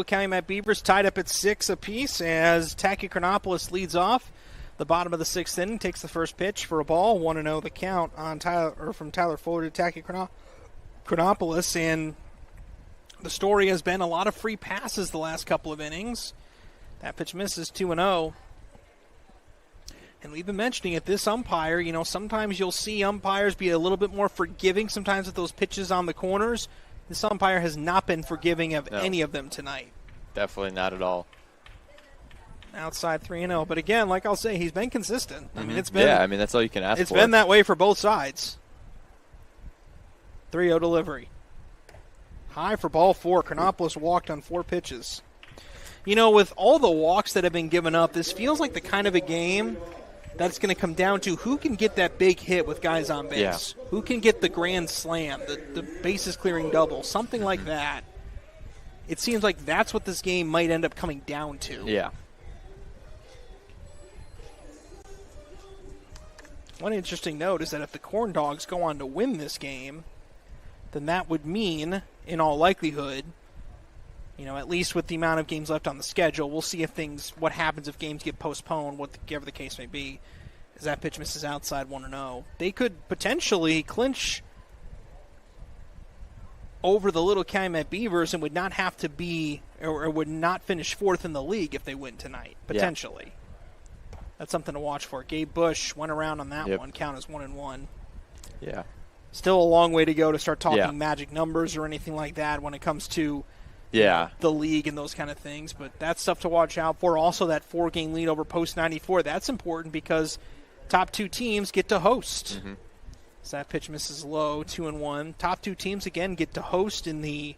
Calumet Beavers tied up at 6 apiece as Tacky Chronopolis leads off. The bottom of the 6th inning takes the first pitch for a ball. 1-0 the count on from Tyler Fuller to Tacky Chronopolis. And the story has been a lot of free passes the last couple of innings. That pitch misses, 2-0. And we've been mentioning it, this umpire, sometimes you'll see umpires be a little bit more forgiving sometimes with those pitches on the corners. This umpire has not been forgiving of any of them tonight. Definitely not at all. Outside 3-0. But again, like I'll say, he's been consistent. I mean, it's been. Yeah, I mean, that's all you can ask for. It's been that way for both sides. 3-0 delivery. High for ball 4. Chronopolis walked on 4 pitches. With all the walks that have been given up, this feels like the kind of a game that's going to come down to who can get that big hit with guys on base. Yeah. Who can get the grand slam, the bases clearing double, something like that. It seems like that's what this game might end up coming down to. Yeah. One interesting note is that if the Corndogs go on to win this game, then that would mean, in all likelihood, at least with the amount of games left on the schedule, we'll see what happens if games get postponed, whatever the case may be, as that pitch misses outside 1-0. They could potentially clinch over the Little Calumet Beavers and would not have to be, or would not finish 4th in the league if they win tonight, potentially. Yeah. That's something to watch for. Gabe Bush went around on that one, count as 1-1. Yeah. Still a long way to go to start talking magic numbers or anything like that when it comes to the league and those kind of things, but that's stuff to watch out for. Also, that 4-game lead over Post 94, that's important because top 2 teams get to host. Mm-hmm. So that pitch misses low, 2-1. Top 2 teams, again, get to host in the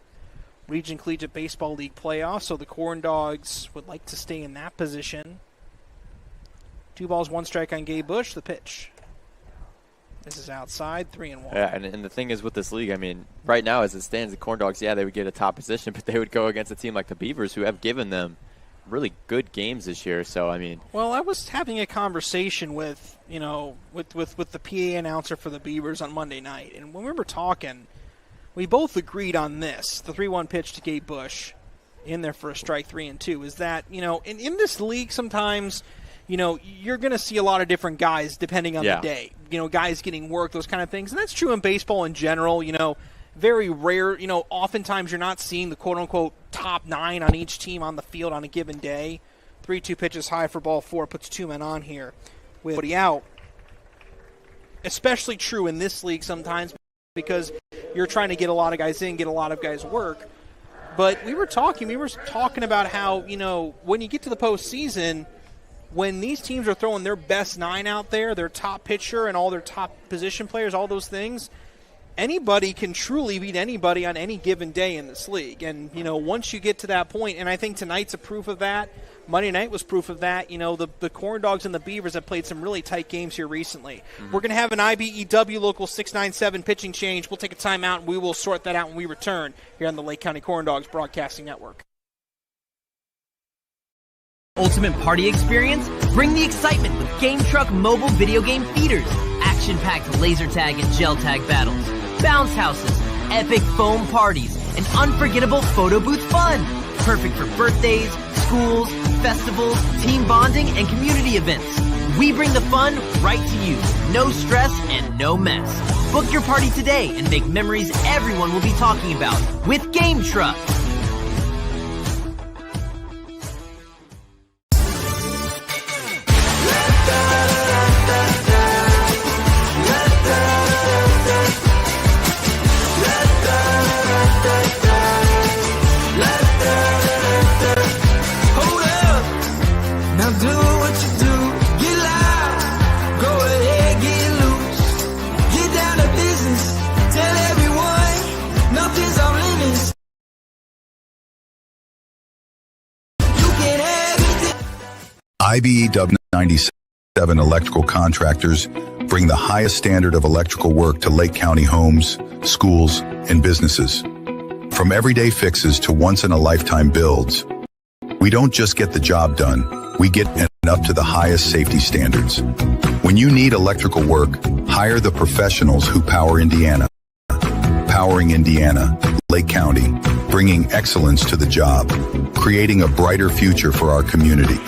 Region Collegiate Baseball League playoffs, so the Corndogs would like to stay in that position. 2 balls, 1 strike on Gabe Bush, the pitch. This is outside, 3-1. Yeah, and the thing is with this league, I mean, right now as it stands, the Corndogs, they would get a top position, but they would go against a team like the Beavers who have given them really good games this year. So, I mean. Well, I was having a conversation with the PA announcer for the Beavers on Monday night, and when we were talking, we both agreed on this, the 3-1 pitch to Gabe Bush in there for a strike, 3-2, is that, in this league sometimes – you're going to see a lot of different guys depending on the day. Guys getting work, those kind of things. And that's true in baseball in general. Very rare. Oftentimes you're not seeing the quote-unquote top 9 on each team on the field on a given day. 3-2 pitches high for ball 4, puts 2 men on here with Woody out. Especially true in this league sometimes because you're trying to get a lot of guys in, get a lot of guys work. But we were talking about how, when you get to the postseason, when these teams are throwing their best 9 out there, their top pitcher and all their top position players, all those things, anybody can truly beat anybody on any given day in this league. And, once you get to that point, and I think tonight's a proof of that, Monday night was proof of that. The Corndogs and the Beavers have played some really tight games here recently. Mm-hmm. We're going to have an IBEW Local 697 pitching change. We'll take a timeout, and we will sort that out when we return here on the Lake County Corndogs Broadcasting Network. Ultimate party experience? Bring the excitement with Game Truck mobile video game feeders. Action-packed laser tag and gel tag battles. Bounce houses, epic foam parties, and unforgettable photo booth fun. Perfect for birthdays, schools, festivals, team bonding, and community events. We bring the fun right to you. No stress and no mess. Book your party today and make memories everyone will be talking about with Game Truck. IBEW 97 electrical contractors bring the highest standard of electrical work to Lake County homes, schools, and businesses. From everyday fixes to once-in-a-lifetime builds, we don't just get the job done, we get it up to the highest safety standards. When you need electrical work, hire the professionals who power Indiana. Powering Indiana, Lake County, bringing excellence to the job, creating a brighter future for our community.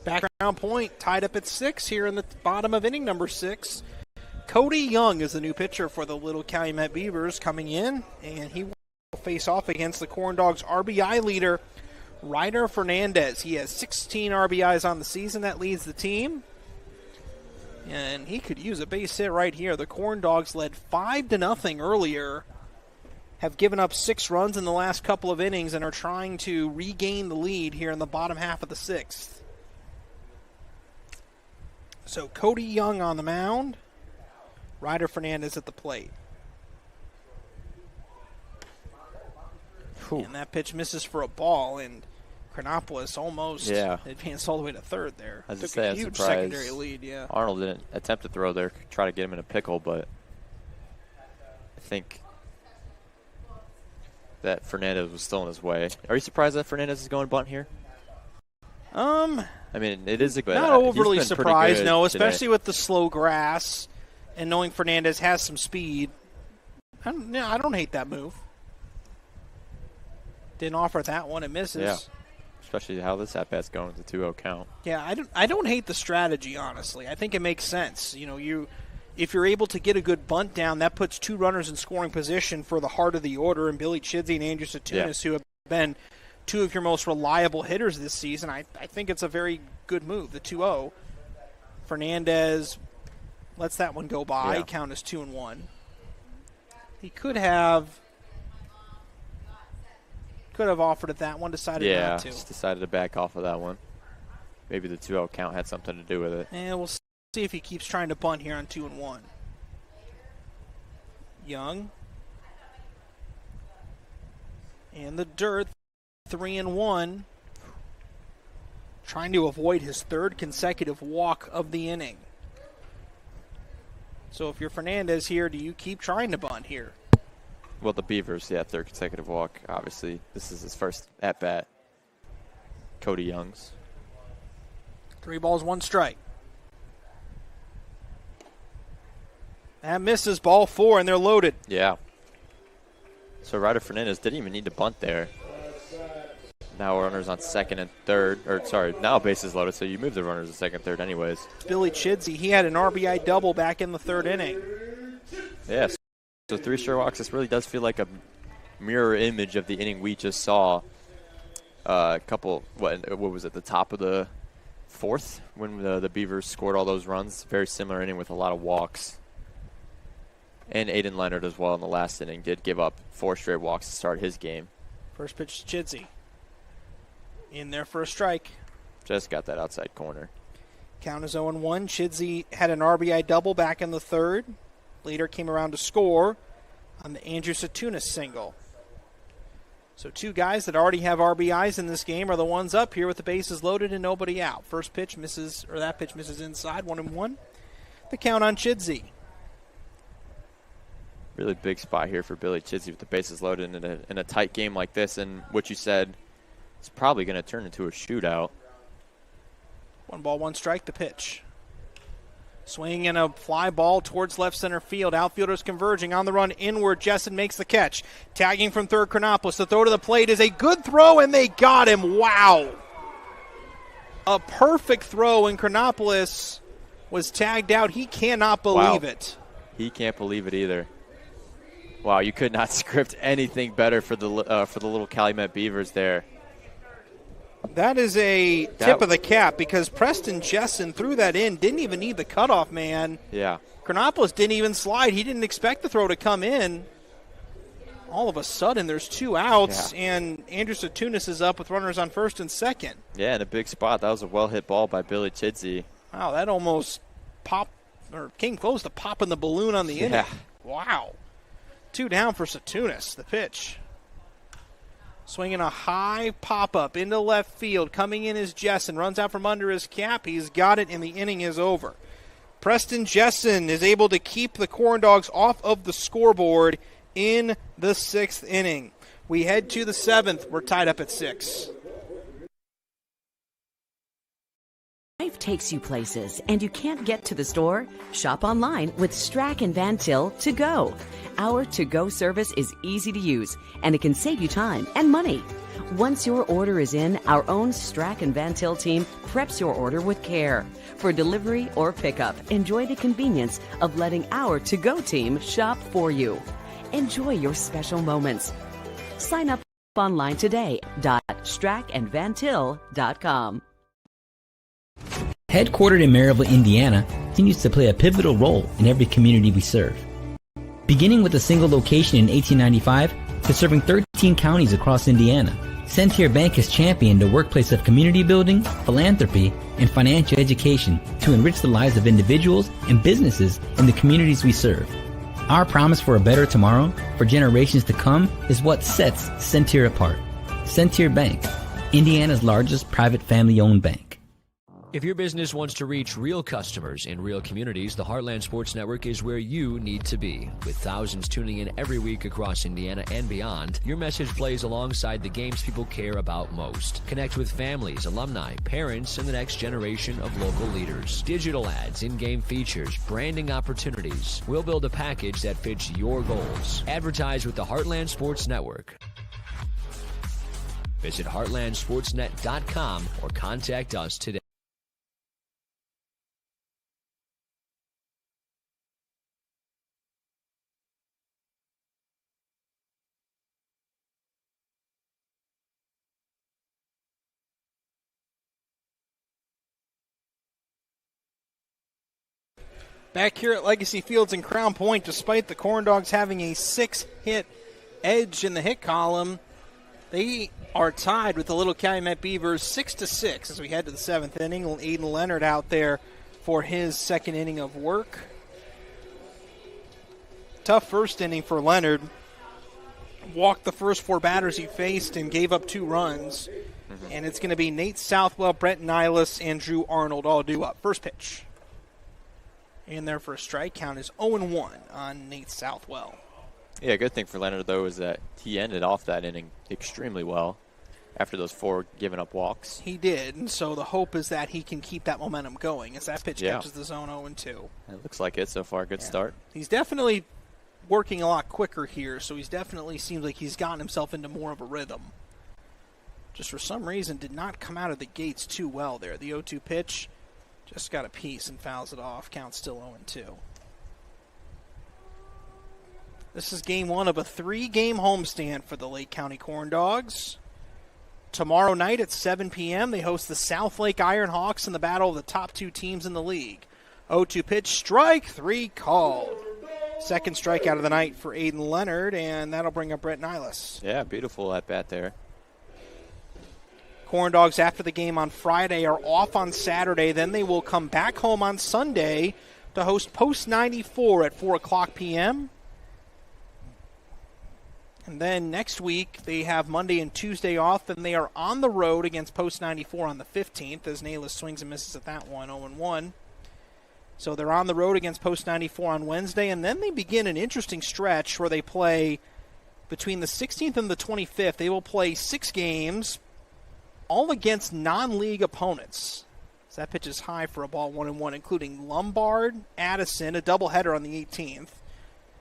Background point tied up at 6 here in the bottom of inning number 6. Cody Young is the new pitcher for the Little Calumet Beavers coming in, and he will face off against the Corndogs RBI leader, Ryder Fernandez. He has 16 RBIs on the season. That leads the team, and he could use a base hit right here. The Corndogs led 5-0 earlier, have given up 6 runs in the last couple of innings, and are trying to regain the lead here in the bottom half of the 6th. So Cody Young on the mound, Ryder Fernandez at the plate. And that pitch misses for a ball, and Chronopolis almost advanced all the way to third there. Took a huge secondary lead, Arnold didn't attempt to throw there, try to get him in a pickle, but I think that Fernandez was still in his way. Are you surprised that Fernandez is going bunt here? I mean, it is a good. Not overly surprised, no, especially with the slow grass and knowing Fernandez has some speed. I don't hate that move. Didn't offer that one, it misses. Yeah, especially how this at-bat's going with the 2-0 count. Yeah, I don't hate the strategy, honestly. I think it makes sense. If you're able to get a good bunt down, that puts 2 runners in scoring position for the heart of the order, and Billy Chidsey and Andrew Satunis, who have been 2 of your most reliable hitters this season. I think it's a very good move, the 2-0. Fernandez lets that one go by. Count is 2-1. He could have offered it that one, decided not to. Just decided to back off of that one. Maybe the 2-0 count had something to do with it. And we'll see if he keeps trying to bunt here on 2-1. Young. And the dirt, 3-1. Trying to avoid his 3rd consecutive walk of the inning. So if you're Fernandez here, do you keep trying to bunt here? Well, the Beavers, 3rd consecutive walk. Obviously, this is his first at-bat. Cody Young's. 3 balls, 1 strike. That misses, ball 4, and they're loaded. Yeah. So Ryder Fernandez didn't even need to bunt there. Now runners on 2nd and 3rd. Now bases loaded, so you move the runners to 2nd, 3rd anyways. Billy Chidsey, he had an RBI double back in the 3rd inning. Yes. So 3 straight walks. This really does feel like a mirror image of the inning we just saw. What was it, the top of the 4th when the Beavers scored all those runs? Very similar inning with a lot of walks. And Aiden Leonard as well in the last inning did give up 4 straight walks to start his game. First pitch to Chidsey. In there for a strike. Just got that outside corner. Count is 0-1. Chidsey had an RBI double back in the third. Later came around to score on the Andrew Satunas single. So 2 guys that already have RBIs in this game are the ones up here with the bases loaded and nobody out. First pitch misses, or that pitch misses inside, 1-1. The count on Chidsey. Really big spot here for Billy Chidsey with the bases loaded in a tight game like this. And what you said, it's probably going to turn into a shootout. 1 ball, 1 strike, the pitch. Swing and a fly ball towards left center field. Outfielders converging on the run inward. Jessen makes the catch. Tagging from third, Chronopoulos. The throw to the plate is a good throw, and they got him. Wow. A perfect throw, and Chronopoulos was tagged out. He cannot believe it. He can't believe it either. Wow, you could not script anything better for the little Calumet Beavers there. That is a tip of the cap because Preston Jessen threw that in, didn't even need the cutoff man. Yeah. Chronopoulos didn't even slide. He didn't expect the throw to come in. All of a sudden, there's 2 outs, and Andrew Satunas is up with runners on first and second. Yeah, in a big spot. That was a well-hit ball by Billy Chidsey. Wow, that almost popped or came close to popping the balloon on the inning. Wow. 2 down for Satunas, the pitch. Swinging a high pop-up into left field. Coming in is Jessen. Runs out from under his cap. He's got it, and the inning is over. Preston Jessen is able to keep the Corndogs off of the scoreboard in the 6th inning. We head to the 7th. We're tied up at 6. Life takes you places, and you can't get to the store? Shop online with Strack and Van Til to go. Our to-go service is easy to use, and it can save you time and money. Once your order is in, our own Strack and Van Til team preps your order with care. For delivery or pickup, enjoy the convenience of letting our to-go team shop for you. Enjoy your special moments. Sign up online today. strackandvantil.com. Headquartered in Maryville, Indiana, continues to play a pivotal role in every community we serve. Beginning with a single location in 1895 to serving 13 counties across Indiana, Centier Bank has championed a workplace of community building, philanthropy, and financial education to enrich the lives of individuals and businesses in the communities we serve. Our promise for a better tomorrow for generations to come is what sets Centier apart. Centier Bank, Indiana's largest private family-owned bank. If your business wants to reach real customers in real communities, the Heartland Sports Network is where you need to be. With thousands tuning in every week across Indiana and beyond, your message plays alongside the games people care about most. Connect with families, alumni, parents, and the next generation of local leaders. Digital ads, in-game features, branding opportunities. We'll build a package that fits your goals. Advertise with the Heartland Sports Network. Visit heartlandsportsnet.com or contact us today. Back here at Legacy Fields in Crown Point, despite the Corndogs having a 6-hit edge in the hit column, they are tied with the Little Calumet Beavers 6-6 as we head to the 7th inning. Aiden Leonard out there for his 2nd inning of work. Tough first inning for Leonard. Walked the first 4 batters he faced and gave up 2 runs. And it's going to be Nate Southwell, Brent Nilas, and Drew Arnold all due up. First pitch. In there for a strike. Count is 0-1 on Nate Southwell. Yeah, good thing for Leonard, though, is that he ended off that inning extremely well after those 4 given up walks. He did, and so the hope is that he can keep that momentum going as that pitch catches the zone 0-2. It looks like it so far. Good start. He's definitely working a lot quicker here, so he's definitely seems like he's gotten himself into more of a rhythm. Just for some reason did not come out of the gates too well there. The 0-2 pitch. Just got a piece and fouls it off. Count still 0-2. This is game 1 of a 3-game homestand for the Lake County Corndogs. Tomorrow night at 7 p.m., they host the South Lake Ironhawks in the battle of the top 2 teams in the league. 0-2 pitch, strike 3 called. Second strikeout of the night for Aiden Leonard, and that'll bring up Brett Niles. Yeah, beautiful at bat there. Corndogs, after the game on Friday, are off on Saturday. Then they will come back home on Sunday to host Post 94 at 4 o'clock p.m. And then next week, they have Monday and Tuesday off, and they are on the road against Post 94 on the 15th, as Nayless swings and misses at that one, 0-1. So they're on the road against Post 94 on Wednesday, and then they begin an interesting stretch where they play between the 16th and the 25th. They will play 6 games, all against non-league opponents. So that pitch is high for a ball, 1-1, including Lombard, Addison, a doubleheader on the 18th,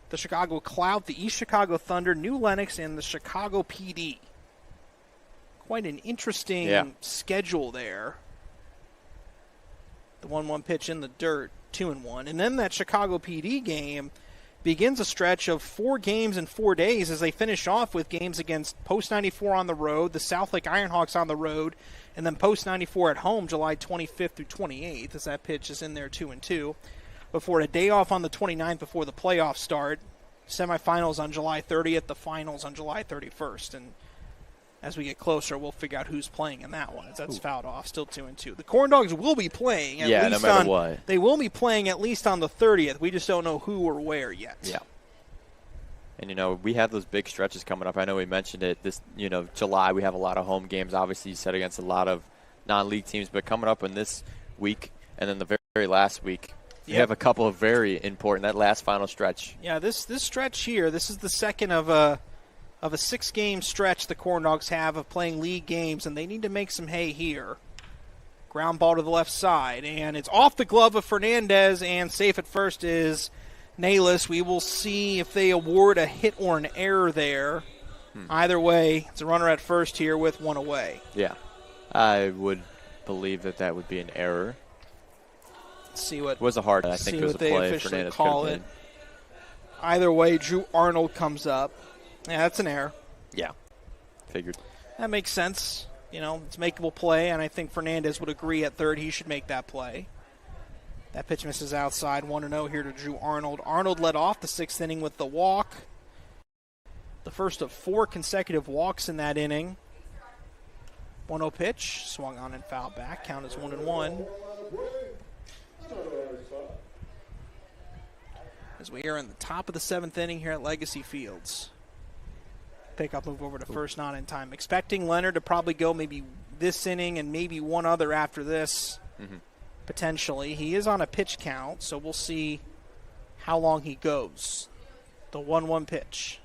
the Chicago Clout, the East Chicago Thunder, New Lenox, and the Chicago PD. Quite an interesting schedule there. The 1-1 pitch in the dirt, 2-1. And then that Chicago PD game begins a stretch of 4 games in 4 days as they finish off with games against Post 94 on the road, the Southlake Ironhawks on the road, and then Post 94 at home July 25th through 28th, as that pitch is in there 2-2. Before a day off on the 29th before the playoffs start, semifinals on July 30th, the finals on July 31st. And as we get closer, we'll figure out who's playing in that one. As that's fouled off, still 2-2. The Corndogs will be playing at least no matter what. They will be playing at least on the 30th. We just don't know who or where yet. Yeah. And, we have those big stretches coming up. I know we mentioned it. This, July, we have a lot of home games. Obviously, you said against a lot of non-league teams. But coming up in this week and then the very last week, you have a couple of very important, that last final stretch. Yeah, this stretch here, this is the second of a 6-game stretch the Corndogs have of playing league games, and they need to make some hay here. Ground ball to the left side, and it's off the glove of Fernandez, and safe at first is Nayless. We will see if they award a hit or an error there. Either way, it's a runner at first here with 1 away. Yeah, I would believe that would be an error. Let's see what it was a hard. I think it was a play. Fernandez call it. Either way, Drew Arnold comes up. Yeah, that's an error. Yeah, figured. That makes sense. It's a makeable play, and I think Fernandez would agree at third he should make that play. That pitch misses outside, 1-0 here to Drew Arnold. Arnold led off the 6th inning with the walk. The first of 4 consecutive walks in that inning. 1-0 pitch, swung on and fouled back. Count is 1-1. As we are in the top of the 7th inning here at Legacy Fields. Pickup move over to first, not in time. Expecting Leonard to probably go maybe this inning and maybe one other after this, potentially. He is on a pitch count, so we'll see how long he goes. The 1-1 pitch.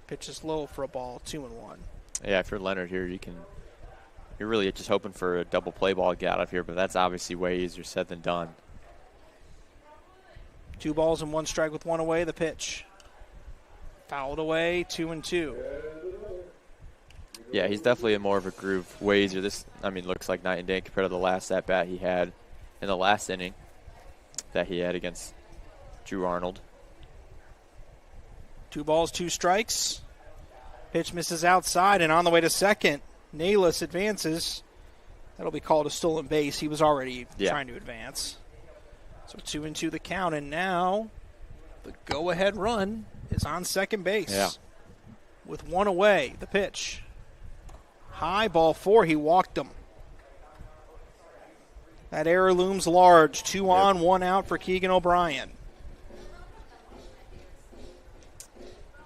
Pitch is low for a ball, 2-1. Yeah, if you're Leonard here, you're really just hoping for a double play ball to get out of here, but that's obviously way easier said than done. 2 balls and 1 strike with 1 away. The pitch fouled away, 2-2. Yeah, he's definitely in more of a groove. Way easier. This, looks like night and day compared to the last at bat he had in the last inning that he had against Drew Arnold. 2 balls, 2 strikes. Pitch misses outside, and on the way to second, Nayless advances. That'll be called a stolen base. He was already trying to advance. So 2-2 the count, and now the go-ahead run is on second base. Yeah. With 1 away, the pitch. High, ball 4, he walked him. That error looms large. 2 on, 1 out for Keegan O'Brien.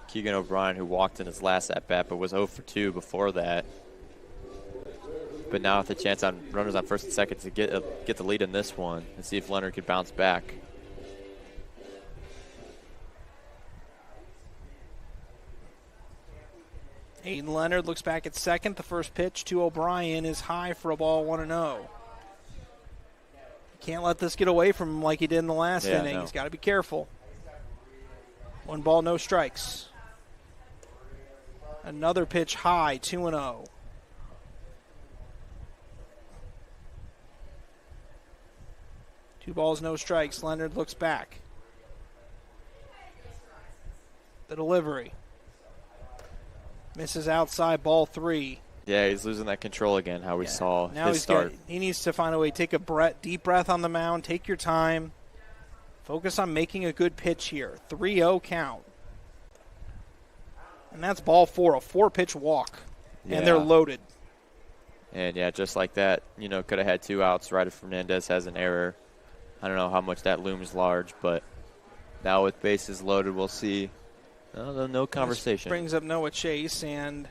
Keegan O'Brien, who walked in his last at-bat but was 0 for 2 before that. But now with a chance on runners on first and second to get the lead in this one and see if Leonard could bounce back. Aiden Leonard looks back at second. The first pitch to O'Brien is high for a ball, 1-0. Can't let this get away from him like he did in the last inning. He's got to be careful. 1 ball, no strikes. Another pitch high, 2-0. Two balls, no strikes. Leonard looks back. The delivery. Misses outside, ball 3. Yeah, he's losing that control again, how we saw now his start. He needs to find a way. Take a deep breath on the mound. Take your time. Focus on making a good pitch here. 3-0 count. And that's ball 4, a 4-pitch walk. Yeah. And they're loaded. And, yeah, just like that, could have had 2 outs. Ryder Fernandez has an error. I don't know how much that looms large, but now with bases loaded, we'll see. No conversation. This brings up Noah Chase, and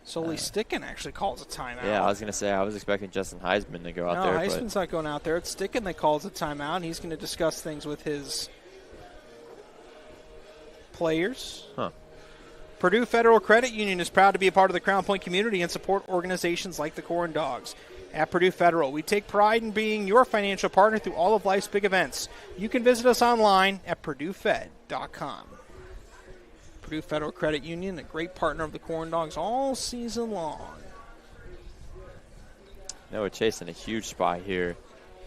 Sully Sticken actually calls a timeout. Yeah, I was going to say, I was expecting Justin Heisman to go out there. No, Heisman's not going out there. It's Sticken that calls a timeout, and he's going to discuss things with his players. Huh. Purdue Federal Credit Union is proud to be a part of the Crown Point community and support organizations like the Corndogs. At Purdue Federal, we take pride in being your financial partner through all of life's big events. You can visit us online at purduefed.com. Purdue Federal Credit Union, a great partner of the Corndogs all season long. Noah Chase in a huge spot here.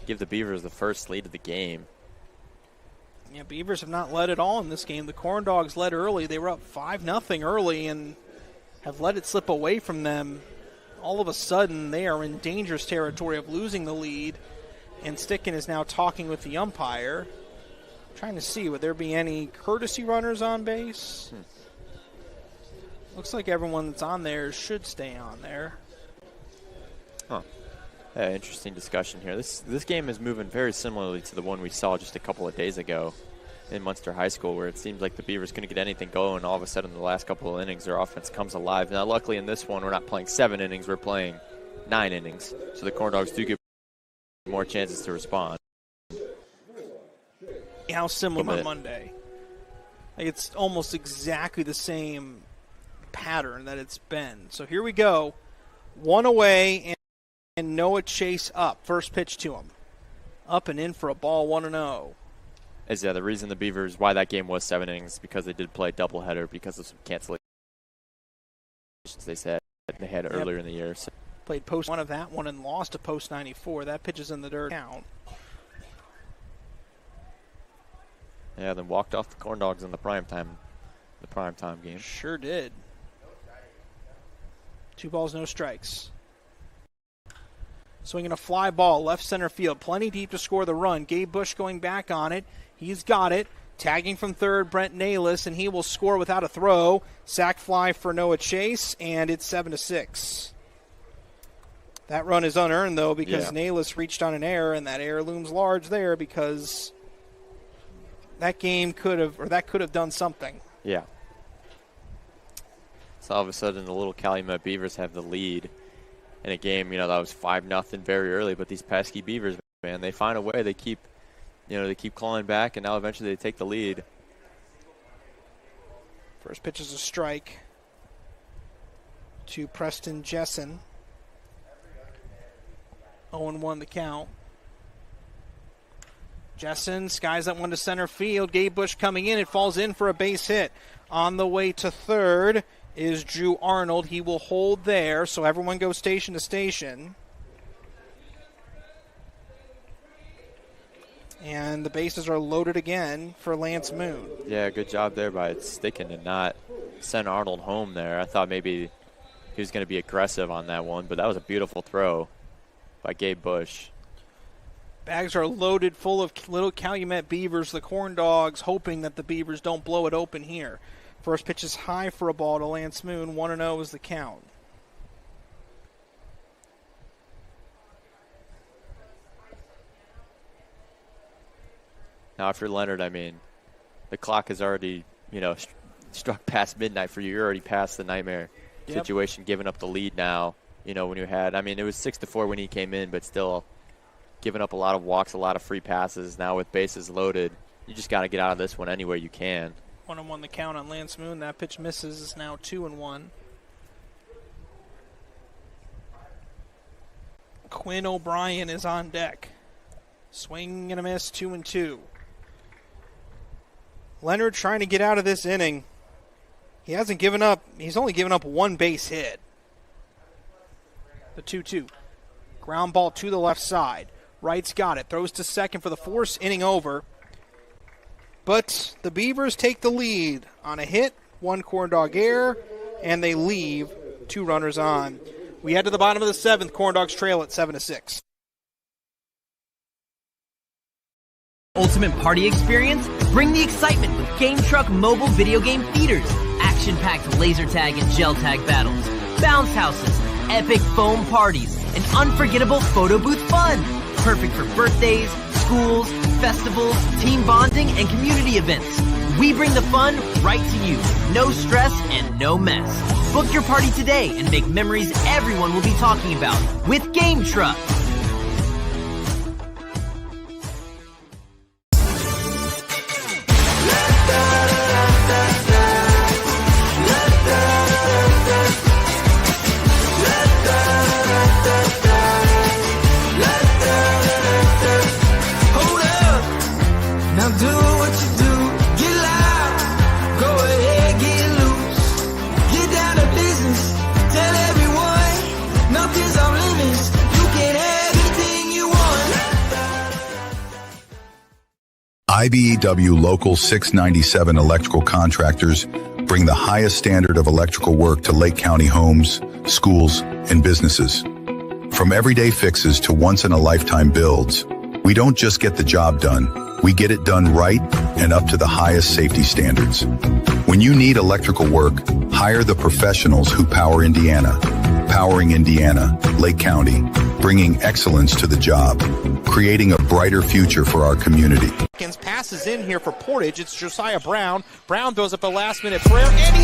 Give the Beavers the first lead of the game. Yeah, Beavers have not led at all in this game. The Corndogs led early. They were up 5-0 early and have let it slip away from them. All of a sudden, they are in dangerous territory of losing the lead, and Sticken is now talking with the umpire, trying to see, would there be any courtesy runners on base? Looks like everyone that's on there should stay on there. Huh. Interesting discussion here. This game is moving very similarly to the one we saw just a couple of days ago in Munster High School, where it seems like the Beavers couldn't get anything going. All of a sudden, the last couple of innings, their offense comes alive. Now, luckily in this one, we're not playing 7 innings. We're playing 9 innings. So the Corndogs do get more chances to respond. How similar to Monday. Like, it's almost exactly the same pattern that it's been. So here we go. 1 away, and Noah Chase up. First pitch to him. Up and in for a ball, 1-0. Is the reason the Beavers, why that game was 7 innings, because they did play a doubleheader because of some cancellations they had earlier in the year. So. Played post 1 of that one and lost to post 94. That pitch is in the dirt count. Yeah, then walked off the Corndogs in the primetime game. Sure did. 2 balls, no strikes. Swinging a fly ball, left center field. Plenty deep to score the run. Gabe Bush going back on it. He's got it. Tagging from third, Brent Nalis, and he will score without a throw. Sac fly for Noah Chase, and it's 7-6. That run is unearned, though, because Nalis reached on an error, and that error looms large there because that could have done something. Yeah. So all of a sudden, the little Calumet Beavers have the lead in a game, that was 5-0 very early. But these pesky Beavers, man, they find a way. They keep clawing back, and now eventually they take the lead. First pitch is a strike to Preston Jessen. 0-1 the count. Jessen skies that one to center field. Gabe Bush coming in. It falls in for a base hit. On the way to third is Drew Arnold. He will hold there, so everyone goes station to station. And the bases are loaded again for Lance Moon. Yeah, good job there by Sticken to not send Arnold home there. I thought maybe he was going to be aggressive on that one, but that was a beautiful throw by Gabe Bush. Bags are loaded full of little Calumet Beavers. The Corndogs hoping that the Beavers don't blow it open here. First pitch is high for a ball to Lance Moon. 1-0 is the count. Now, if you're Leonard, the clock has already, struck past midnight for you. You're already past the nightmare situation, giving up the lead now. When you had, it was 6-4 when he came in, but still giving up a lot of walks, a lot of free passes. Now with bases loaded, you just got to get out of this one any way you can. 1-1 the count on Lance Moon. That pitch misses. It's now 2-1. Quinn O'Brien is on deck. Swing and a miss, 2-2. Leonard trying to get out of this inning. He hasn't given up. He's only given up 1 base hit. The 2-2. Ground ball to the left side. Wright's got it. Throws to second for the 4th inning over. But the Beavers take the lead on a hit, 1 Corndog error, and they leave 2 runners on. We head to the bottom of the 7th. Corndogs trail at 7-6. Ultimate party experience? Bring the excitement with Game Truck mobile video game feeders. Action-packed laser tag and gel tag battles. Bounce houses, epic foam parties, and unforgettable photo booth fun. Perfect for birthdays, schools, festivals, team bonding, and community events. We bring the fun right to you. No stress and no mess. Book your party today and make memories everyone will be talking about with Game Truck. IBEW Local 697 electrical contractors bring the highest standard of electrical work to Lake County homes, schools, and businesses. From everyday fixes to once-in-a-lifetime builds, we don't just get the job done, we get it done right and up to the highest safety standards. When you need electrical work, hire the professionals who power Indiana. Powering Indiana, Lake County, bringing excellence to the job, creating a brighter future for our community. Passes in here for Portage. It's Josiah Brown. Brown throws up a last-minute prayer, and he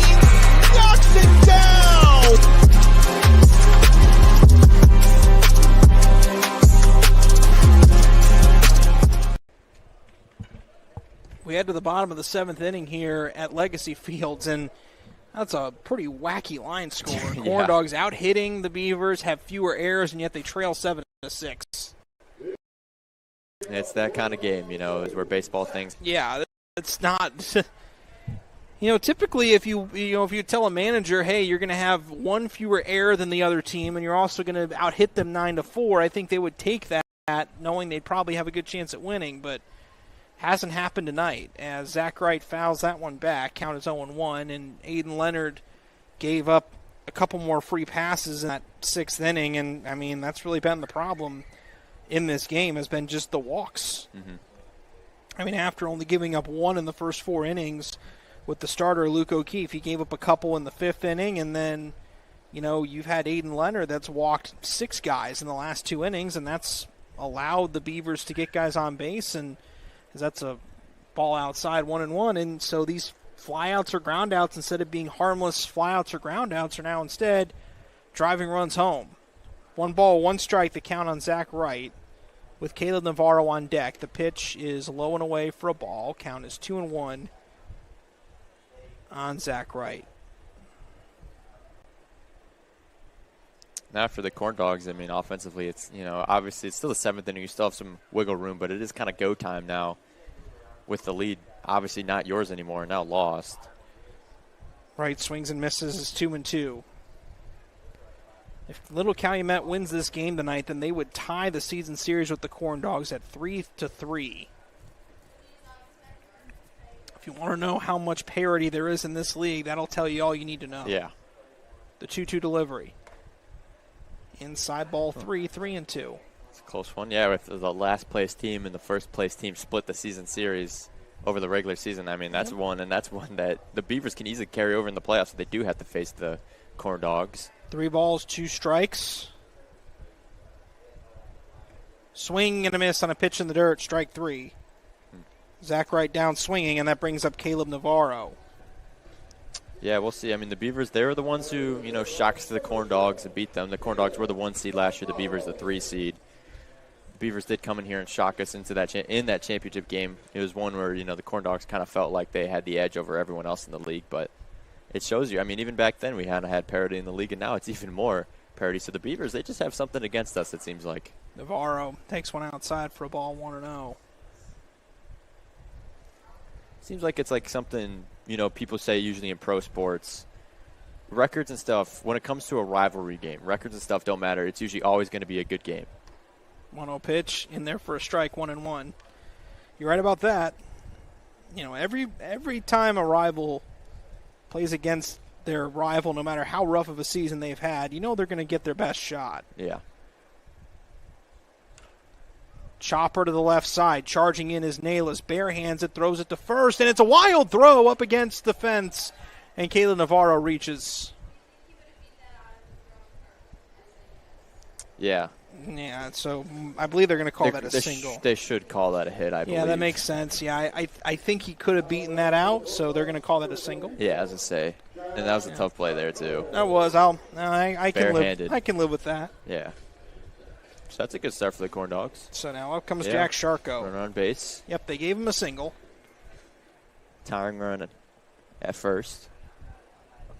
knocks it down! We head to the bottom of the 7th inning here at Legacy Fields, and that's a pretty wacky line score. Yeah. Corndogs out hitting the Beavers, have fewer errors, and yet they trail 7-6. It's that kind of game, you know, is where baseball things. Yeah, it's not. You know, typically if you tell a manager, hey, you're going to have one fewer error than the other team, and you're also going to out hit them 9-4, I think they would take that, knowing they'd probably have a good chance at winning. But hasn't happened tonight, as Zach Wright fouls that one back. Count is 0-1, and Aiden Leonard gave up a couple more free passes in that 6th inning, and I mean that's really been the problem in this game, has been just the walks. Mm-hmm. I mean, after only giving up one in the first 4 innings with the starter Luke O'Keefe, he gave up a couple in the 5th inning, and then, you know, you've had Aiden Leonard that's walked 6 guys in the last 2 innings, and that's allowed the Beavers to get guys on base, and that's a ball outside 1-1, and so these flyouts or groundouts, instead of being harmless flyouts or groundouts, are now instead driving runs home. 1 ball, 1 strike, the count on Zach Wright with Caleb Navarro on deck. The pitch is low and away for a ball. Count is 2-1 on Zach Wright. Now for the Corndogs, I mean, offensively, it's, you know, obviously it's still the 7th inning. You still have some wiggle room, but it is kind of go time now with the lead. Obviously not yours anymore, now lost. Wright swings and misses, is 2-2. If Little Calumet wins this game tonight, then they would tie the season series with the Corndogs at 3-3. If you want to know how much parity there is in this league, that'll tell you all you need to know. Yeah. The 2-2 delivery. Inside ball 3-2. It's a close one. Yeah, with the last place team and the first place team split the season series over the regular season. I mean, that's one, and that's one that the Beavers can easily carry over in the playoffs if they do have to face the Corndogs. 3 balls, 2 strikes. Swing and a miss on a pitch in the dirt, strike 3. Zach Wright down swinging, and that brings up Caleb Navarro. Yeah, we'll see. I mean, the Beavers, they were the ones who, you know, shocked us to the Corndogs and beat them. The Corndogs were the 1 seed last year, the Beavers the 3 seed. The Beavers did come in here and shock us into that in that championship game. It was one where, you know, the Corndogs kind of felt like they had the edge over everyone else in the league, but it shows you. I mean, even back then we hadn't had parity in the league, and now it's even more parity. So the Beavers, they just have something against us, it seems like. Navarro takes one outside for a ball, 1-0. Seems like it's like something, you know, people say usually in pro sports. Records and stuff, when it comes to a rivalry game, records and stuff don't matter. It's usually always going to be a good game. 1-0 pitch, in there for a strike, 1-1. You're right about that. You know, every time a rival plays against their rival, no matter how rough of a season they've had, you know they're going to get their best shot. Yeah. Chopper to the left side. Charging in is Nayless. Barehands it, throws it to first, and it's a wild throw up against the fence. And Caleb Navarro reaches. Yeah. Yeah, so I believe they're going to call that a single. They should call that a hit, I believe. Yeah, that makes sense. Yeah, I think he could have beaten that out, so they're going to call that a single. Yeah, as I say. And that was a tough play there, too. That was. I can live with that. Yeah. So that's a good start for the Corndogs. So now up comes Jack Sharko. Runner on base. Yep, they gave him a single. Tying run at first.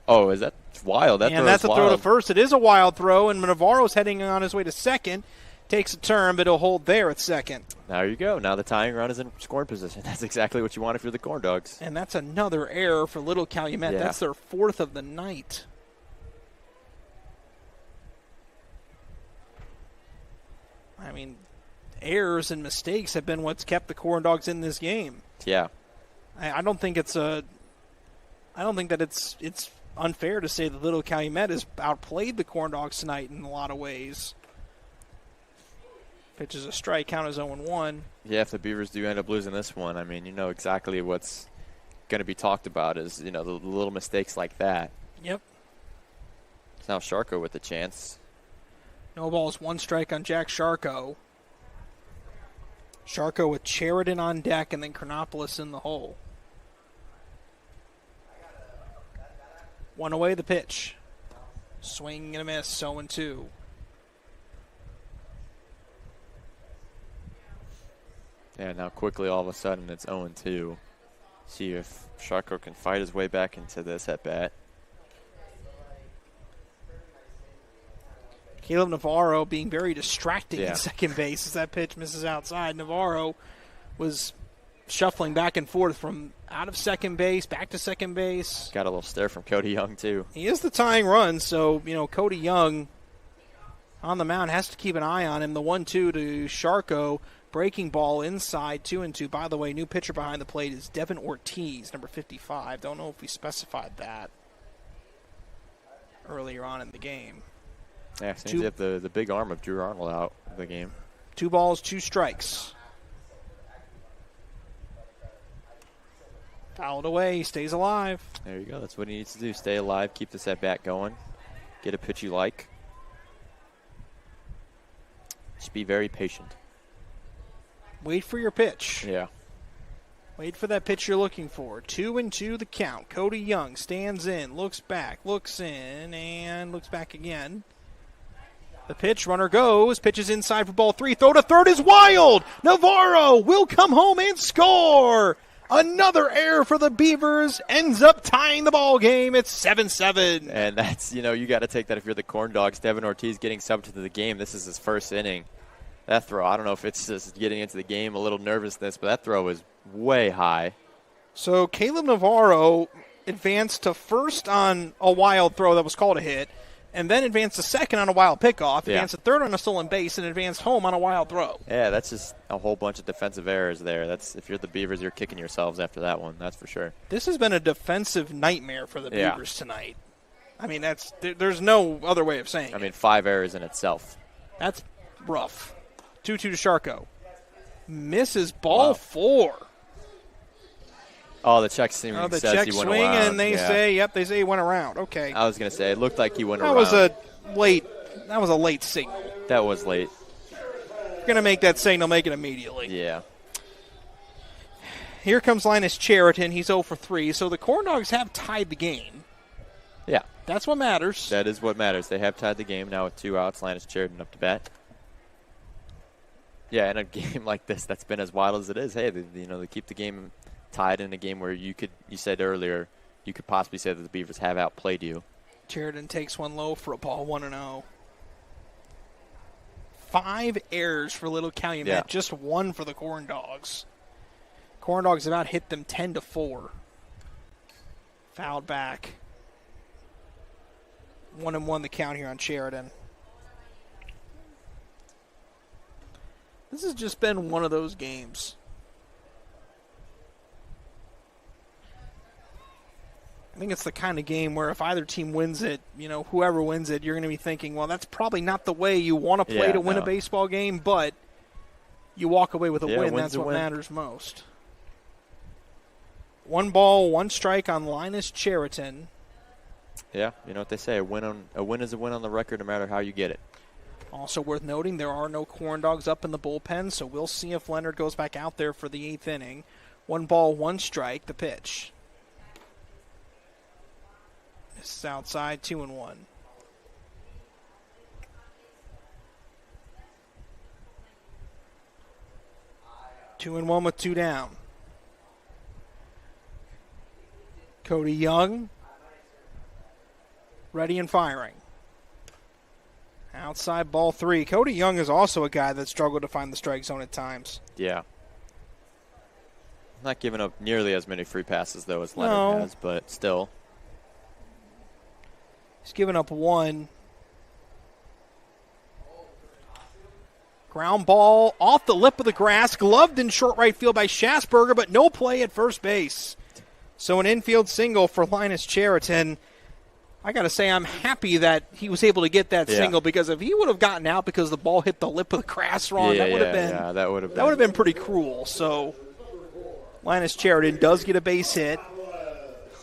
Oh, is that wild? That and that's a throw to first. It is a wild throw, and Navarro's heading on his way to second. Takes a turn, but he'll hold there at second. There you go. Now the tying run is in scoring position. That's exactly what you want if you're the Corndogs. And that's another error for Little Calumet. Yeah. That's their 4th of the night. I mean, errors and mistakes have been what's kept the Corndogs in this game. Yeah. I don't think it's it's unfair to say that Little Calumet has outplayed the Corndogs tonight in a lot of ways. Pitches a strike, count is 0-1. Yeah, if the Beavers do end up losing this one, I mean, you know exactly what's going to be talked about is, the little mistakes like that. Yep. It's now Sharko with the chance. No balls, 1 strike on Jack Sharko. Sharko with Sheridan on deck and then Chronopoulos in the hole. 1 away, the pitch. Swing and a miss, 0-2. Yeah, now quickly all of a sudden it's 0-2. See if Sharko can fight his way back into this at bat. Caleb Navarro being very distracting at second base as that pitch misses outside. Navarro was shuffling back and forth from out of second base, back to second base. Got a little stare from Cody Young, too. He is the tying run, so, Cody Young on the mound has to keep an eye on him. The 1-2 to Sharko. Breaking ball inside, 2-2. By the way, new pitcher behind the plate is Devin Ortiz, number 55. Don't know if we specified that earlier on in the game. Yeah, seems to have the big arm of Drew Arnold out of the game. 2 balls, 2 strikes. Fouled away, he stays alive. There you go. That's what he needs to do. Stay alive, keep this at bat going, get a pitch you like. Just be very patient. Wait for your pitch. Yeah. Wait for that pitch you're looking for. 2-2 the count. Cody Young stands in, looks back, looks in, and looks back again. The pitch, runner goes, pitches inside for ball 3. Throw to third is wild. Navarro will come home and score. Another error for the Beavers ends up tying the ball game. It's 7-7. And that's, you got to take that if you're the Corndogs. Devin Ortiz getting subbed to the game. This is his first inning. That throw, I don't know if it's just getting into the game, a little nervousness, but that throw was way high. So Caleb Navarro advanced to first on a wild throw that was called a hit, and then advanced to second on a wild pickoff, advanced to third on a stolen base, and advanced home on a wild throw. Yeah, that's just a whole bunch of defensive errors there. That's if you're the Beavers, you're kicking yourselves after that one, that's for sure. This has been a defensive nightmare for the Beavers tonight. I mean, there's no other way of saying it. I mean, 5 errors in itself. That's rough. 2-2 to Sharko. Misses ball 4. Oh, the check swing the says check he went swing, around. and they say he went around. Okay. I was going to say, it looked like he went around. That was a late signal. That was late. You're going to make that signal, make it immediately. Yeah. Here comes Linus Cheriton. He's 0 for 3, so the Corndogs have tied the game. Yeah. That's what matters. That is what matters. They have tied the game now with 2 outs. Linus Cheriton up to bat. Yeah, in a game like this that's been as wild as it is, hey, they keep the game tied in a game where you said earlier, you could possibly say that the Beavers have outplayed you. Sheridan takes one low for a ball, 1-0. 5 errors for Little Calumet, just 1 for the Corndogs. Corndogs have out hit them 10-4. Fouled back. 1-1 the count here on Sheridan. This has just been one of those games. I think it's the kind of game where if either team wins it, whoever wins it, you're going to be thinking, well, that's probably not the way you want to play to win a baseball game, but you walk away with a win. That's what matters most. 1 ball, 1 strike on Linus Cheriton. Yeah, you know what they say, a win is a win on the record no matter how you get it. Also worth noting, there are no Corndogs up in the bullpen, so we'll see if Leonard goes back out there for the 8th inning. 1 ball, 1 strike, the pitch. This is outside, 2-1. Two and one with 2 down. Cody Young, ready and firing. Outside ball 3. Cody Young is also a guy that struggled to find the strike zone at times. Yeah. Not giving up nearly as many free passes, though, as Leonard has, but still. He's given up 1. Ground ball off the lip of the grass, gloved in short right field by Schasberger, but no play at first base. So an infield single for Linus Cheriton. I got to say, I'm happy that he was able to get that single, because if he would have gotten out because the ball hit the lip of the grass wrong, that would have been pretty cruel. So Linus Cheriton does get a base hit.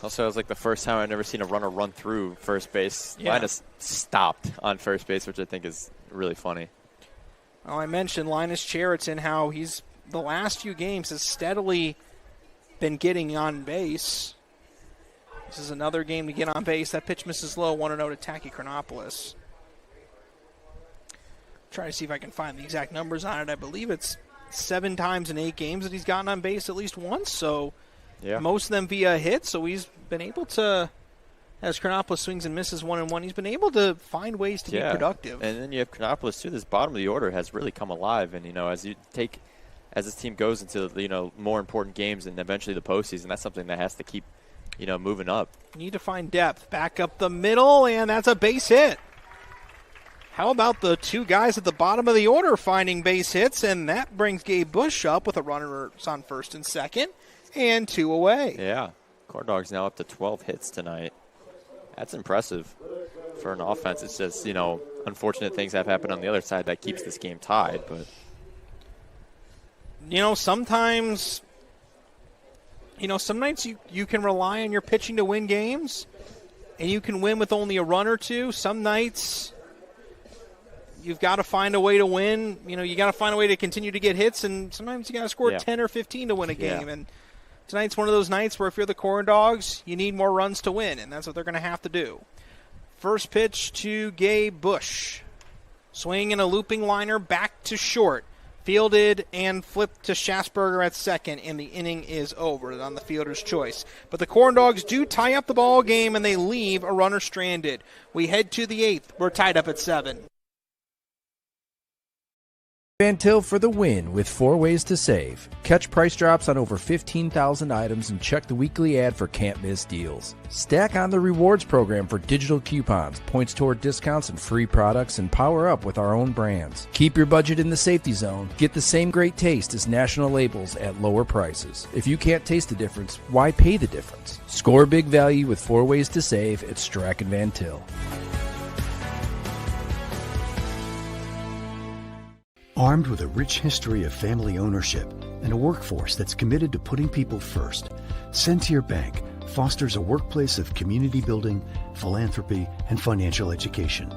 Also, it was like the first time I've never seen a runner run through first base. Yeah. Linus stopped on first base, which I think is really funny. Well, I mentioned Linus Cheriton, how he's the last few games has steadily been getting on base. This is another game to get on base. That pitch misses low, 1-0 to Tacky Chronopoulos. Try to see if I can find the exact numbers on it. I believe it's 7 times in 8 games that he's gotten on base at least once, so most of them via hit. So he's been able to, as Chronopoulos swings and misses 1-1, he's been able to find ways to be productive. And then you have Chronopoulos too. This bottom of the order has really come alive, and as this team goes into more important games and eventually the postseason, that's something that has to keep moving up. You need to find depth. Back up the middle, and that's a base hit. How about the 2 guys at the bottom of the order finding base hits, and that brings Gabe Bush up with a runner on first and second, and 2 away. Yeah, Corndogs now up to 12 hits tonight. That's impressive for an offense. It's just, unfortunate things have happened on the other side that keeps this game tied. But sometimes, some nights you can rely on your pitching to win games, and you can win with only a run or 2. Some nights you've got to find a way to win. You got to find a way to continue to get hits, and sometimes you got to score 10 or 15 to win a game. And tonight's one of those nights where if you're the Corndogs, you need more runs to win, and that's what they're going to have to do. First pitch to Gabe Bush. Swing and a looping liner back to short. Fielded and flipped to Schasberger at second, and the inning is over on the fielder's choice. But the Corndogs do tie up the ball game, and they leave a runner stranded. We head to the 8th. We're tied up at 7. Van Til for the win with 4 ways to save. Catch price drops on over 15,000 items and check the weekly ad for can't miss deals. Stack on the rewards program for digital coupons, points toward discounts and free products, and power up with our own brands. Keep your budget in the safety zone. Get the same great taste as national labels at lower prices. If you can't taste the difference, why pay the difference? Score big value with 4 ways to save at Strack and Van Til. Armed with a rich history of family ownership and a workforce that's committed to putting people first, Centier Bank fosters a workplace of community building, philanthropy, and financial education.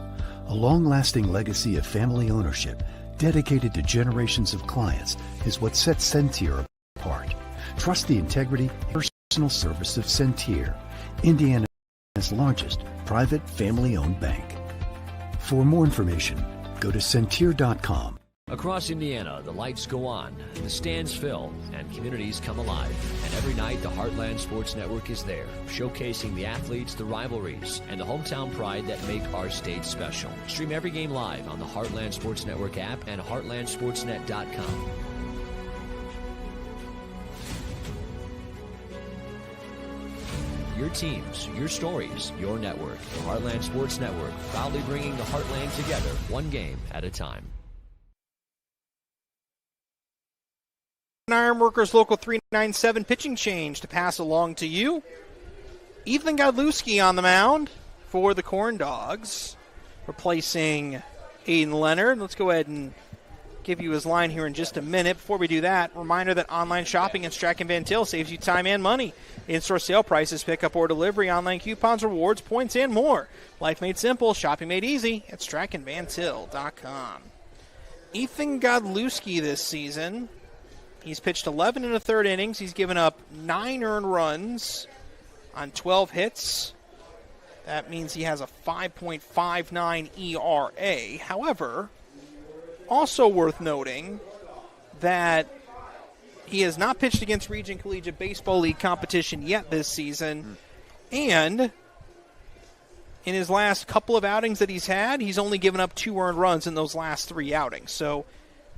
A long-lasting legacy of family ownership dedicated to generations of clients is what sets Centier apart. Trust the integrity and personal service of Centier, Indiana's largest private family-owned bank. For more information, go to Centier.com. Across Indiana, the lights go on, the stands fill, and communities come alive. And every night, the Heartland Sports Network is there, showcasing the athletes, the rivalries, and the hometown pride that make our state special. Stream every game live on the Heartland Sports Network app and heartlandsportsnet.com. Your teams, your stories, your network. The Heartland Sports Network, proudly bringing the Heartland together, one game at a time. Ironworkers Local 397 pitching change to pass along to you. Ethan Godlewski on the mound for the Corndogs, replacing Aiden Leonard. Let's go ahead and give you his line here in just a minute. Before we do that, reminder that online shopping at Strachan Van Til saves you time and money. In-store sale prices, pickup or delivery, online coupons, rewards, points, and more. Life made simple, shopping made easy at StrachanVanTil.com. Ethan Godlewski this season, he's pitched 11 and a third innings. He's given up 9 earned runs on 12 hits. That means he has a 5.59 ERA. However, also worth noting that he has not pitched against Region Collegiate Baseball League competition yet this season. And in his last couple of outings that he's had, he's only given up 2 earned runs in those last 3 outings. So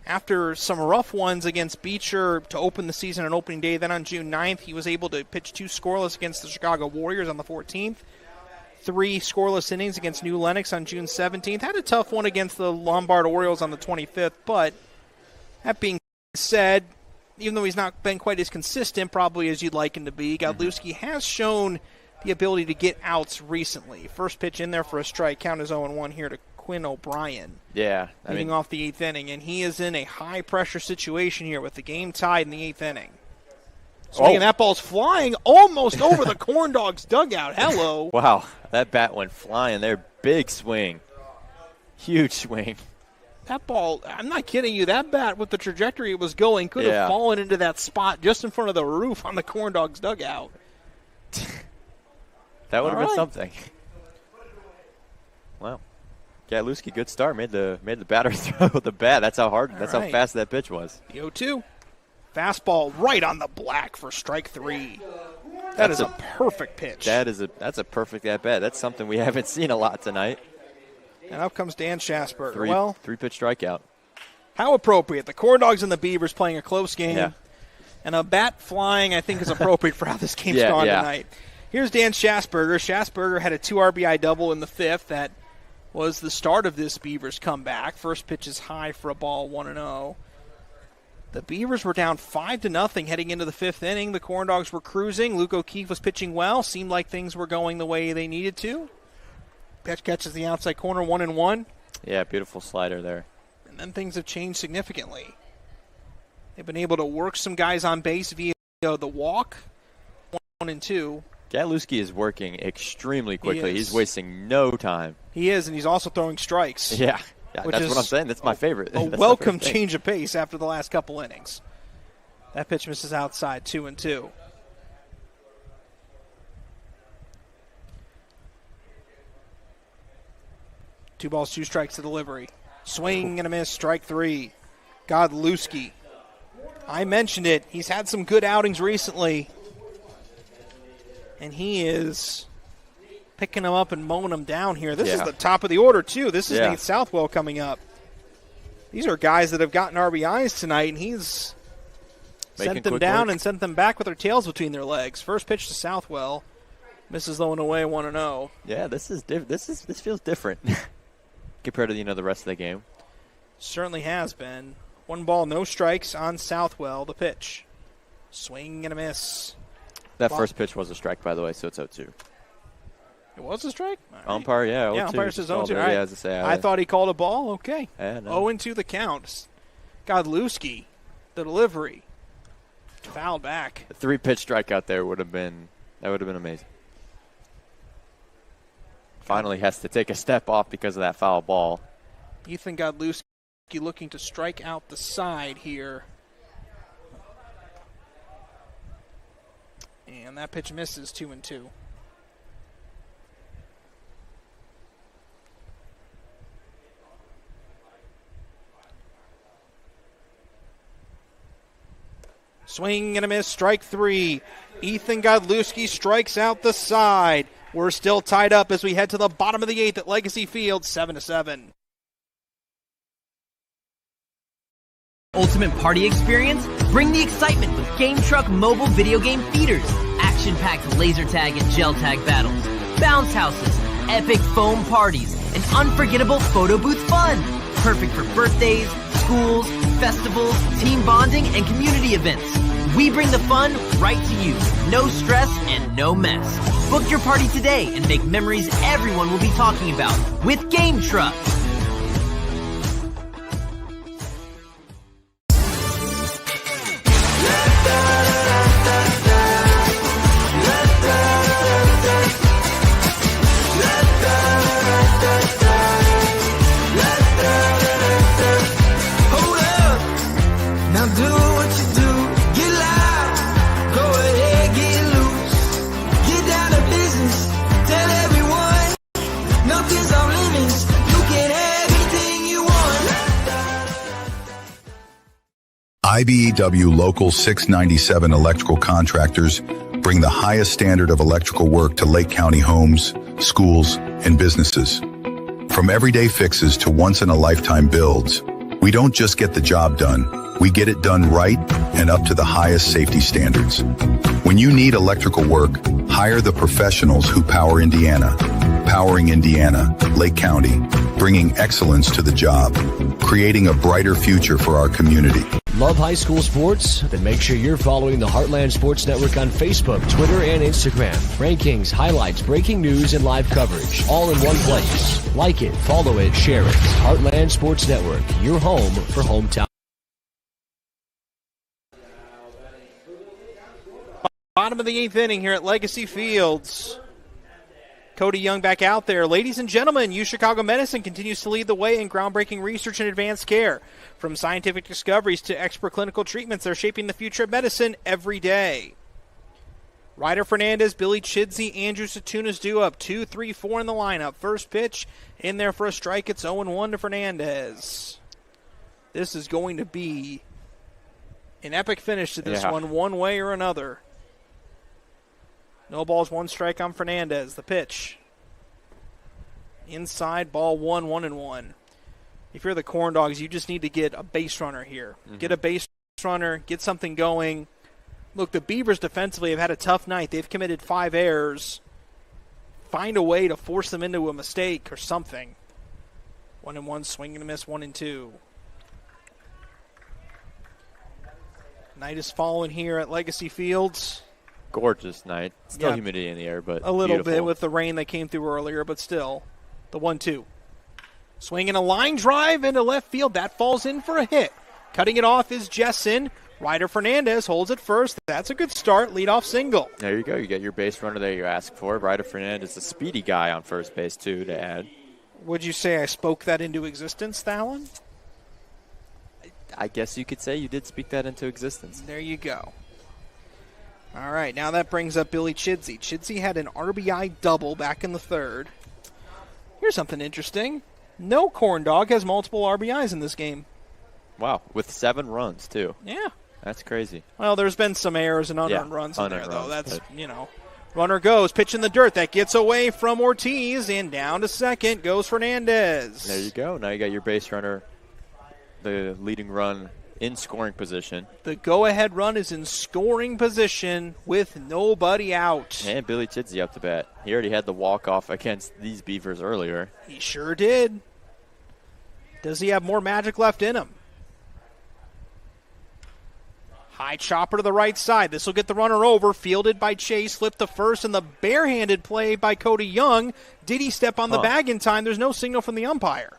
after some rough ones against Beecher to open the season on opening day, then on June 9th, he was able to pitch 2 scoreless against the Chicago Warriors on the 14th. 3 scoreless innings against New Lenox on June 17th. Had a tough one against the Lombard Orioles on the 25th, but that being said, even though he's not been quite as consistent probably as you'd like him to be, Godlewski has shown the ability to get outs recently. First pitch in there for a strike, count is 0-1 here to Quinn O'Brien. Yeah. Leading off the 8th inning, and he is in a high-pressure situation here with the game tied in the 8th inning. Swinging, that ball's flying almost over the Corndogs dugout. Hello. Wow, that bat went flying there. Big swing. Huge swing. That ball, I'm not kidding you, that bat with the trajectory it was going could have fallen into that spot just in front of the roof on the Corndogs dugout. That would have been something. Wow. Godlewski, good start. Made the batter throw the bat. That's how how fast that pitch was. The 0-2. Fastball right on the black for strike 3. That is a perfect pitch. That's a perfect at bat. That's something we haven't seen a lot tonight. And up comes Dan Schasberger. 3-pitch strikeout. How appropriate. The Corndogs and the Beavers playing a close game. Yeah. And a bat flying, I think, is appropriate for how this game's gone tonight. Here's Dan Schasberger. Schasberger had a 2 RBI double in the 5th. That was the start of this Beavers comeback. First pitch is high for a ball, 1-0. The Beavers were down 5-0 heading into the 5th inning. The Corndogs were cruising. Luke O'Keefe was pitching well. Seemed like things were going the way they needed to. Pitch catches the outside corner, 1-1. Yeah, beautiful slider there. And then things have changed significantly. They've been able to work some guys on base via the walk, 1-2. Godlewski is working extremely quickly. He's wasting no time. He is, and he's also throwing strikes. Yeah. That's what I'm saying. That's my favorite. A welcome change of pace after the last couple innings. That pitch misses outside, 2-2. Two balls, 2 strikes to delivery. Swing and a miss, strike 3. Godlewski. I mentioned it. He's had some good outings recently. And he is picking them up and mowing them down here. This is the top of the order, too. This is Nate Southwell coming up. These are guys that have gotten RBIs tonight, and he's sent them down and sent them back with their tails between their legs. First pitch to Southwell. Misses low and away, 1-0. Yeah, this feels different compared to the rest of the game. Certainly has been. 1 ball, no strikes on Southwell. The pitch. Swing and a miss. That first pitch was a strike, by the way, so it's 0-2. It was a strike? Right. Umpire, 0-2. Yeah, umpire says 0-2. Right. Yeah, as I say, I thought he called a ball. Okay. Yeah, no. 0-2 the count. Godlewski, the delivery. Fouled back. A 3-pitch strikeout there would have been amazing. Finally has to take a step off because of that foul ball. Ethan Godlewski looking to strike out the side here. And that pitch misses, 2-2. Swing and a miss, strike 3. Ethan Godlewski strikes out the side. We're still tied up as we head to the bottom of the 8th at Legacy Field, 7-7. Ultimate party experience? Bring the excitement with Game Truck mobile video game feeders. Action-packed laser tag and gel tag battles. Bounce houses, epic foam parties, and unforgettable photo booth fun. Perfect for birthdays, schools, festivals, team bonding, and community events. We bring the fun right to you. No stress and no mess. Book your party today and make memories everyone will be talking about with Game Truck. IBEW Local 697 electrical contractors bring the highest standard of electrical work to Lake County homes, schools, and businesses. From everyday fixes to once-in-a-lifetime builds, we don't just get the job done, we get it done right and up to the highest safety standards. When you need electrical work, hire the professionals who power Indiana. Powering Indiana, Lake County, bringing excellence to the job, creating a brighter future for our community. Love high school sports? Then make sure you're following the Heartland Sports Network on Facebook, Twitter, and Instagram. Rankings, highlights, breaking news, and live coverage, all in one place. Like it, follow it, share it. Heartland Sports Network, your home for hometown. Bottom of the 8th inning here at Legacy Fields. Cody Young back out there. Ladies and gentlemen, U Chicago Medicine continues to lead the way in groundbreaking research and advanced care. From scientific discoveries to expert clinical treatments, they're shaping the future of medicine every day. Ryder Fernandez, Billy Chidsey, Andrew Satunas due up 2-3-4 in the lineup. First pitch in there for a strike. It's 0-1 to Fernandez. This is going to be an epic finish to this one way or another. No balls, 1 strike on Fernandez. The pitch. Inside, ball 1-1. If you're the Corndogs, you just need to get a base runner here. Get a base runner, get something going. Look, the Beavers defensively have had a tough night. They've committed 5 errors. Find a way to force them into a mistake or something. 1-1, swing and a miss, 1-2. Night is falling here at Legacy Fields. Gorgeous night. Still humidity in the air, but a little beautiful. bit with the rain that came through earlier, but still. The 1-2. Swinging a line drive into left field. That falls in for a hit. Cutting it off is Jessen. Ryder Fernandez holds it first. That's a good start. Leadoff single. There you go. You get your base runner there you ask for. Ryder Fernandez, a speedy guy on first base, too, to add. Would you say I spoke that into existence, Thalen? I guess you could say you did speak that into existence. There you go. All right, now that brings up Billy Chidsey. Chidsey had an RBI double back in the 3rd. Here's something interesting. No Corndog has multiple RBIs in this game. Wow, with 7 runs, too. Yeah. That's crazy. Well, there's been some errors and unearned runs in there, though. That's, runner goes, pitch in the dirt. That gets away from Ortiz, and down to second goes Fernandez. There you go. Now you got your base runner, the leading run, in scoring position. The go-ahead run is in scoring position with nobody out. And Billy Chidsey up to bat. He already had the walk-off against these Beavers earlier. He sure did. Does he have more magic left in him? High chopper to the right side. This will get the runner over. Fielded by Chase. Flipped to first, and the barehanded play by Cody Young. Did he step on the bag in time? There's no signal from the umpire.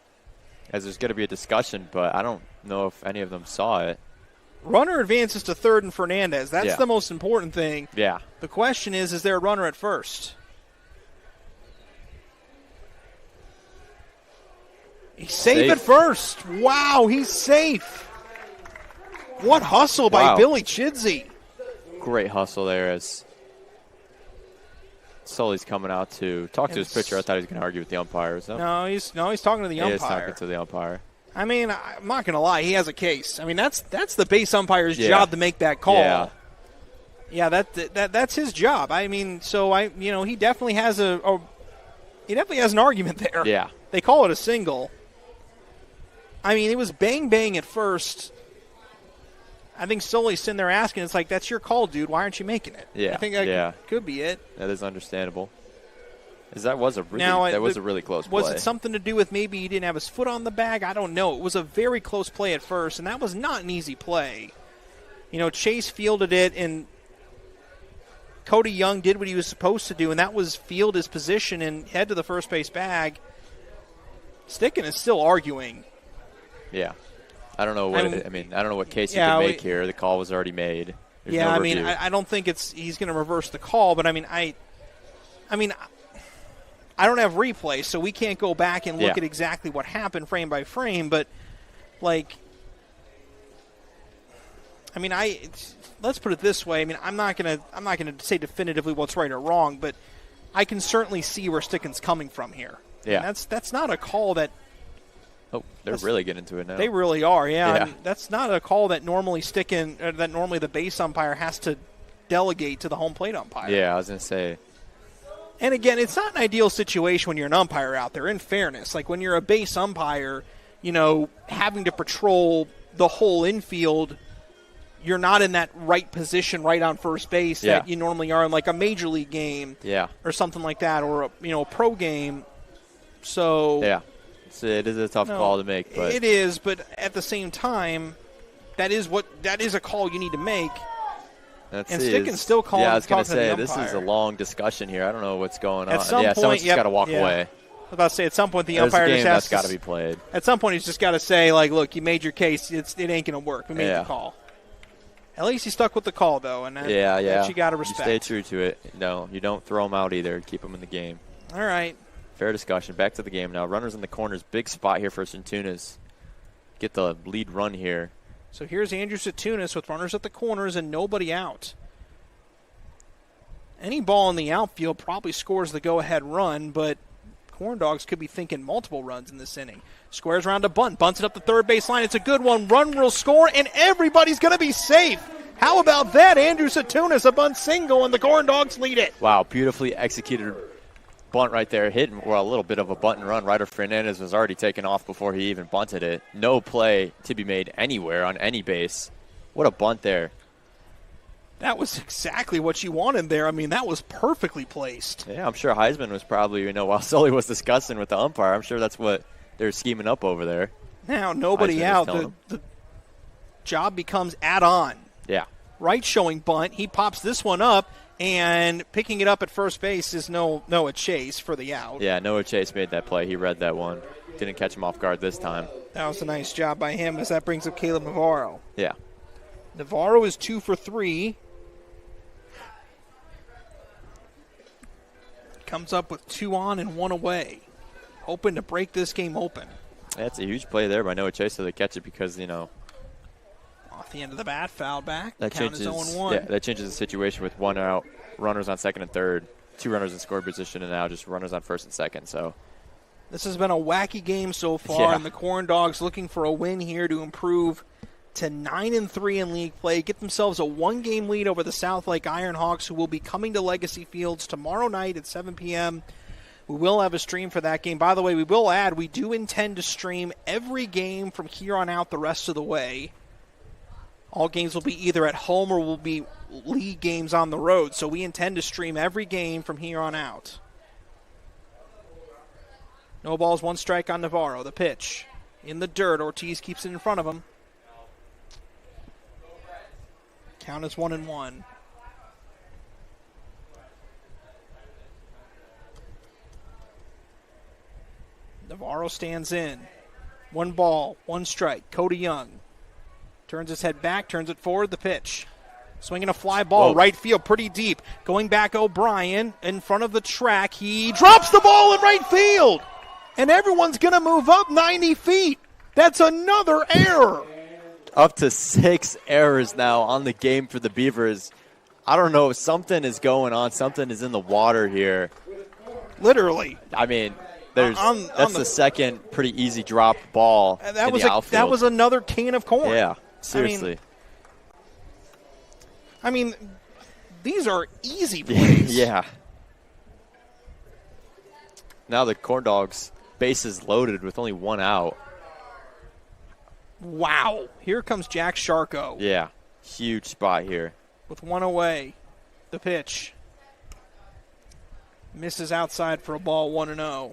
As there's going to be a discussion, but I don't know if any of them saw it. Runner advances to third and Fernandez. That's the most important thing. Yeah. The question is there a runner at first? He's safe at first. Wow, he's safe. What hustle by Billy Chidsey. Great hustle there as Sully's coming out to talk to his pitcher. I thought he was going to argue with the umpire. So. No, he's talking to the umpire. He is talking to the umpire. I mean, I'm not going to lie. He has a case. I mean, that's the base umpire's job to make that call. Yeah, that's his job. I mean, so he definitely has an argument there. Yeah. They call it a single. I mean, it was bang at first. I think Sully's sitting there asking, it's like, that's your call, dude. Why aren't you making it? Yeah. I think that could be it. That is understandable. That was a really close play. Was it something to do with maybe he didn't have his foot on the bag? I don't know. It was a very close play at first, and that was not an easy play. Chase fielded it, and Cody Young did what he was supposed to do, and that was field his position and head to the first base bag. Sticken is still arguing. Yeah. I don't know what I don't know what case you can make here. The call was already made. There's no review. I don't think he's going to reverse the call, but I don't have replay, so we can't go back and look at exactly what happened frame by frame, but let's put it this way. I mean, I'm not going to say definitively what's right or wrong, but I can certainly see where Sticken's coming from here. Yeah. And that's not a call that Oh, they're really getting into it now. They really are, yeah. And that's not a call that normally that normally the base umpire has to delegate to the home plate umpire. Yeah, I was going to say. And again, it's not an ideal situation when you're an umpire out there, in fairness. Like when you're a base umpire, having to patrol the whole infield, you're not in that right position right on first base that you normally are in like a major league game or something like that, or a pro game. So yeah, it is a tough call to make. But it is, but at the same time, that is a call you need to make. Sticken's still calling. Yeah, I was going to say, this is a long discussion here. I don't know what's going on. Someone's just got to walk away. I was about to say, at some point, the umpire just has to. That's got to be played. At some point, he's just got to say, like, look, you made your case. It ain't going to work. We made the call. At least he stuck with the call, though, and that you got to respect. You stay true to it. No, you don't throw them out either. Keep them in the game. All right. Fair discussion. Back to the game now. Runners in the corners. Big spot here for Centunas. Get the lead run here. So here's Andrew Centunas with runners at the corners and nobody out. Any ball in the outfield probably scores the go-ahead run, but Corndogs could be thinking multiple runs in this inning. Squares around a bunt, bunts it up the third base line. It's a good one. Run will score, and everybody's going to be safe. How about that? Andrew Centunas, a bunt single, and the Corndogs lead it. Wow, beautifully executed bunt right there. Hit a little bit of a bunt and run. Ryder Fernandez was already taken off before he even bunted it. No play to be made anywhere on any base. What a bunt there. That was exactly what you wanted there. I mean, that was perfectly placed. Yeah, I'm sure Heisman was probably, while Sully was discussing with the umpire, I'm sure that's what they're scheming up over there. Now, nobody out. The job becomes add-on. Yeah. Right showing bunt. He pops this one up, and picking it up at first base is Noah Chase for the out. Yeah, Noah Chase made that play. He read that one. Didn't catch him off guard this time. That was a nice job by him, as that brings up Caleb Navarro. Yeah. Navarro is 2 for 3. Comes up with 2 on and 1 away. Hoping to break this game open. That's a huge play there by Noah Chase, so they catch it because, off the end of the bat, foul back. That count changes, is 0-1. Yeah, that changes the situation with 1 out, runners on second and third, 2 runners in scoring position, and now just runners on first and second. So this has been a wacky game so far, and the Corndogs looking for a win here to improve to 9-3 in league play, get themselves a 1-game lead over the South Lake Ironhawks, who will be coming to Legacy Fields tomorrow night at 7 p.m. We will have a stream for that game. By the way, we will add, we do intend to stream every game from here on out the rest of the way. All games will be either at home or will be league games on the road, so we intend to stream every game from here on out. No balls, 1 strike on Navarro. The pitch in the dirt. Ortiz keeps it in front of him. Count is 1-1. Navarro stands in. 1 ball, 1 strike. Cody Young turns his head back, turns it forward. The pitch. Swinging a fly ball, right field, pretty deep. Going back, O'Brien in front of the track. He drops the ball in right field. And everyone's going to move up 90 feet. That's another error. Up to 6 errors now on the game for the Beavers. I don't know. Something is going on. Something is in the water here. Literally. I mean, that's the second pretty easy drop ball in the outfield. That was another can of corn. Yeah, seriously. I mean these are easy plays. Yeah. Now the Corndogs bases loaded with only 1 out. Wow. Here comes Jack Sharko. Yeah. Huge spot here. With 1 away. The pitch. Misses outside for a ball, 1-0.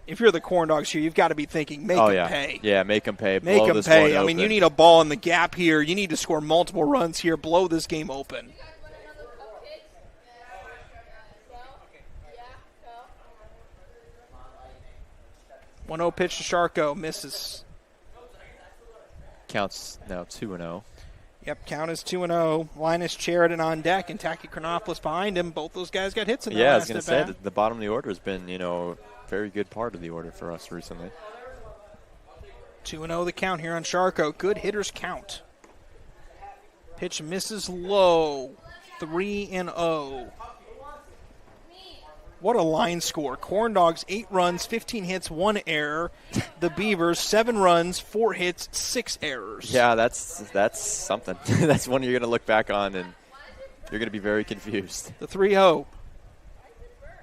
If you're the Corndogs here, you've got to be thinking, make them pay. Yeah, make them pay. Make Blow them this pay. one I mean, open. you need a ball in the gap here. You need to score multiple runs here. Blow this game open. One 1-0 pitch to Sharko. Misses. Counts now 2-0. Yep, count is 2-0. Linus Sheridan on deck and Taki Chronopoulos behind him. Both those guys got hits in the last I was going to say at-bat. that the bottom of the order has been, a very good part of the order for us recently. 2-0 the count here on Sharko. Good hitters count. Pitch misses low. 3-0. What a line score. Corndogs, 8 runs, 15 hits, 1 error. The Beavers, 7 runs, 4 hits, 6 errors. Yeah, that's something. That's one you're going to look back on, and you're going to be very confused. The 3-0.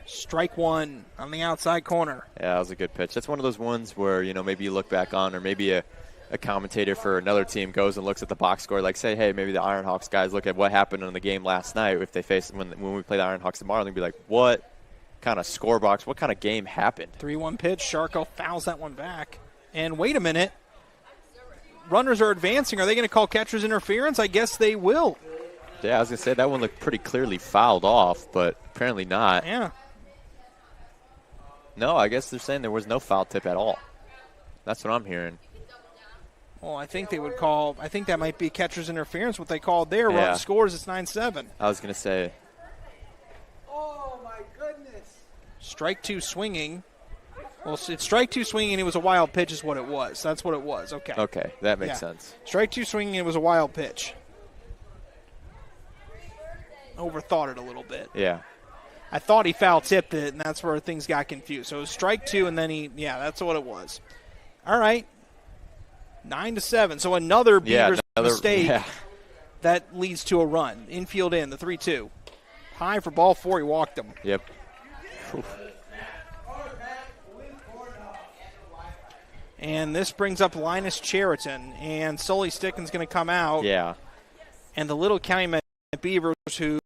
Strike 1 on the outside corner. Yeah, that was a good pitch. That's one of those ones where, maybe you look back on, or maybe a commentator for another team goes and looks at the box score, like say, hey, maybe the Ironhawks guys look at what happened in the game last night if they face when we play the Ironhawks tomorrow, they'll be like, what kind of score box, what kind of game happened? 3-1 pitch. Sharko fouls that one back. And wait a minute. Runners are advancing. Are they going to call catcher's interference? I guess they will. Yeah, I was going to say that one looked pretty clearly fouled off, but apparently not. Yeah. No, I guess they're saying there was no foul tip at all. That's what I'm hearing. Well, I think they would call, I think that might be catcher's interference, what they called there. Yeah. Run scores, it's 9-7. I was going to say. Oh, my goodness. Strike 2 swinging. Well, it's strike 2 swinging, and it was a wild pitch is what it was. That's what it was. Okay. Okay, that makes sense. Strike 2 swinging, it was a wild pitch. Overthought it a little bit. Yeah. I thought he foul tipped it, and that's where things got confused. So it was strike 2, and then that's what it was. All right. 9-7. So another Beavers mistake that leads to a run. Infield in, the 3-2. High for ball 4, he walked him. Yep. And this brings up Linus Cheriton, and Sully Sticken's going to come out. Yeah. And the little Calumet Beavers, who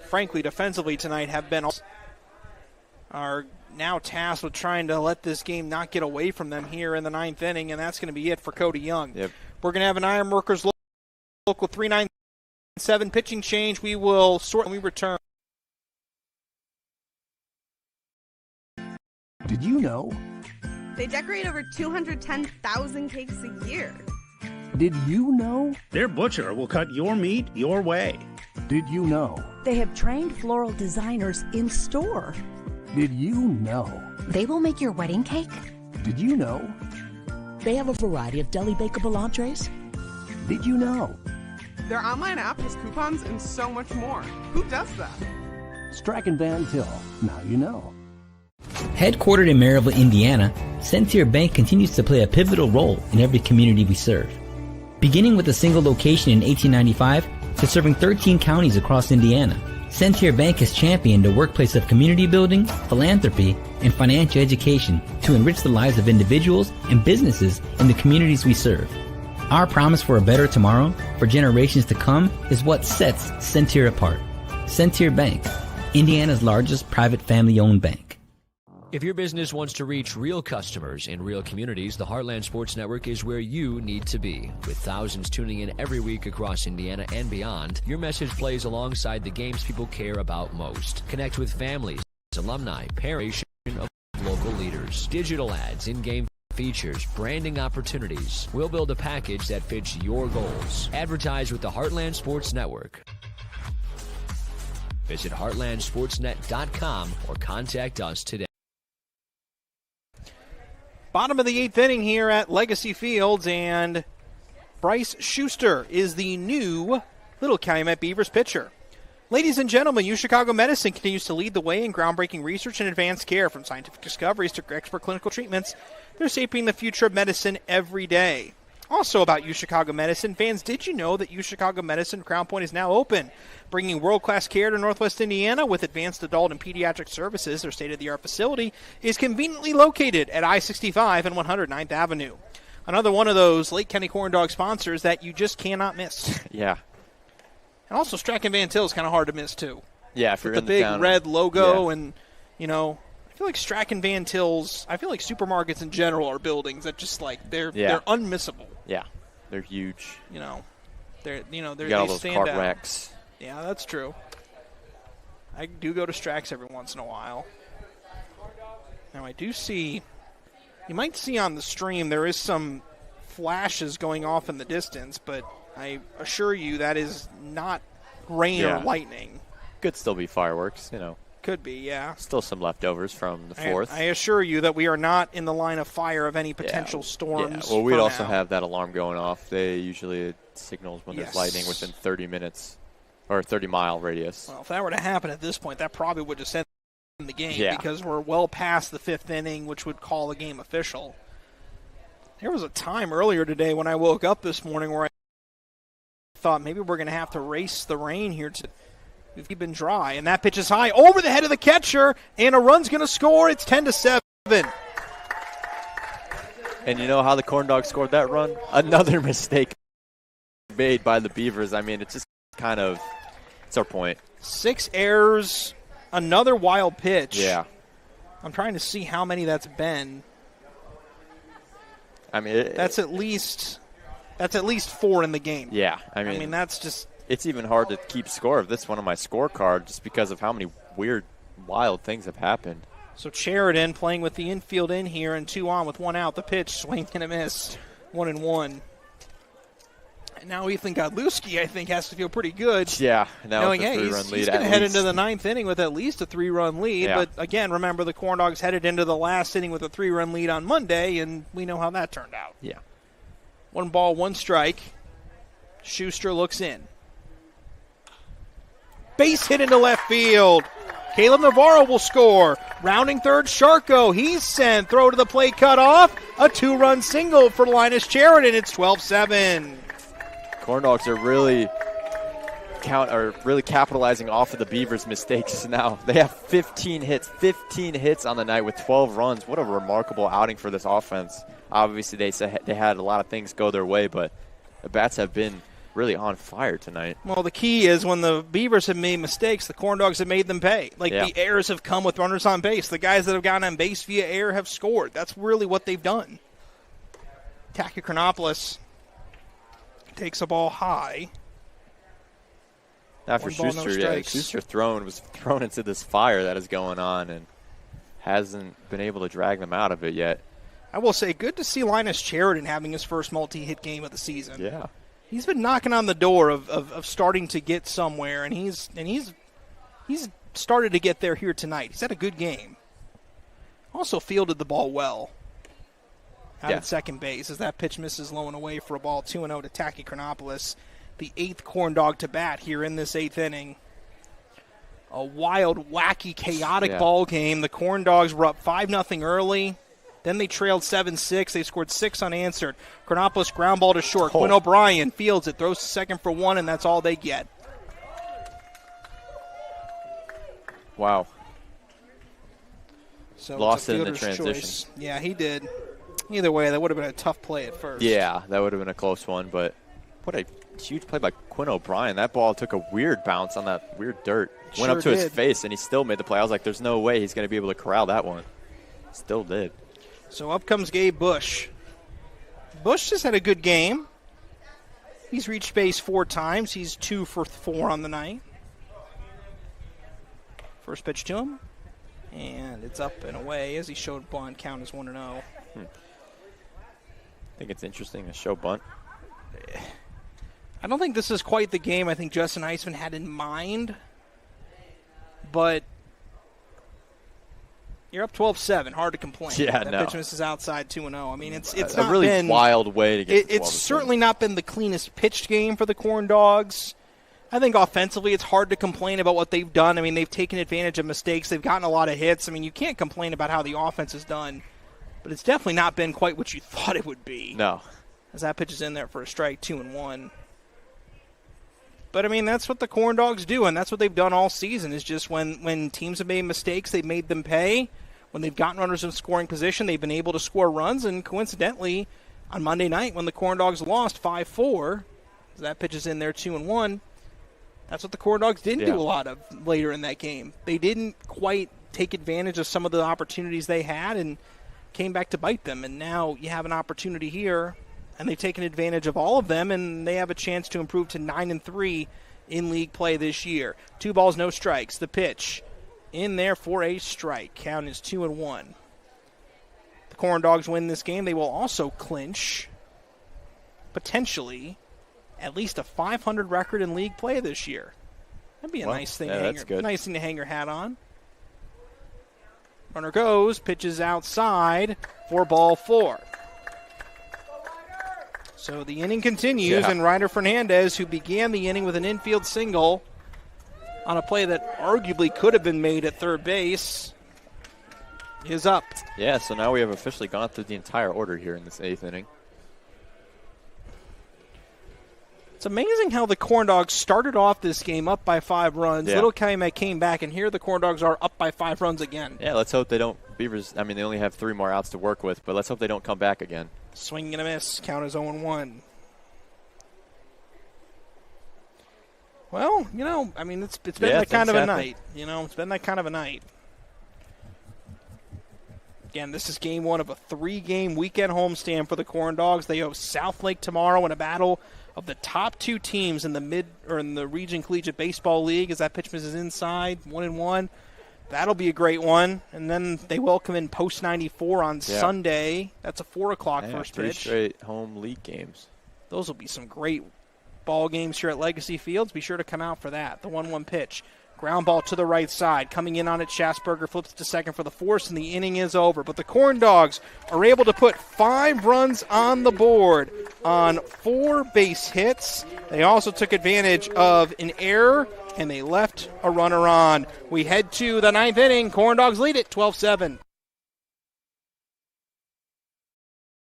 frankly defensively tonight are now tasked with trying to let this game not get away from them here in the 9th inning, and that's going to be it for Cody Young. Yep. We're going to have an Ironworkers local 397 pitching change. We will sort when we return. Did you know? They decorate over 210,000 cakes a year. Did you know? Their butcher will cut your meat your way. Did you know? They have trained floral designers in store. Did you know? They will make your wedding cake? Did you know? They have a variety of deli bakeable entrees. Did you know? Their online app has coupons and so much more. Who does that? Strachan Van Til. Now you know. Headquartered in Maryville, Indiana, Centier Bank continues to play a pivotal role in every community we serve. Beginning with a single location in 1895 to serving 13 counties across Indiana, Centier Bank has championed a workplace of community building, philanthropy, and financial education to enrich the lives of individuals and businesses in the communities we serve. Our promise for a better tomorrow for generations to come is what sets Centier apart. Centier Bank, Indiana's largest private family-owned bank. If your business wants to reach real customers in real communities, the Heartland Sports Network is where you need to be. With thousands tuning in every week across Indiana and beyond, your message plays alongside the games people care about most. Connect with families, alumni, parents of local leaders, digital ads, in-game features, branding opportunities. We'll build a package that fits your goals. Advertise with the Heartland Sports Network. Visit heartlandsportsnet.com or contact us today. Bottom of the 8th inning here at Legacy Fields, and Bryce Schuster is the new Little Calumet Beavers pitcher. Ladies and gentlemen, UChicago Medicine continues to lead the way in groundbreaking research and advanced care. From scientific discoveries to expert clinical treatments, they're shaping the future of medicine every day. Also about UChicago Medicine, fans, did you know that UChicago Medicine Crown Point is now open, bringing world-class care to Northwest Indiana with advanced adult and pediatric services? Their state-of-the-art facility is conveniently located at I-65 and 109th Avenue. Another one of those Lake County Corndog sponsors that you just cannot miss. Yeah. And also Strachan Van Til is kind of hard to miss, too. Yeah, if you're with in the big town. red logo, Yeah. and, I feel like Strachan Van Til's, I feel like supermarkets in general are buildings that just they're unmissable. Yeah, they're huge. They got all those stand cart out. racks. Yeah, that's true. I do go to Strax every once in a while. Now I do see, you might see on the stream there is some flashes going off in the distance, but I assure you that is not rain or lightning. Could still be fireworks, Could be, yeah. Still some leftovers from the 4th. I assure you that we are not in the line of fire of any potential storms. Yeah. Well, we'd also now. have that alarm going off. They usually signals when there's lightning within 30 minutes or 30-mile radius. Well, if that were to happen at this point, that probably would just send in the game Yeah. because we're well past the 5th inning, which would call the game official. There was a time earlier today when I woke up this morning where I thought maybe we're going to have to race the rain here. We've been dry, and that pitch is high over the head of the catcher, and a run's going to score. It's 10-7. And you know how the Corndogs scored that run? Another mistake made by the Beavers. I mean, it's just kind of, it's our point. 6 errors, another wild pitch. Yeah. I'm trying to see how many that's been. I mean, that's at least 4 in the game. Yeah. I mean, that's just. It's even hard to keep score of this one on my scorecard just because of how many weird, wild things have happened. So Sheridan playing with the infield in here and 2 on with 1 out. The pitch, swing and a miss, 1-1. And now Ethan Godlewski, I think, has to feel pretty good. Yeah, now knowing, with a 3-run lead. He's going to head into the 9th inning with at least a 3-run lead. Yeah. But again, remember the Corndogs headed into the last inning with a 3-run lead on Monday, and we know how that turned out. Yeah. 1 ball, 1 strike. Schuster looks in. Base hit into left field. Caleb Navarro will score. Rounding third, Sharko. He's sent. Throw to the plate, cut off. A 2-run single for Linus Sheridan. It's 12-7. Corndogs are really capitalizing off of the Beavers' mistakes now. They have 15 hits on the night with 12 runs. What a remarkable outing for this offense. Obviously, they had a lot of things go their way, but the bats have been really on fire tonight. Well, the key is when the Beavers have made mistakes, the Corndogs have made them pay. The errors have come with runners on base. The guys that have gotten on base via error have scored. That's really what they've done. Taki Chronopoulos takes a ball high. After Schuster, Schuster was thrown into this fire that is going on and hasn't been able to drag them out of it yet. I will say, good to see Linus Sheridan having his first multi-hit game of the season. Yeah. He's been knocking on the door of starting to get somewhere, and he's started to get there here tonight. He's had a good game. Also fielded the ball well out at second base as that pitch misses low and away for a ball. 2-0 to Taki Chronopoulos, the 8th Corndog to bat here in this 8th inning. A wild, wacky, chaotic ball game. The Corndogs were up 5-0 early. Then they trailed 7-6. They scored 6 unanswered. Chronopoulos ground ball to short. Quinn O'Brien fields it, throws to second for 1, and that's all they get. Wow. So lost it in the transition. Choice. Yeah, he did. Either way, that would have been a tough play at first. Yeah, that would have been a close one, but what a huge play by Quinn O'Brien. That ball took a weird bounce on that weird dirt. Went up to his face, and he still made the play. I was like, there's no way he's going to be able to corral that one. Still did. So up comes Gabe Bush. Bush just had a good game. He's reached base 4 times. He's 2 for 4 on the night. First pitch to him. And it's up and away as he showed bunt. Count is 1-0. I think it's interesting to show bunt. I don't think this is quite the game I think Justin Eisman had in mind. But you're up 12-7. Hard to complain. Yeah, that pitch misses outside 2-0. I mean, it's a not really been wild way to get. It's certainly not been the cleanest pitched game for the Corndogs. I think offensively it's hard to complain about what they've done. I mean, they've taken advantage of mistakes. They've gotten a lot of hits. I mean, you can't complain about how the offense is done, but it's definitely not been quite what you thought it would be. No. As that pitch is in there for a strike, 2-1. But, I mean, that's what the Corndogs do, and that's what they've done all season is just when teams have made mistakes, they've made them pay. When they've gotten runners in scoring position, they've been able to score runs, and coincidentally, on Monday night when the Corndogs lost 5-4, that pitch is in there 2-1, that's what the Corndogs didn't do a lot of later in that game. They didn't quite take advantage of some of the opportunities they had and came back to bite them, and now you have an opportunity here, and they've taken advantage of all of them, and they have a chance to improve to 9-3 in league play this year. 2 balls, no strikes. The pitch in there for a strike. Count is 2-1. The Corndogs win this game. They will also clinch, potentially, at least a 500 record in league play this year. That'd be a nice thing. Nice thing to hang your hat on. Runner goes, pitches outside for ball 4. So the inning continues, and Ryder Fernandez, who began the inning with an infield single, on a play that arguably could have been made at third base is up. Yeah, so now we have officially gone through the entire order here in this 8th inning. It's amazing how the Corndogs started off this game up by 5 runs. Yeah. Little Calumet came back, and here the Corndogs are up by 5 runs again. Yeah, let's hope they don't. Beavers, I mean, they only have 3 more outs to work with, but let's hope they don't come back again. Swing and a miss. Count is 0-1. Well, I mean, it's been that kind of a night. It's been that kind of a night. Again, this is game 1 of a 3-game weekend homestand for the Corndogs. They host Southlake tomorrow in a battle of the top 2 teams in the Region Collegiate Baseball League. As that pitch misses inside, 1-1. That'll be a great one. And then they welcome in Post 94 on Sunday. That's a 4 o'clock first 3 pitch. straight home league games. Those will be some great ball games here at Legacy Fields. Be sure to come out for that. The 1-1 pitch. Ground ball to the right side. Coming in on it, Schasberger flips to second for the force, and the inning is over. But the Corndogs are able to put 5 runs on the board on 4 base hits. They also took advantage of an error, and they left a runner on. We head to the 9th inning. Corndogs lead it 12-7.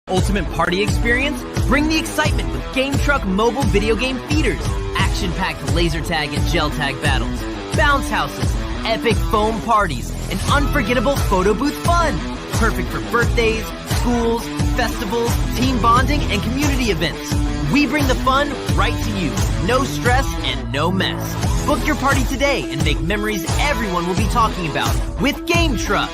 Ultimate party experience? Bring the excitement with Game Truck mobile video game feeders. Action-packed laser tag and gel tag battles. Bounce houses, epic foam parties, and unforgettable photo booth fun. Perfect for birthdays, schools, festivals, team bonding, and community events. We bring the fun right to you. No stress and no mess. Book your party today and make memories everyone will be talking about with Game Truck.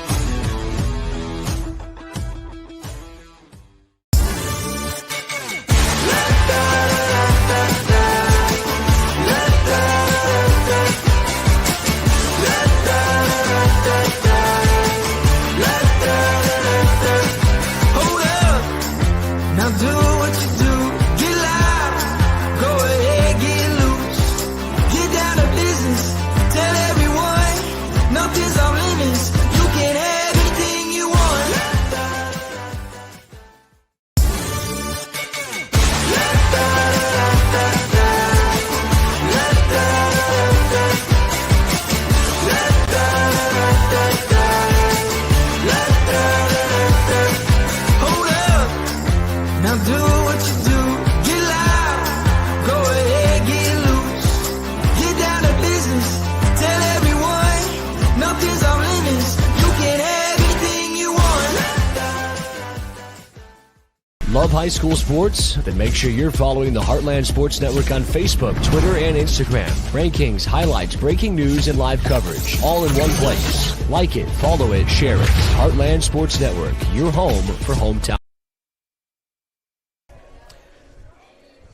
Love high school sports? Then make sure you're following the Heartland Sports Network on Facebook, Twitter, and Instagram. Rankings, highlights, breaking news, and live coverage, all in one place. Like it, follow it, share it. Heartland Sports Network, your home for hometown.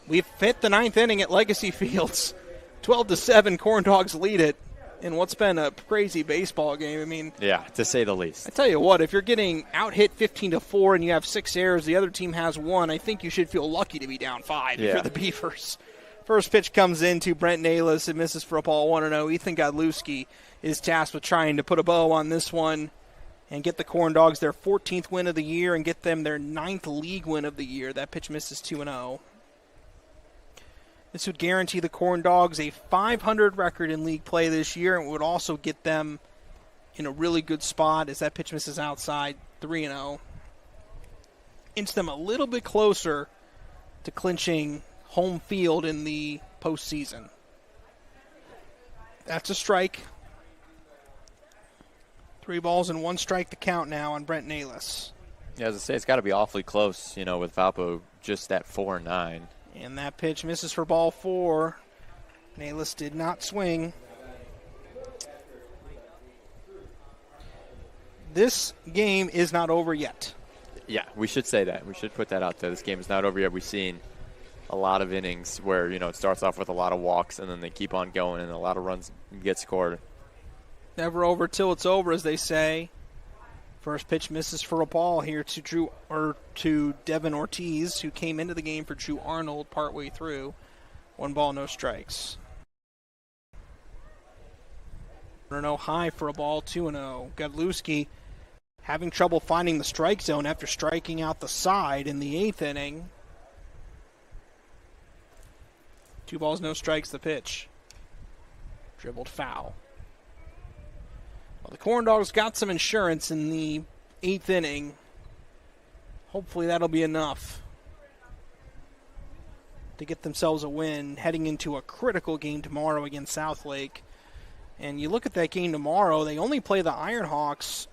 We've hit the 9th inning at Legacy Fields. 12-7, Corndogs lead it in what's been a crazy baseball game. I mean, yeah, to say the least. I tell you what, if you're getting out-hit 15-4 and you have 6 errors, the other team has 1, I think you should feel lucky to be down 5 if you're the Beavers. First pitch comes in to Brent Nayless. It misses for a ball 1-0. Ethan Godlewski is tasked with trying to put a bow on this one and get the Corndogs their 14th win of the year and get them their 9th league win of the year. That pitch misses 2-0. This would guarantee the Corndogs a .500 record in league play this year, and would also get them in a really good spot as that pitch misses outside, 3-0. Inch them a little bit closer to clinching home field in the postseason. That's a strike. 3 balls and 1 strike to count now on Brent Nayless. Yeah, as I say, it's got to be awfully close, with Valpo just at 4-9. And that pitch misses for ball 4. Nayless did not swing. This game is not over yet. Yeah, we should say that. We should put that out there. This game is not over yet. We've seen a lot of innings where, it starts off with a lot of walks and then they keep on going and a lot of runs get scored. Never over till it's over, as they say. First pitch misses for a ball here to Devin Ortiz, who came into the game for Drew Arnold partway through. 1 ball, no strikes. 1-0 high for a ball, 2-0. Godlewski having trouble finding the strike zone after striking out the side in the 8th inning. 2 balls, no strikes, the pitch. Dribbled foul. Well, the Corndogs got some insurance in the 8th inning. Hopefully that'll be enough to get themselves a win heading into a critical game tomorrow against Southlake. And you look at that game tomorrow, they only play the Ironhawks.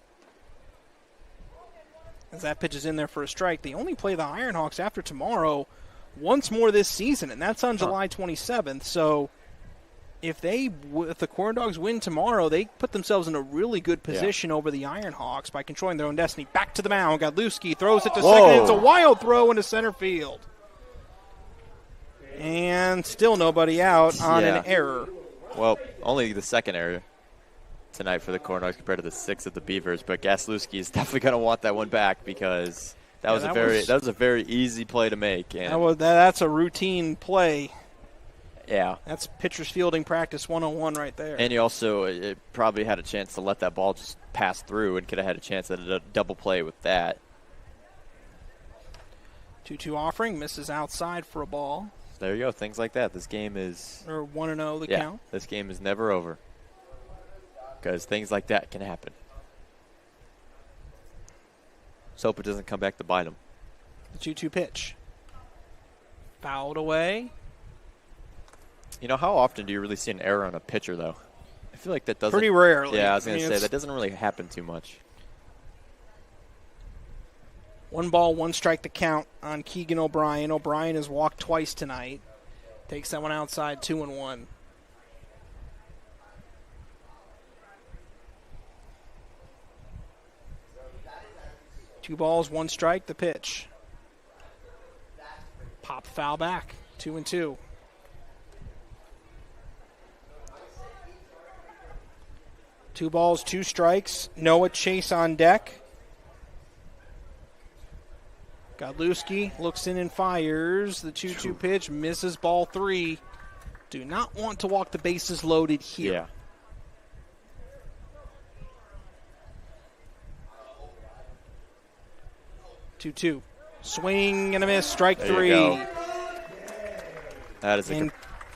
As that pitch is in there for a strike, they only play the Ironhawks after tomorrow once more this season, and that's on July 27th. So if the Corndogs win tomorrow, they put themselves in a really good position over the Ironhawks by controlling their own destiny. Back to the mound. Godlewski throws it to second. It's a wild throw into center field. And still nobody out on an error. Well, only the second error tonight for the Corndogs compared to the 6 of the Beavers, but Gaslewski is definitely going to want that one back because that was a very easy play to make. And that's a routine play. Yeah. That's pitcher's fielding practice 101 right there. And you also it probably had a chance to let that ball just pass through and could have had a chance at a double play with that. 2-2 offering, misses outside for a ball. There you go, things like that. This game is... Or 1-0 the count. This game is never over because things like that can happen. Let's hope it doesn't come back to bite them. The 2-2 pitch. Fouled away. You know, how often do you really see an error on a pitcher, though? I feel like that doesn't... Pretty rarely. Yeah, I was going to say, that doesn't really happen too much. 1 ball, 1 strike to count on Keegan O'Brien. O'Brien has walked twice tonight. Takes that one outside, 2-1. Two balls, 1 strike, the pitch. Pop foul back, 2-2. Two balls, 2 strikes. Noah Chase on deck. Godlewski looks in and fires. The 2-2 pitch misses ball 3. Do not want to walk the bases loaded here. Yeah. Two. Swing and a miss. Strike There 3. you go. That is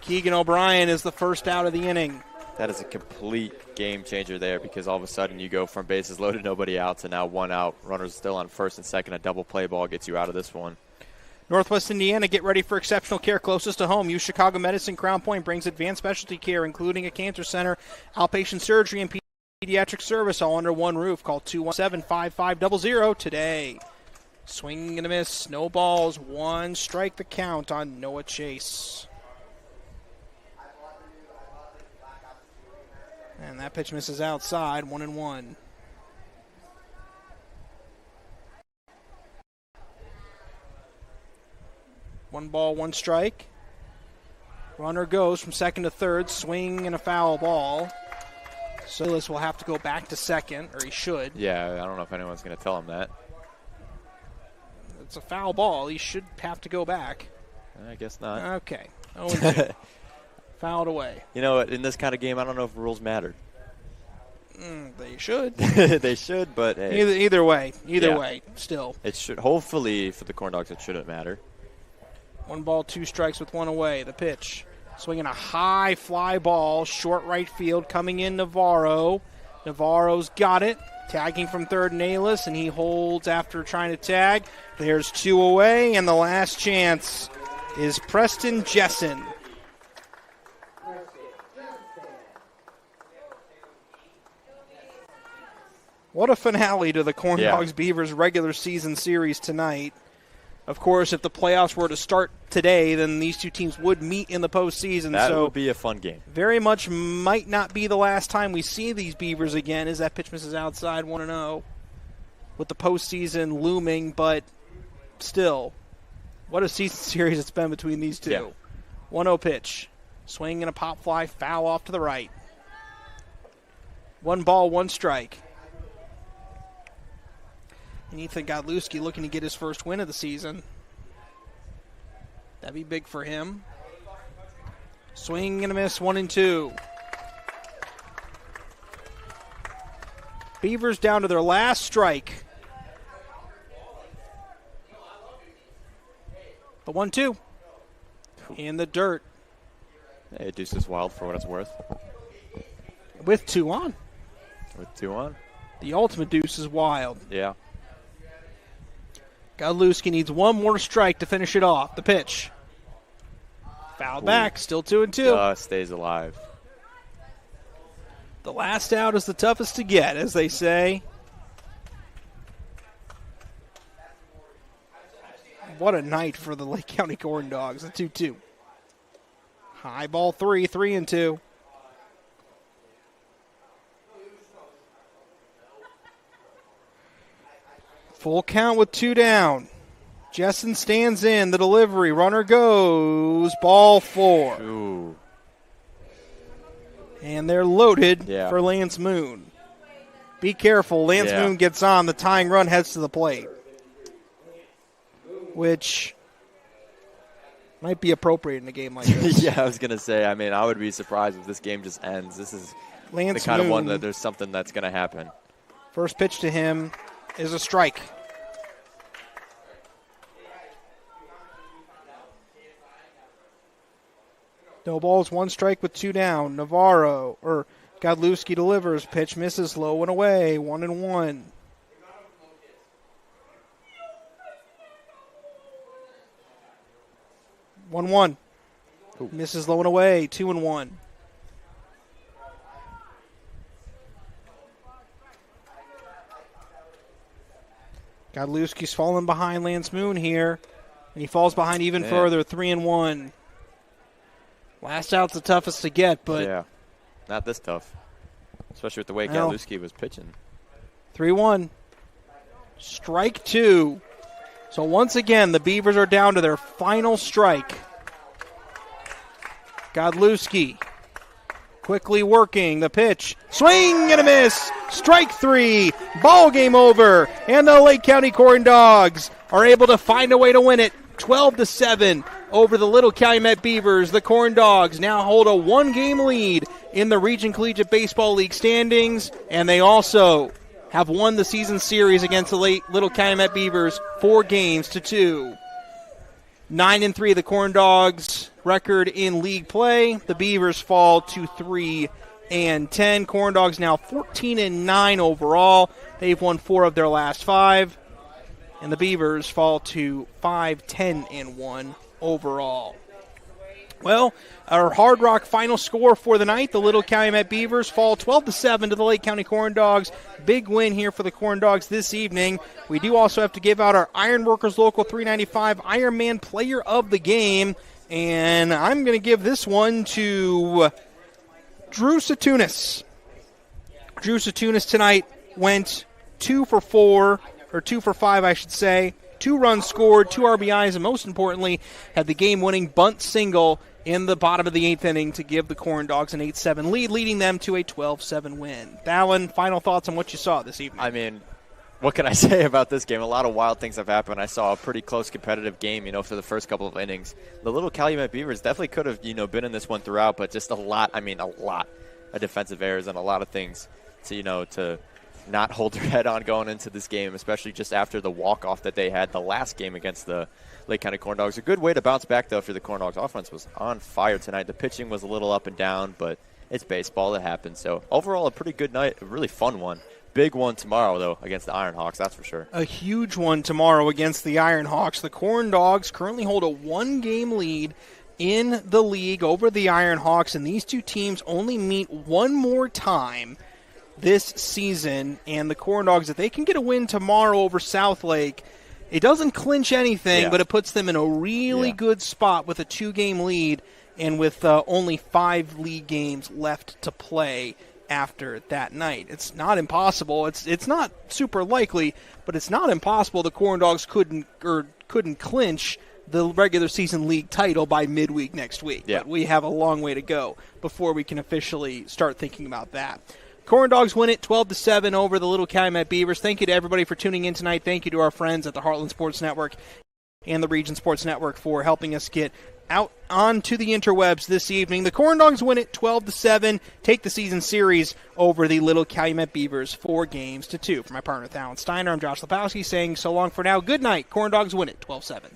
Keegan O'Brien is the first out of the inning. That is a complete game changer there because all of a sudden you go from bases loaded, nobody out, to now 1 out. Runners still on first and second. A double play ball gets you out of this one. Northwest Indiana, get ready for exceptional care closest to home. Use Chicago Medicine. Crown Point brings advanced specialty care, including a cancer center, outpatient surgery, and pediatric service, all under one roof. Call 217-5500 today. Swing and a miss. Snowballs. 1 strike the count on Noah Chase. And that pitch misses outside, 1-1. One ball, 1 strike. Runner goes from second to third, swing and a foul ball. So Silas will have to go back to second, or he should. Yeah, I don't know if anyone's going to tell him that. It's a foul ball. He should have to go back. I guess not. Okay. 0-2. Fouled away. You know, in this kind of game, I don't know if rules matter. They should. They should, but hey. Either way, still. It should. Hopefully, for the Corndogs, it shouldn't matter. 1 ball, 2 strikes with 1 away. The pitch. Swinging a high fly ball, short right field, coming in Navarro. Navarro's got it. Tagging from third, Nayless, and he holds after trying to tag. There's 2 away, and the last chance is Preston Jessen. What a finale to the Corndogs Beavers regular season series tonight. Of course, if the playoffs were to start today, then these two teams would meet in the postseason. That would be a fun game. Very much might not be the last time we see these Beavers again, as that pitch misses outside 1-0 with the postseason looming, but still, what a season series it's been between these two. Yeah. 1-0 pitch. Swing and a pop fly, foul off to the right. 1 ball, 1 strike. And Ethan Godlewski looking to get his first win of the season. That'd be big for him. Swing and a miss, 1-2. Beavers down to their last strike. The 1-2. In the dirt. Hey, Deuce is wild for what it's worth. With 2 on. With 2 on. The ultimate deuce is wild. Yeah. Godlewski needs one more strike to finish it off. The pitch. Foul back, still 2-2. Stays alive. The last out is the toughest to get, as they say. What a night for the Lake County Corndogs. A 2-2. High ball 3-2. Full count with 2 down. Jessen stands in. The delivery. Runner goes. Ball 4. Ooh. And they're loaded Yeah. for Lance Moon. Be careful. Lance Moon gets on. The tying run heads to the plate, which might be appropriate in a game like this. Yeah, I was going to say, I mean, I would be surprised if this game just ends. This is Lance the kind Moon, of one that there's something that's going to happen. First pitch to him is a strike. No balls, 1 strike with 2 down. Godlewski delivers. Pitch misses, low and away. 1-1. One. Misses low and away. 2-1. Godlewski's falling behind Lance Moon here, and he falls behind even further. 3-1. Last out's the toughest to get, but yeah, not this tough, especially with the way Godlewski was pitching. 3-1. Strike 2. So once again, the Beavers are down to their final strike. Godlewski quickly working the pitch. Swing and a miss. Strike 3. Ball game over. And the Lake County Corndogs are able to find a way to win it. 12-7 over the Little Calumet Beavers. The Corndogs now hold a 1-game lead in the Region Collegiate Baseball League standings, and they also have won the season series against the Little Calumet Beavers 4-2. 9-3 the Corndogs record in league play. The Beavers fall to 3-10. Corndogs now 14-9 overall. They've won 4 of their last 5. And the Beavers fall to 5-10-1 overall. Well, our Hard Rock final score for the night, the Little Calumet Beavers fall 12-7 to the Lake County Corndogs. Big win here for the Corndogs this evening. We do also have to give out our Ironworkers Local 395 Ironman Player of the Game. And I'm going to give this one to Drew Satunis. Drew Satunis tonight went 2 for 5, I should say. 2 runs scored, 2 RBIs, and most importantly, had the game-winning bunt single in the bottom of the 8th inning to give the Corndogs an 8-7 lead, leading them to a 12-7 win. Dallin, final thoughts on what you saw this evening? I mean, what can I say about this game? A lot of wild things have happened. I saw a pretty close competitive game, for the first couple of innings. The Little Calumet Beavers definitely could have, been in this one throughout, but just a lot of defensive errors and a lot of things to not hold their head on going into this game, especially just after the walk-off that they had the last game against the Lake County Corndogs. A good way to bounce back, though, for the Corndogs. Offense was on fire tonight. The pitching was a little up and down, but it's baseball. It happens. So, overall, a pretty good night, a really fun one. Big one tomorrow, though, against the Ironhawks, that's for sure. A huge one tomorrow against the Ironhawks. The Corndogs currently hold a 1-game lead in the league over the Ironhawks, and these 2 teams only meet one more time this season. And the Corndogs, if they can get a win tomorrow over Southlake, it doesn't clinch anything, but it puts them in a really good spot with a 2-game lead and with only 5 league games left to play after that night. It's not impossible. It's not super likely, but it's not impossible the Corndogs couldn't clinch the regular season league title by midweek next week. Yeah. But we have a long way to go before we can officially start thinking about that. Corndogs win it 12-7 over the Little Calumet Beavers. Thank you to everybody for tuning in tonight. Thank you to our friends at the Heartland Sports Network and the Region Sports Network for helping us get out onto the interwebs this evening. The Corndogs win it 12-7, take the season series over the Little Calumet Beavers 4-2. For my partner, Alan Steiner, I'm Josh Lepowski saying so long for now. Good night. Corndogs win it 12-7.